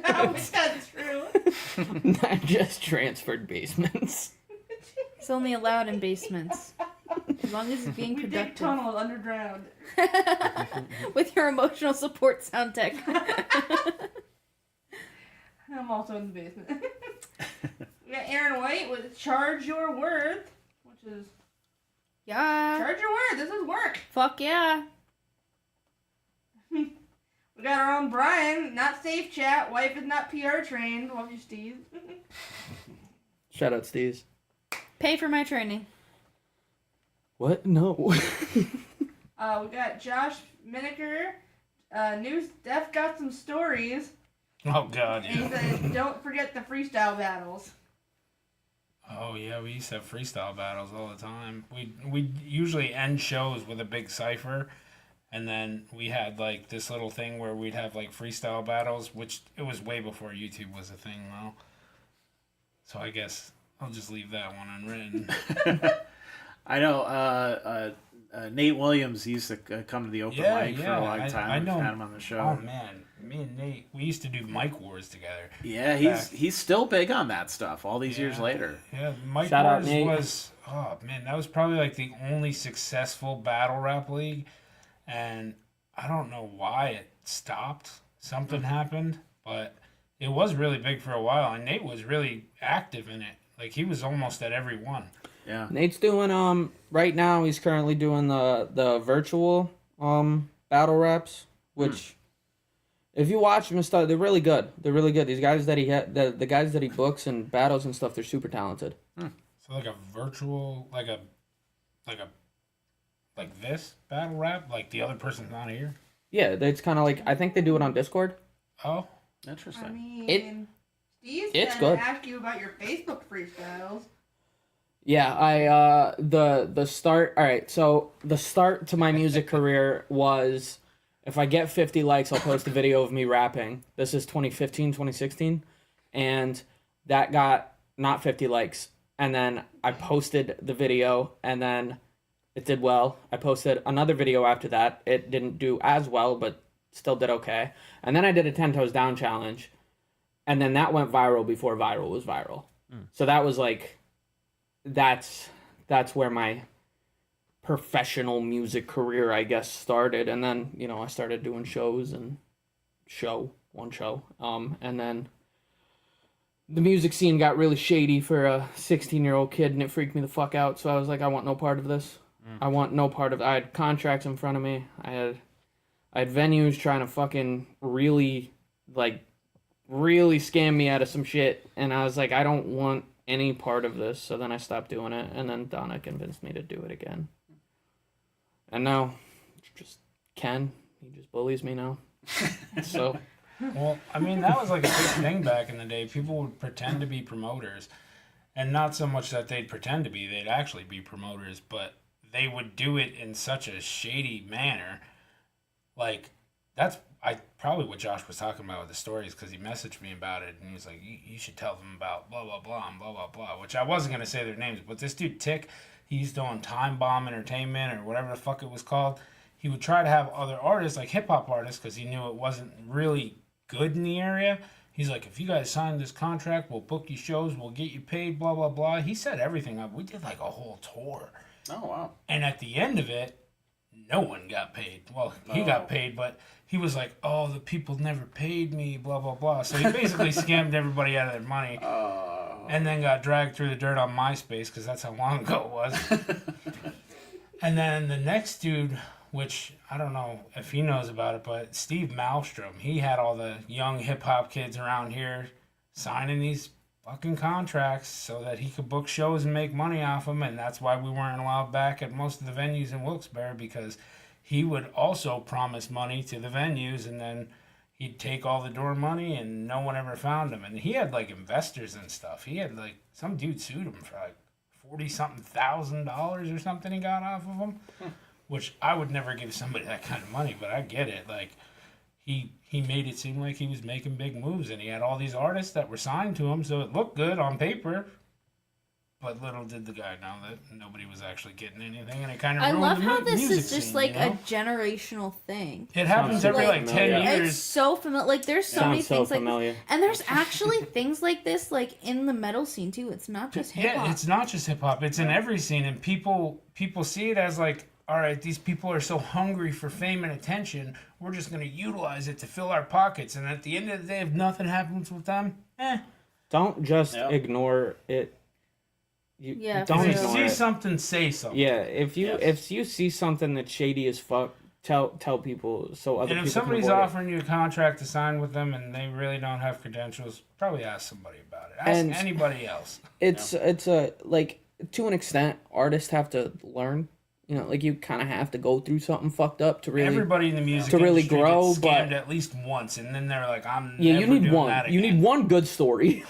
How is that true? I just transferred basements. It's only allowed in basements. As long as it's being We dig productive. tunnels underground. With your emotional support sound tech. I'm also in the basement. We got Aaron White with Charge Your Worth, which is Yeah. Charge Your Worth. This is work. Fuck yeah. We got our own Brian, not safe chat. Wife is not PR trained. Love you, Steve. Shout out, Steez. Pay for my training. What? No. We got Josh Miniker. New Steph got some stories. Oh God, And he yeah. says, don't forget the freestyle battles. Oh yeah, we used to have freestyle battles all the time. We usually end shows with a big cipher, and then we had like this little thing where we'd have like freestyle battles, which it was way before YouTube was a thing though. So I guess I'll just leave that one unwritten. I know Nate Williams used to come to the open mic for a long time. I We've know. had him on the show. Oh man, me and Nate, we used to do mic wars together. Yeah, Back. he's still big on that stuff all these years Yeah. later. Yeah, Mike Shout out, Wars Nate. was, oh man, that was probably like the only successful battle rap league, and I don't know why it stopped. Something happened, but it was really big for a while, and Nate was really active in it. Like he was almost at every one. Yeah. Nate's doing right now. He's currently doing the virtual battle raps, which if you watch them and stuff, they're really good. They're really good. These guys that the guys that he books and battles and stuff, they're super talented. So like a virtual, like this battle rap, like the other person's not here. Yeah, it's kind of like I think they do it on Discord. Oh, I Interesting. mean, Steve's it's gonna good. ask you about your Facebook freestyles. Yeah, I the start. All right, so the start to my music career was if I get 50 likes, I'll post a video of me rapping. This is 2015, 2016, and that got not 50 likes. And then I posted the video, and then it did well. I posted another video after that. It didn't do as well, but still did okay. And then I did a 10 toes down challenge, and then that went viral before viral was viral. So that was like, that's where my professional music career, I guess, started. And then, you know, I started doing shows and one show. And then the music scene got really shady for a 16-year-old kid, and it freaked me the fuck out. So I was like, I want no part of this. I want no part of. I had contracts in front of me. I had venues trying to fucking really scam me out of some shit, and I was like, I don't want any part of this. So then I stopped doing it, and then Donna convinced me to do it again. And now, just Ken, he just bullies me now. So. well, I mean, that was like a big thing back in the day. People would pretend to be promoters, and not so much that they'd pretend to be, they'd actually be promoters, but they would do it in such a shady manner. Like, that's probably what Josh was talking about with the stories, because he messaged me about it, and he was like, you should tell them about blah, blah, blah, and blah, blah, blah, which I wasn't going to say their names, but this dude, Tick, he's doing Time Bomb Entertainment, or whatever the fuck it was called. He would try to have other artists, like hip-hop artists, because he knew it wasn't really good in the area. He's like, if you guys sign this contract, we'll book you shows, we'll get you paid, blah, blah, blah. He set everything up. We did like a whole tour. Oh wow. And at the end of it, no one got paid. Well, he got paid, but he was like, oh, the people never paid me, blah, blah, blah. So he basically scammed everybody out of their money. And then got dragged through the dirt on MySpace, because that's how long ago it was. And then the next dude, which I don't know if he knows about it, but Steve Malmstrom, he had all the young hip-hop kids around here signing these fucking contracts so that he could book shows and make money off them, and that's why we weren't allowed back at most of the venues in Wilkes-Barre, because he would also promise money to the venues, and then he'd take all the door money, and no one ever found him. And he had like investors and stuff. He had like some dude sued him for like $40-something thousand or something he got off of him, which I would never give somebody that kind of money, but I get it. Like, he made it seem like he was making big moves, and he had all these artists that were signed to him, so it looked good on paper. But little did the guy know that nobody was actually getting anything, and it kind of I ruined love the how this music is just scene, like you know? a generational thing. It happens Sounds every so like 10 familiar. It's years. so familiar. Like, there's so many Sounds so things like familiar. and there's actually things like this, like in the metal scene too. It's not just hip hop. Yeah, it's not just hip hop; it's in every scene, and people see it as like, all right, these people are so hungry for fame and attention, we're just going to utilize it to fill our pockets. And at the end of the day, if nothing happens with them, Don't just Yep. ignore it. Yeah, Don't if you ignore see it. something, say something. Yeah, if you see something that's shady as fuck, tell people so other And if people somebody's can avoid offering you a contract to sign with them and they really don't have credentials, probably ask somebody about it. Ask And- anybody else. it. It's a like, to an extent, artists have to learn You know, like you kind of have to go through something fucked up to really. Everybody in the music to really industry grow, gets scammed but- at least once, and then they're like, "I'm Yeah, never you need doing one. that You again." need one good story,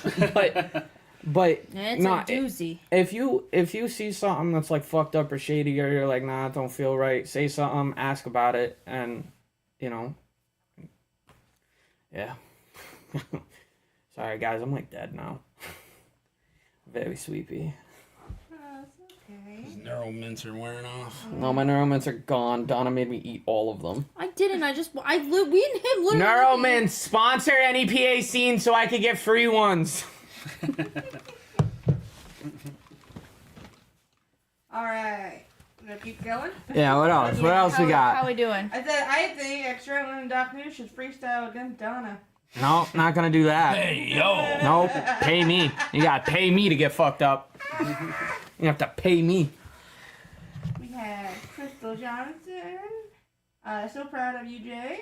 but It's not. a doozy. If you see something that's like fucked up or shady, or you're like, nah, it don't feel right, say something, ask about it, and you know, yeah. Sorry guys, I'm like dead now. Very sleepy. Okay. Neural mints are wearing off. No, my neuromints are gone. Donna made me eat all of them. I didn't. We and him literally. Neuromints sponsor NEPA scene so I could get free ones. All right. I'm gonna keep going. Yeah. What else? What else we How got? we doing? I said I think Xdrenaline and Doc Nuece should freestyle against Donna. No, not gonna do that. Hey yo! Nope. Pay me. You gotta pay me to get fucked up. You have to pay me. We had Crystal Johnson. So proud of you, Jay.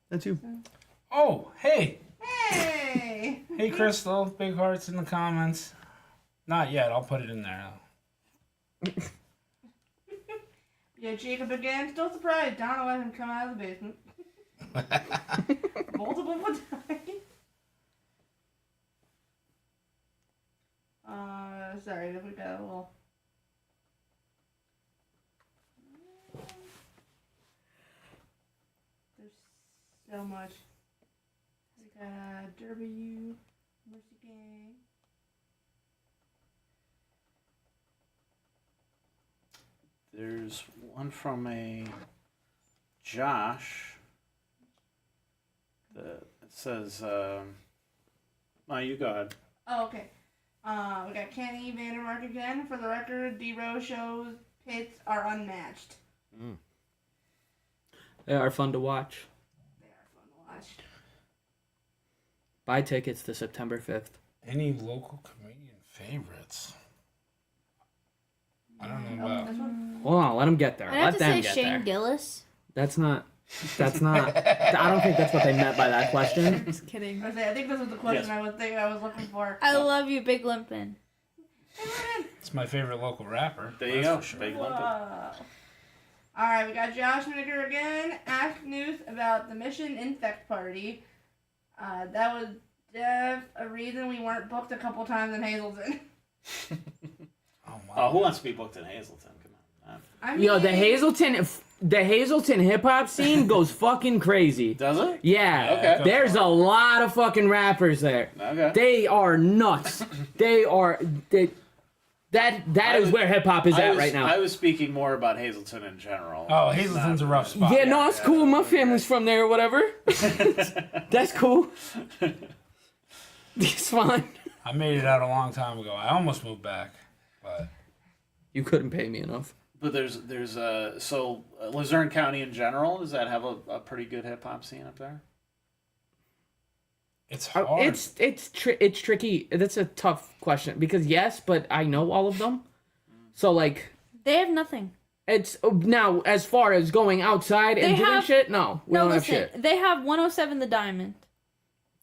That's you. Oh, hey, Hey. hey, Crystal! Big hearts in the comments. Not yet. I'll put it in there. Yeah, Jacob again. Still surprised Donna let him come out of the basement. Multiple times. Sorry, we got a little. There's so much. We got Derby U, Mercy Gang. There's one from a Josh. It says, oh, you go ahead. Oh, okay. We got Kenny Vandermark again. For the record, D-Rose shows pits are unmatched. They are fun to watch. They are fun to watch. Buy tickets to September 5th. Any local comedian favorites? I don't know about. This one? Hold on, let them get there. I'd have Let to them say get Shane there. Gillis. That's not. I don't think that's what they meant by that question. Just kidding. I think this was the question Yes. I was looking for. I love you, Big Limpin'. It's my favorite local rapper. There you that's go. for sure. Big Whoa. Limpet. Alright, we got Josh Miniger again. Ask Nuece about the Mission Infect Party. That was a reason we weren't booked a couple times in Hazleton. Oh wow. Who wants to be booked in Hazleton? Come on. I mean, Yo, the Hazleton hip hop scene goes fucking crazy. Does it? Yeah. Okay. There's a lot of fucking rappers there. Okay. They are nuts. That is where hip hop is at right now. I was speaking more about Hazleton in general. Oh, Hazleton's a rough spot. Yeah, no, it's cool. My family's from there or whatever. That's cool. It's fine. I made it out a long time ago. I almost moved back, but You couldn't pay me enough. But there's Luzerne County in general, does that have a pretty good hip hop scene up there? it's hard. It's tricky. That's a tough question because yes, but I know all of them. So like, They have nothing. it's now as far as going outside and They doing have- shit. No, we No, don't have listen. shit. They have 107 The Diamond.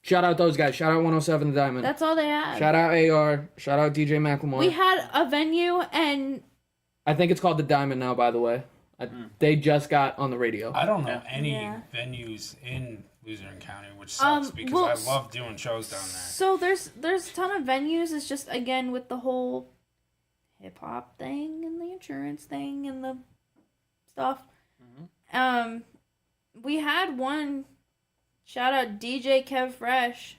Shout out those guys. Shout out 107 The Diamond. That's all they have. Shout out AR. Shout out DJ Macklemore. We had a venue and I think it's called The Diamond now, by the way. They just got on the radio. I don't know any Yeah. venues in Luzerne County, which sucks because well, I love doing shows down there. so there's a ton of venues. It's just again with the whole hip hop thing and the insurance thing and the stuff. We had one. Shout out DJ Kev Fresh.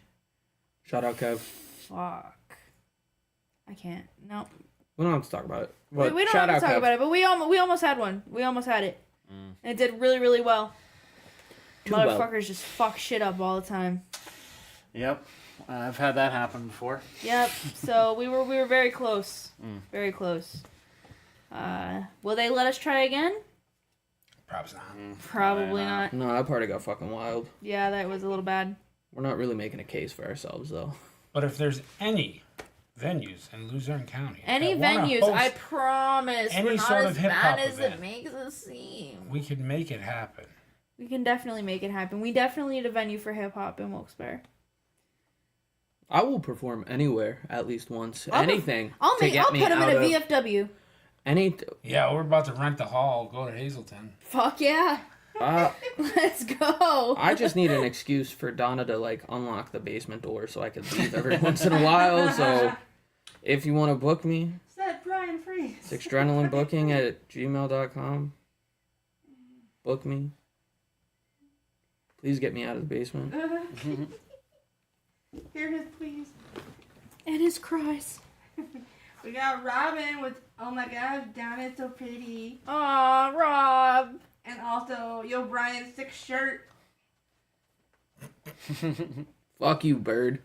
Shout out Kev. Fuck. I can't. No. We don't have to talk about it. We But don't shout have to out talk Kev. about it, but we almost had one. We almost had it. And it did really, really well. Too well. Motherfuckers just fuck shit up all the time. Yep. I've had that happen before. Yep. So we were very close. Very close. Will they let us try again? Perhaps not. Probably not. No, that party got fucking wild. Yeah, that was a little bad. We're not really making a case for ourselves, though. But if there's any venues in Luzerne County, Any that wanna venues, host, I promise, any we're not sort as of hip-hop bad as it event. makes us seem. we could make it happen. We can definitely make it happen. We definitely need a venue for hip hop in Wilkes-Barre. I will perform anywhere at least once. I'll Anything. I'll to get put me him in out a of- VFW. Yeah, we're about to rent the hall. Go to Hazelton. Fuck yeah. Let's go. I just need an excuse for Donna to like unlock the basement door so I could leave every once in a while. So if you want to book me, Said Brian Freeze. it's xdrenalinebooking@gmail.com. Book me. Please get me out of the basement. Hear his please. And his cries. We got Robin with, oh my gosh, Donna is so pretty. Aw, Rob. And also, yo, Brian's 6 shirt. Fuck you, bird.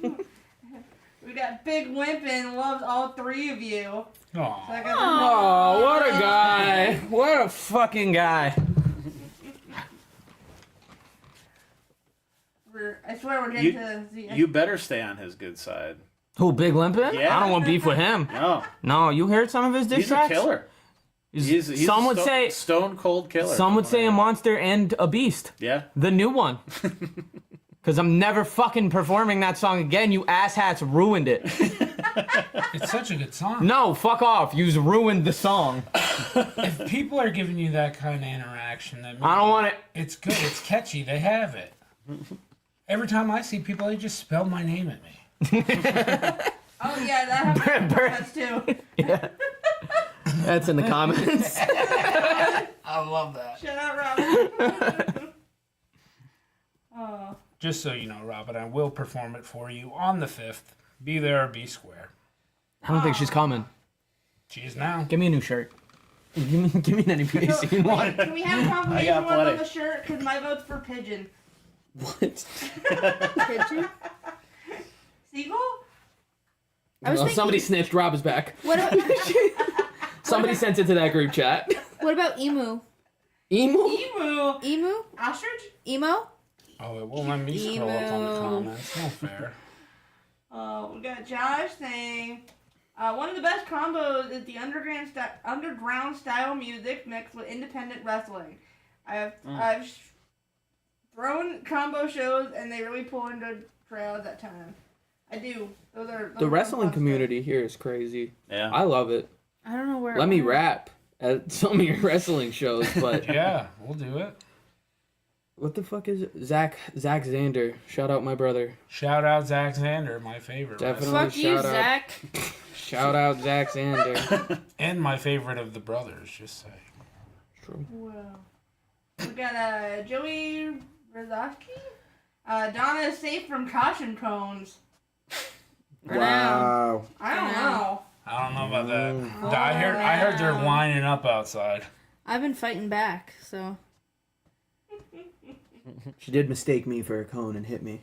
We got Big Wimpin, loves all 3 of you. So Aw. I got Oh, what a guy! What a fucking guy! I swear we're getting to the... You better stay on his good side. Who, Big Limpin? Yeah. I don't want beef with him. No, No, you heard some of his diss he's a tracks? killer. He's some a would say stone cold killer. some would say a monster and a beast. Yeah. The new one. Because I'm never fucking performing that song again. You asshats ruined it. It's such a good song. No, fuck off. You ruined the song. If people are giving you that kind of interaction, that means I don't want it. it's good. It's catchy. They have it. Every time I see people, they just spell my name at me. Oh yeah, that happens too. Yeah. That's in the comments. I love that. Shut up, Robin. Oh. Just so you know, Robin, I will perform it for you on the 5th. Be there or be square. I don't think she's coming. She is now. Give me a new shirt. Give me an NEPA one. Can we have a I confirmation got one on plenty. the shirt? Because my vote's for pigeon. What? Pigeon? Seagull? I was Well, thinking- somebody snitched. Rob is back. What about, Somebody sent it to that group chat. what about emu? Emu? Emu. Emu? Ostrich? Emo? Oh, it won't let me scroll up on the comments. No fair. We got Josh saying, one of the best combos is the underground style music mixed with independent wrestling. I've thrown combo shows and they really pull into crowds at times. I do. Those are The wrestling fun community here is crazy. Yeah. I love it. I don't know where. Let me rap at some of your wrestling shows, but Yeah, we'll do it. what the fuck is it? Zach Xander. Shout out my brother. Shout out Zach Xander, my favorite. Definitely. wrestler. Fuck you, Shout out. Zach. Shout out Zach Xander. And my favorite of the brothers, just saying. True. Wow. We got Joey Rozowski. Donna is safe from caution cones. For now. I don't know. I don't know about that. I heard they're lining up outside. I've been fighting back, so. She did mistake me for a cone and hit me.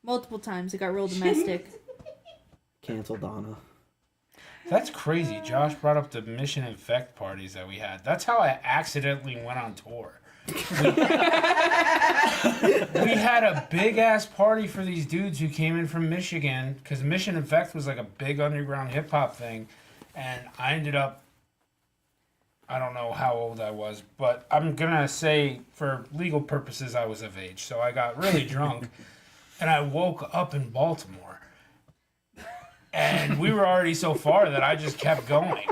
Multiple times. It got real domestic. Cancel Donna. That's crazy. Josh brought up the Mission Infect parties that we had. That's how I accidentally went on tour. We had a big ass party for these dudes who came in from Michigan because Mission Infect was like a big underground hip hop thing, and I ended up. I don't know how old I was, but I'm gonna say for legal purposes I was of age. So I got really drunk, and I woke up in Baltimore, and we were already so far that I just kept going.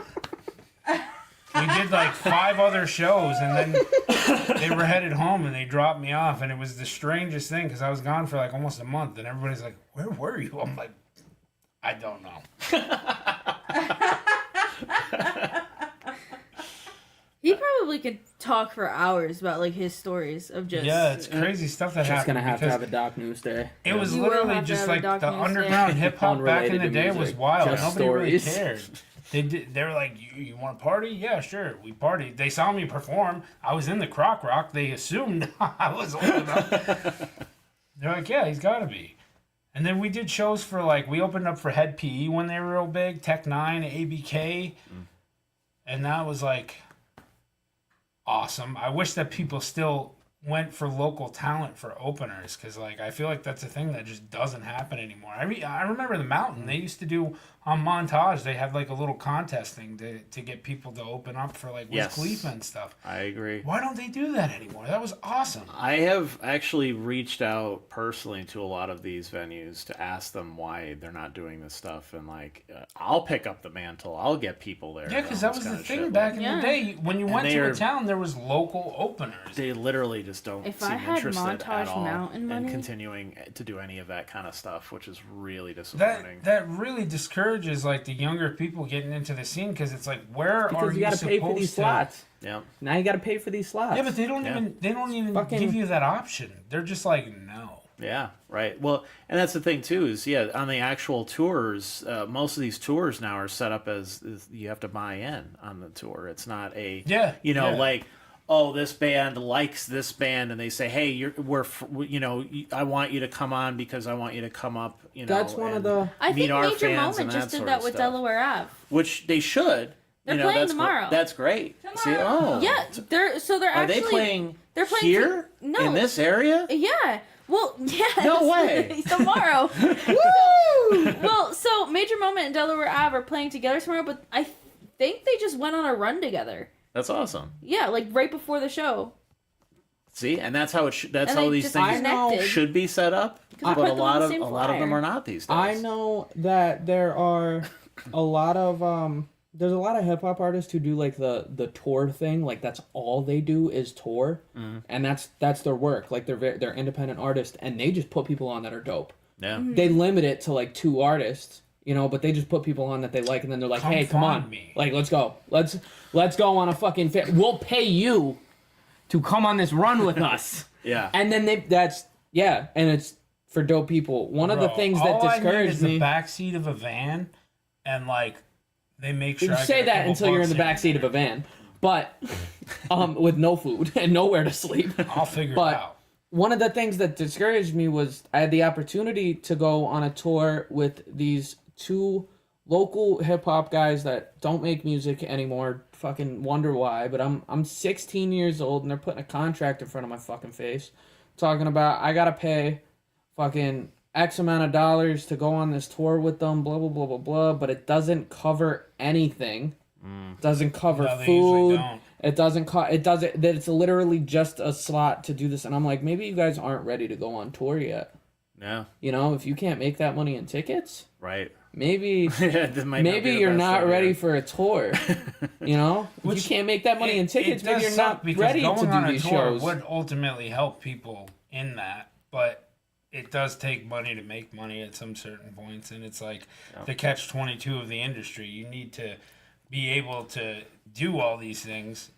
We did like 5 other shows, and then they were headed home, and they dropped me off, and it was the strangest thing because I was gone for like almost a month, and everybody's like, "Where were you?" I'm like, "I don't know." He probably could talk for hours about like his stories of just. Yeah, it's crazy stuff that Just happened. gonna have to because have a Doc News Day. it was You will literally have to just have a like the Doc News underground Day. hip hop back in Unrelated the to day music, was wild. just Nobody really stories. cared. They were like, you want to party? Yeah, sure. We partied. They saw me perform. I was in the Croc Rock. They assumed I was old enough. They're like, yeah, he's got to be. And then we did shows for like, we opened up for Head PE when they were real big, Tech 9, ABK. And that was like awesome. I wish that people still went for local talent for openers, because like I feel like that's a thing that just doesn't happen anymore. I remember the Mountain. They used to do on Montage. They had like a little contest thing to get people to open up for like Wiz Yes. Khalifa and stuff. I agree. Why don't they do that anymore? That was awesome. I have actually reached out personally to a lot of these venues to ask them why they're not doing this stuff, and like I'll pick up the mantle. I'll get people there. Yeah, because that was the thing back in the day. When you went to a town, there was local openers. They literally just don't If seem I had interested at Montage all Mountain in money- continuing to do any of that kind of stuff, which is really disappointing. That really discourages like the younger people getting into the scene, because it's like, where are Because you you gotta supposed pay for these to? slots. Yeah. Now you gotta pay for these slots. Yeah, but they don't even Fucking- give you that option. They're just like, no. Yeah, right. Well, and that's the thing too is on the actual tours, most of these tours now are set up as you have to buy in on the tour. It's not a like, oh, this band likes this band, and they say, hey, I want you to come on because I want you to come up. That's one of the. I meet think our Major fans Moment and just that did sort that of with stuff. Delaware Ave. Which they should. They're playing that's tomorrow. That's great. See, oh, Yeah, they're Are actually they playing? they're playing here no. in this area. Yeah. Well, yes. No way. Tomorrow. Woo! Well, so Major Moment and Delaware Ave are playing together tomorrow, but I think they just went on a run together. That's awesome. Yeah, like right before the show. See, and that's how that's And how they these just things connected. should be set up. I But put a them lot on the of same a lot of them flyer. are not these days. I know that there are a lot of there's a lot of hip hop artists who do like the tour thing, like that's all they do is tour, and that's their work. Like they're independent artists, and they just put people on that are dope. Yeah. They limit it to like 2 artists, but they just put people on that they like, and then they're like, hey, come on, like let's go, let's go on a fucking we'll pay you to come on this run with us. Yeah. And then and it's for dope people. One of the things that all I need discouraged is me. the backseat of a van, and like they make sure You I say get a that couple until you're in the bucks backseat of a van, but with no food and nowhere to sleep. I'll figure But it out. one of the things that discouraged me was I had the opportunity to go on a tour with these 2 local hip hop guys that don't make music anymore. Fucking wonder why, but I'm 16 years old and they're putting a contract in front of my fucking face, talking about I gotta pay fucking X amount of dollars to go on this tour with them, blah blah blah blah blah. But it doesn't cover anything. Doesn't cover No, they usually food. don't. It doesn't. It doesn't. That it's literally just a slot to do this. And I'm like, maybe you guys aren't ready to go on tour yet. Yeah. If you can't make that money in tickets, Right. maybe That might not be maybe the you're best not idea. ready for a tour. If you can't make that money in tickets, maybe does you're suck not because ready going to on do a these tour shows. would ultimately help people in that, but it does take money to make money at some certain points, and it's like the catch-22 of the industry. You need to be able to do all these things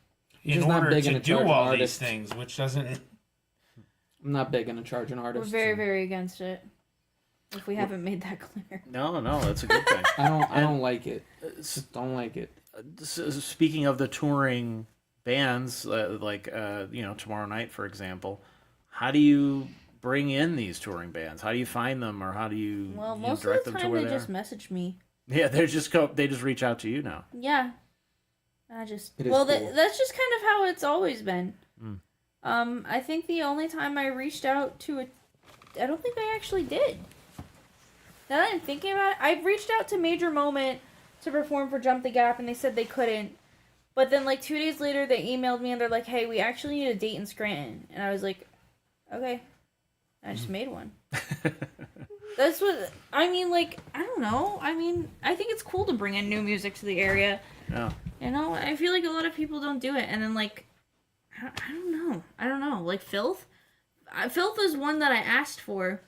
in just not order big to into do charging all artists. these things, which doesn't. I'm not big into charging We're artists. very, very against it. If we haven't made that clear. No, that's a good thing. I don't like it. Just don't like it. Speaking of the touring bands, tomorrow night, for example, how do you bring in these touring bands? How do you find them, or how do you, Well, you most direct of the them to time where they they just message me. Yeah, they just reach out to you now. Yeah. It is Well, cool. that's just kind of how it's always been. I think the only time I reached out to I don't think I actually did. Now that I'm thinking about it, I reached out to Major Moment to perform for Jump the Gap, and they said they couldn't. But then, 2 days later, they emailed me, and they're like, hey, we actually need a date in Scranton. And I was like, okay. I just made one. That's what, I don't know. I think it's cool to bring in new music to the area. Yeah. I feel like a lot of people don't do it. And then, I don't know. Filth? Filth is one that I asked for,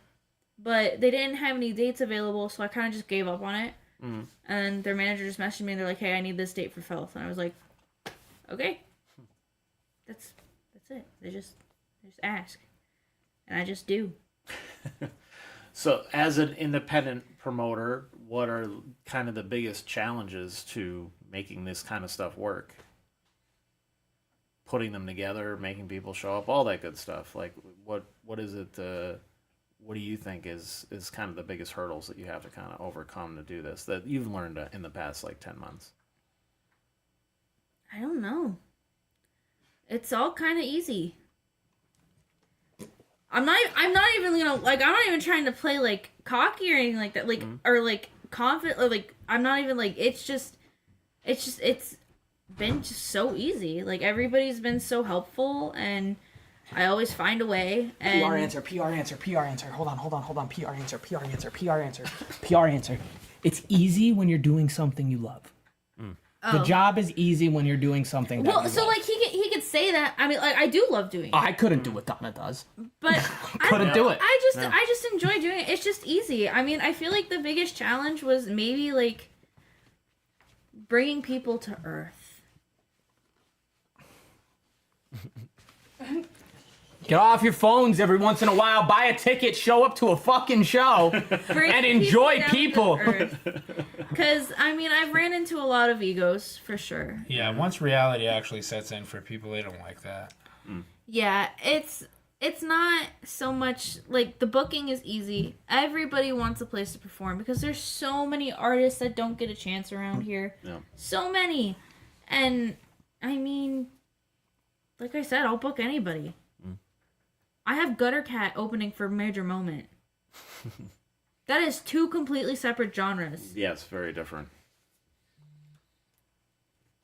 but they didn't have any dates available, so I kind of just gave up on it. And their manager just messaged me, and they're like, hey, I need this date for Filth. And I was like, okay. That's it. They just ask. And I just do. So, as an independent promoter, what are kind of the biggest challenges to making this kind of stuff work? Putting them together, making people show up, all that good stuff. What is it? What do you think is kind of the biggest hurdles that you have to kind of overcome to do this that you've learned in the past 10 months? I don't know. It's all kind of easy. I'm not even gonna like. I'm not even trying to play like cocky or anything like that. Like or like confident or like. I'm not even like. It's been just so easy. Like everybody's been so helpful, and I always find a way. And PR answer. Hold on. PR answer. It's easy when you're doing something you love. The job is easy when you're doing something that you so love. like he could say that. I mean, like I do love doing it, I couldn't do what Donna does. but Couldn't do it. I just enjoy doing it. It's just easy. I mean, I feel like the biggest challenge was maybe like bringing people to Earth. Get off your phones every once in a while, buy a ticket, show up to a fucking show, and enjoy people. Because, I mean, I've ran into a lot of egos, for sure. Yeah, once reality actually sets in for people, they don't like that. Yeah, it's not so much, like, the booking is easy. Everybody wants a place to perform because there's so many artists that don't get a chance around here. Yeah. So many. And, I mean, like I said, I'll book anybody. I have Gutter Cat opening for Major Moment. That is two completely separate genres. Yes, very different.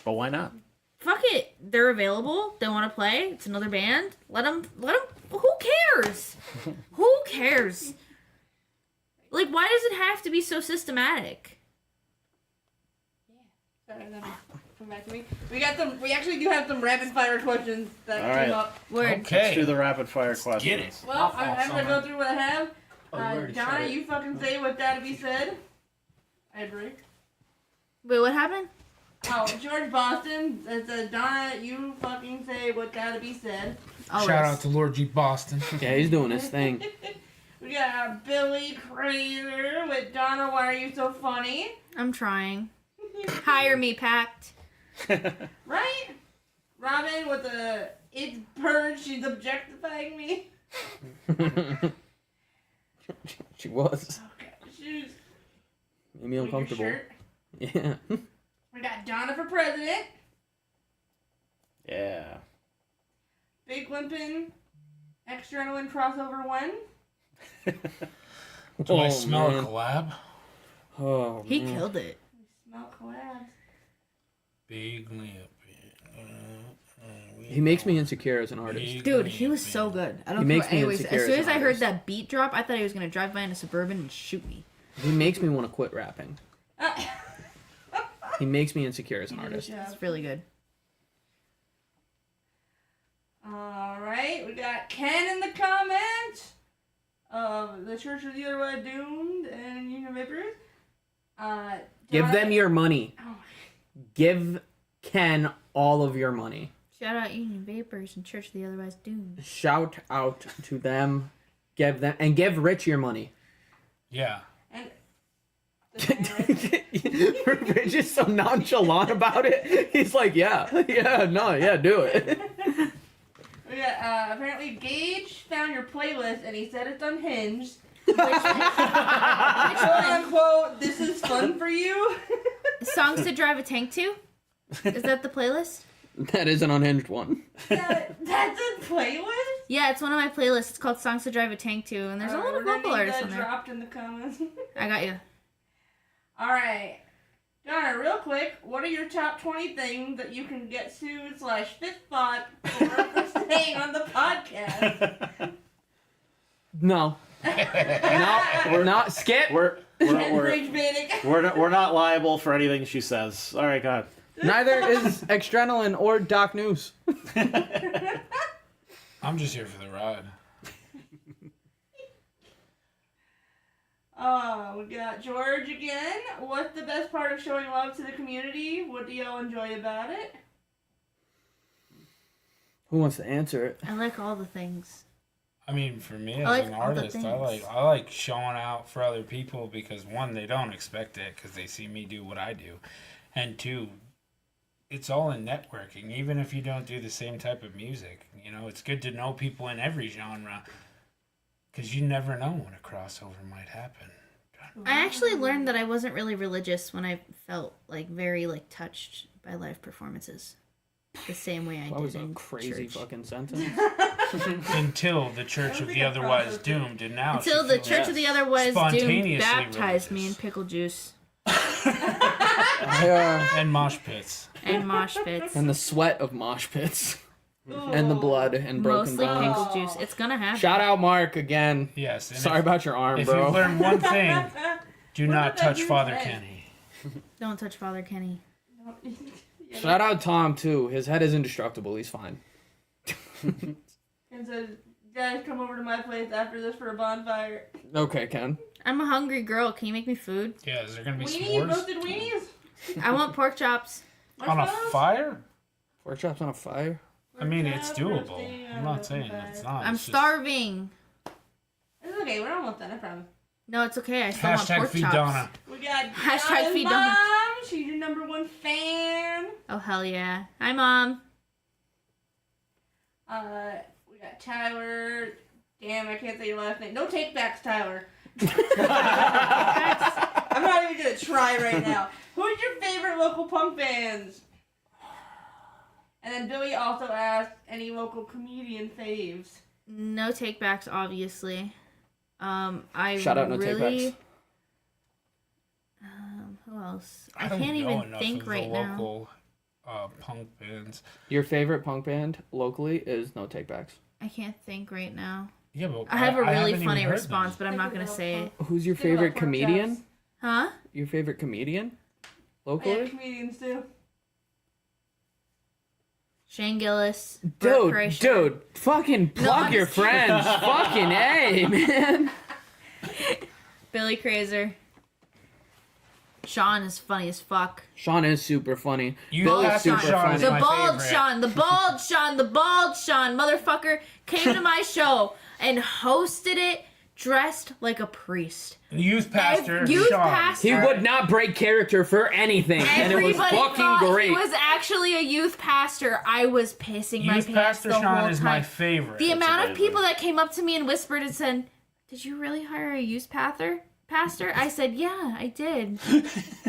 But why not? Fuck it. They're available. They want to play. It's another band. Let them. Who cares? Who cares? Like, why does it have to be so systematic? Sorry, then come back to me. We actually do have some rapid fire questions that All came right. up. Word. Let's do the rapid fire questions. Get it. Well, I'm gonna go through what I have. already Donna, said it. you fucking say what gotta be said. I agree. Wait, what happened? Oh, George Boston says, Donna, you fucking say what gotta be said. Always. Shout out to Lord G. Boston. Yeah, he's doing his thing. We got Billy Crazer with Donna, why are you so funny? I'm trying. Hire me, Pact. Right? Robin with the it's purge, she's objectifying me. She was. Okay, she's Made me uncomfortable. shirt. Yeah. We got Donna for president. Yeah. Big Limpin' Xdrenaline crossover 1. Do I Oh, smell man. a collab? Oh, He man. killed it. Smell collabs. Big lip. He makes me insecure as an artist. Dude, he was so good. I don't He care makes what me anyone says. insecure As soon as as an I heard artist. that beat drop, I thought he was gonna drive by in a Suburban and shoot me. He makes me want to quit rapping. He makes me insecure as an artist. It's really good. Alright, we got Ken in the comments. The Church of the Other Way Doomed and Union Vapors. Give Donna- them your money. Oh. Give Ken all of your money. Shout out Union Vapors and Church of the Otherwise Doomed. Shout out to them. Give Rich your money. Yeah. And Rich is so nonchalant about it. He's like, yeah, do it. we got apparently Gage found your playlist and he said it's unhinged. Quote unquote, this is fun for you. Songs to drive a tank to? Is that the playlist? That is an unhinged one. That's a playlist? Yeah, it's one of my playlists. It's called Songs to Drive a Tank to, and there's a lot of We're gonna vocal need artists that on there. dropped in the comments. I got you. Alright. Donna, real quick, what are your top 20 things that you can get sued / fist fought for saying on the podcast? No. No, we're not. Skip. We're Rage baiting. we're not liable for anything she says. All right, go ahead. Neither is Xdrenaline or Doc Nuece. I'm just here for the ride. We got George again. What's the best part of showing love to the community? What do y'all enjoy about it? Who wants to answer it? I like all the things. I mean, for me as like an all the artist, I things. like showing out for other people because one, they don't expect it because they see me do what I do, and two, it's all in networking. Even if you don't do the same type of music, you know, it's good to know people in every genre because you never know when a crossover might happen. I actually learned that I wasn't really religious when I felt like very like touched by live performances. The same way I That did was a in crazy church. fucking sentence. Until the Church of the Otherwise Doomed, and now Until she the feels Church of the Otherwise Doomed spontaneously baptized me in religious. pickle juice And mosh pits. and mosh pits. And the sweat of mosh pits. And the blood and broken Mostly bones. pickle juice. It's gonna happen. Shout out Mark again. Yes. And Sorry about your arm, if bro. you've learned one thing, do not did I touch do Father today? Kenny. Don't touch Father Kenny. Shout out Tom too. His head is indestructible. He's fine. And says, guys, come over to my place after this for a bonfire. Okay, Ken. I'm a hungry girl. Can you make me food? Yeah, is there gonna be Weenies, s'mores roasted weenies. I want pork chops. on a Marshmallows? fire? Pork chops on a fire. I mean, it's Yeah, doable. roasting I'm on not a saying fire. it's not. I'm It's just- starving. It's okay, we're almost done, I promise. No, it's okay. I still want Hashtag pork feed chops. Donna. We got Hashtag Donna's feed Donna. mom. She's your number one fan. Oh hell yeah! Hi mom. We got Tyler. Damn, I can't say your last name. No take backs, Tyler. I'm not even gonna try right now. Who's your favorite local punk bands? And then Billy also asked any local comedian faves. No takebacks, obviously. I Shout out No really. Takebacks. Who else? I I don't can't know even enough think of right the now. local punk bands. Your favorite punk band locally is No Takebacks. I can't think right now. Yeah, but I have a really haven't even funny heard response, them. but I'm not gonna say it. Who's your Think about favorite pork comedian? chops. Huh? Your favorite comedian? I have Locally? comedians too. Shane Gillis. Bert Kreischer. Dude, fucking plug I'm your just friends. Fucking A, man. Billy Kraser. Sean is funny as fuck. Sean is super funny. You Billy's have to super Sean funny. is The my bald favorite. Sean, the bald Sean, the bald Sean, motherfucker, came to my show and hosted it dressed like a priest. Youth pastor Youth Sean. pastor. He would not break character for anything, and it was Everybody fucking thought great. he was actually a youth pastor. I was pissing my Youth pants pastor the whole Sean is time. my favorite. The amount of amazing. people that came up to me and whispered and said, "Did you really hire a youth pastor?" I said, "Yeah, I did."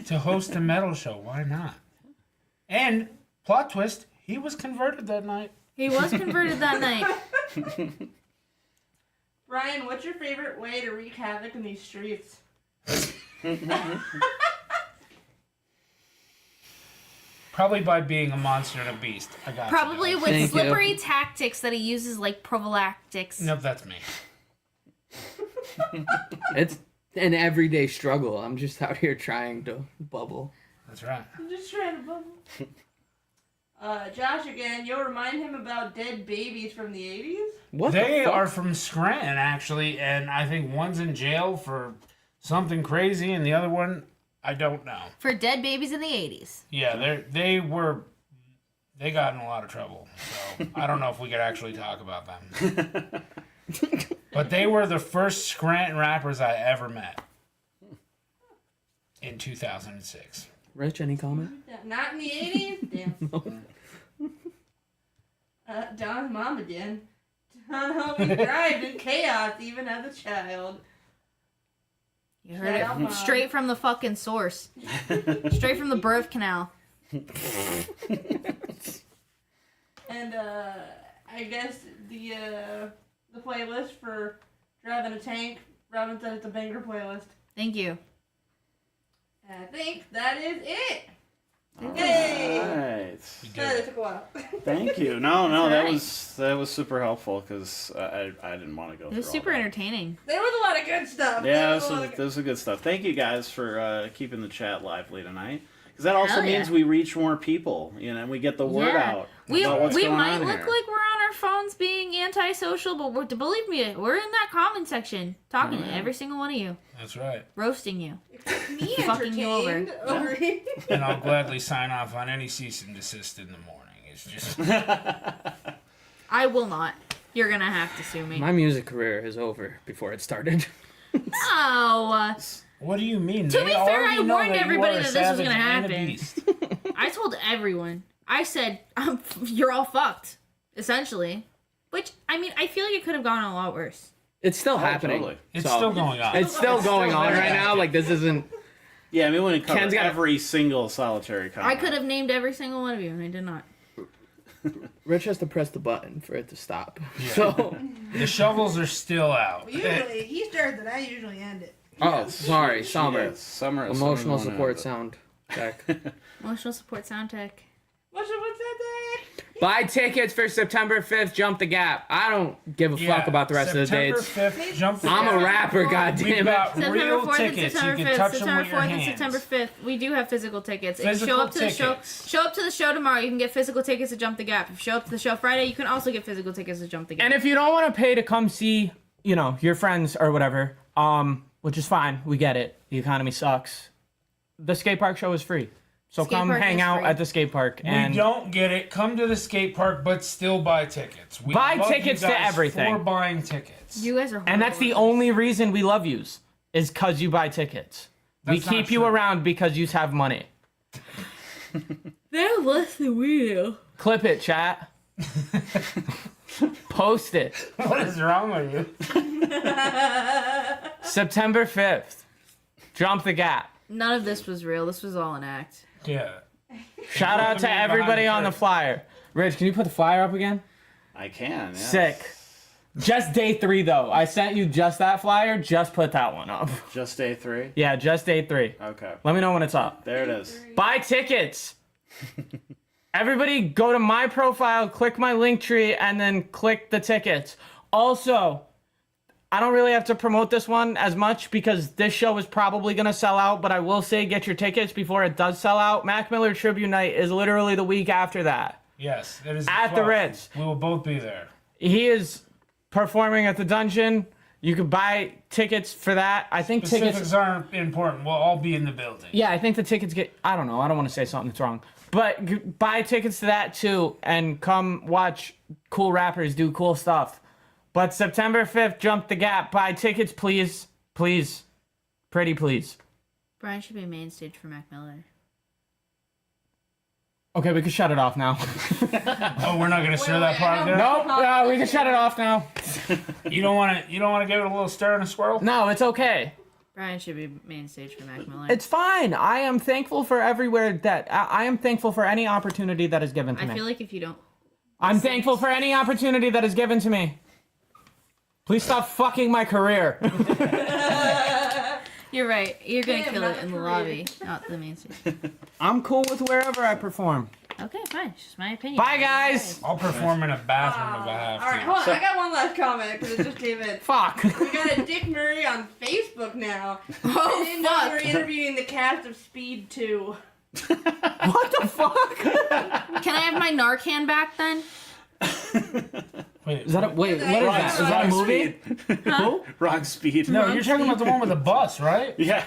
To host a metal show, why not? And plot twist, he was converted that night. He was converted that night. Brian, what's your favorite way to wreak havoc in these streets? Probably by being a monster and a beast. I got you, Probably Dylan. with Thank you. slippery tactics that he uses like prophylactics. Nope, that's me. It's an everyday struggle. I'm just out here trying to bubble. That's right. I'm just trying to bubble. Josh again, you'll remind him about dead babies from the 80s? What They the fuck? are from Scranton, actually, and I think one's in jail for something crazy, and the other one, I don't know. For dead babies in the 80s. Yeah, they got in a lot of trouble. So I don't know if we could actually talk about them. But they were the first Scranton rappers I ever met in 2006. Rich, any comment? Not in the 80s? Damn. Don's mom again. Don always thrived in chaos, even as a child. You heard Shout out, Mom. it straight from the fucking source. Straight from the birth canal. And I guess the playlist for driving a tank, Robin said it's a banger playlist. Thank you. And I think that is it. Yay! Right. Sorry, it took a while. Thank you. No, that alright. was super helpful because I didn't want to go. It was through super all that. entertaining. There was a lot of good stuff. Yeah, There was a lot of that was good stuff. Thank you guys for keeping the chat lively tonight. Because that also Hell yeah. means we reach more people, and we get the word out. We about what's we going might on look here. like we're on our phones being antisocial, but believe me, we're in that comment section talking to every single one of you, That's right. roasting you. me Fucking you over. entertained over here. And I'll gladly sign off on any cease and desist in the morning. It's just I will not. You're gonna have to sue me. My music career is over before it started. Oh, what do you mean? To They be fair, already I know warned that you everybody are a that this was savage gonna and a happen. beast. I told everyone. I said, "You're all fucked," essentially. Which I mean, I feel like it could have gone a lot worse. It's still happening. totally. It's So, still going on. It's still going on right now. Like this isn't. Yeah, I mean, when it covers Ken's got- every single solitary comment. I could have named every single one of you, and I did not. Rich has to press the button for it to stop. Yeah. So, The shovels are still out. Usually, he starts it. I usually end it. oh, sorry, Summer. Yes, Summer. Emotional Summer support Luna. sound check. Emotional support sound tech. What's that Buy tickets for September 5th. Jump the Gap. I don't give a fuck about the rest of the dates. September 5th, jump the I'm a gap. rapper, We've goddammit. got September real 4th tickets. and September You 5th. can touch them September with your 4th and hands. September 5th. We do have physical tickets. If you Physical show up to the show, tickets. show up to the show tomorrow, you can get physical tickets to Jump the Gap. If you show up to the show Friday, you can also get physical tickets to Jump the Gap. And if you don't want to pay to come see, your friends or whatever, which is fine, we get it. The economy sucks. The skate park show is free. So Skate come park hang is out free. at the skate park We and don't get it. Come to the skate park, but still buy tickets. We Buy love tickets you to guys everything. For buying tickets. You guys are horrible. and that's the only reason we love yous is cuz you buy tickets. We That's not keep you true. around because you have money. They have less than we do. Clip it, chat. Post it. What is wrong with you? September 5th. Jump the Gap. None of this was real. This was all an act. Yeah. Shout out to behind everybody the on the curtain. flyer. Rich, can you put the flyer up again? I can. Yes. Sick. Just day 3 though. I sent you just that flyer. Just put that one up. Just day 3. Yeah, just day 3. Okay. Let me know when it's up. There it is. Buy tickets. Everybody go to my profile, click my link tree, and then click the tickets. Also, I don't really have to promote this one as much because this show is probably going to sell out, but I will say get your tickets before it does sell out. Mac Miller Tribute Night is literally the week after that. Yes. It is At the 12th. Ritz. We will both be there. He is performing at the Dungeon. You can buy tickets for that. I think Specifics tickets... aren't important. We'll all be in the building. Yeah, I think the tickets get... I don't know. I don't want to say something that's wrong. But buy tickets to that too and come watch cool rappers do cool stuff. But September 5th, Jump the Gap. Buy tickets, please. Please. Pretty please. Brian should be main stage for Mac Miller. Okay, we can shut it off now. Oh, we're not gonna share that part there. Nope, no, we can shut it off now. You don't want to give it a little stir and a swirl. No, it's okay. Brian should be main stage for Mac Miller. It's fine. I am thankful for everywhere that... I am thankful for any opportunity that is given to I me. feel like if you don't... I'm thankful for any opportunity that is given to me. Please stop fucking my career. You're right. You're gonna Damn, kill not it in a the career. lobby, not the main stage. I'm cool with wherever I perform. Okay, fine. It's just my opinion. Bye, guys. I'll perform in a bathroom if I have to. Alright, hold on. I got one last comment because it just came in. Fuck. We got a Dick Murray on Facebook now. Oh, I didn't know we were fuck. interviewing the cast of Speed 2. What the fuck? Can I have my Narcan back then? Wait, Is that a wait? What is Wrong that? Is that a movie? Who? Wrong speed. no, you're talking about the one with the bus, right? Yeah.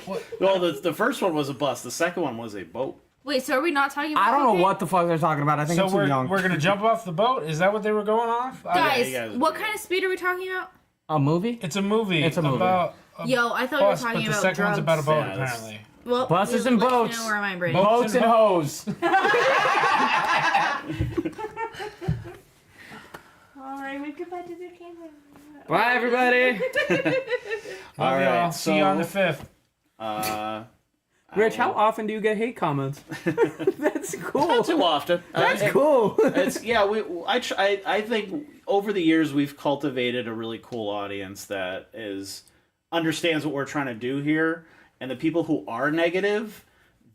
What? Well, the first one was a bus. The second one was a boat. Wait, so are we not talking about I don't know cocaine? what the fuck they're talking about. I think So I'm too we're young. gonna jump off the boat? Is that what they were going off? Guys, you guys are what too kind of speed are we talking about? A movie? It's a movie. It's a movie. about a Yo, I thought we were bus, talking but the about second drugs. one's about a boat, Yeah, that's- apparently. Well, Buses we'll and let you boats. know where my brain. Boats and hoes. Alright, we goodbye to the camera. Bye, everybody. All right, right, see you on the so- 5th. Rich, how often do you get hate comments? That's cool. Not too often. That's cool. It's yeah. I think over the years we've cultivated a really cool audience that understands what we're trying to do here, and the people who are negative,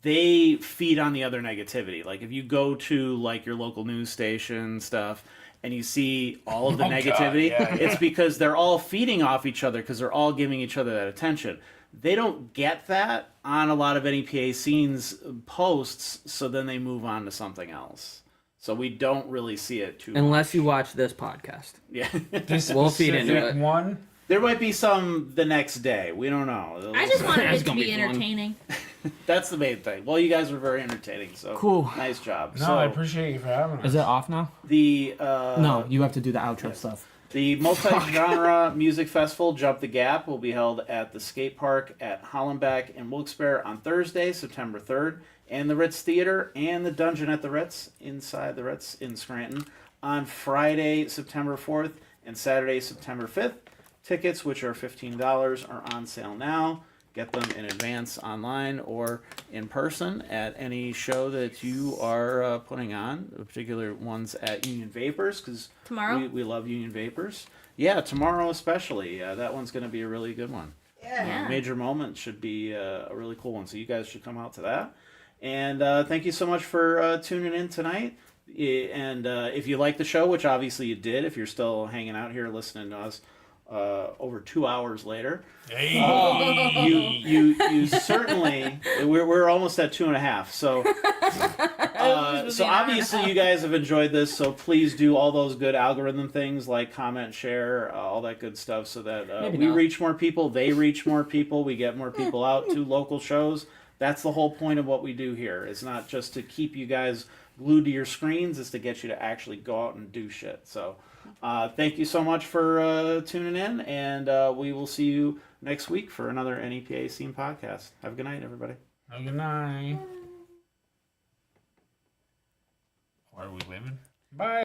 they feed on the other negativity. Like if you go to like your local news station stuff and you see all of the Oh, God, negativity, yeah. it's because they're all feeding off each other because they're all giving each other that attention. They don't get that on a lot of NEPA scenes posts, so then they move on to something else. So we don't really see it too Unless you watch this podcast. Yeah. This We'll feed into specific it. one. There might be some the next day. We don't know. I just wanted That's it to gonna be be fun. entertaining. That's the main thing. Well, you guys were very entertaining, so Cool. nice job. No, so I appreciate you for having us. Is it off now? the No, you have to do the outro stuff. The multi-genre music festival, Jump the Gap, will be held at the skate park at Hollenbeck in Wilkes-Barre on Thursday, September 3rd, and the Ritz Theater and the Dungeon at the Ritz, inside the Ritz in Scranton, on Friday, September 4th, and Saturday, September 5th. Tickets, which are $15, are on sale now. get them in advance online or in person at any show that you are putting on, the particular ones at Union Vapors, because Tomorrow? we love Union Vapors. Yeah, tomorrow especially. That one's going to be a really good one. Yeah. Major Moment should be a really cool one, so you guys should come out to that. And thank you so much for tuning in tonight. And if you like the show, which obviously you did, if you're still hanging out here listening to us over 2 hours later, you certainly we're almost at 2.5. So so obviously you guys have enjoyed this. So please do all those good algorithm things like comment, share, all that good stuff, so that we reach more people, they reach more people, we get more people out to local shows. That's the whole point of what we do here. It's not just to keep you guys glued to your screens, is to get you to actually go out and do shit. So thank you so much for tuning in, and we will see you next week for another NEPA Scene podcast. Have a good night, everybody. Have a good night. Are we women? Bye.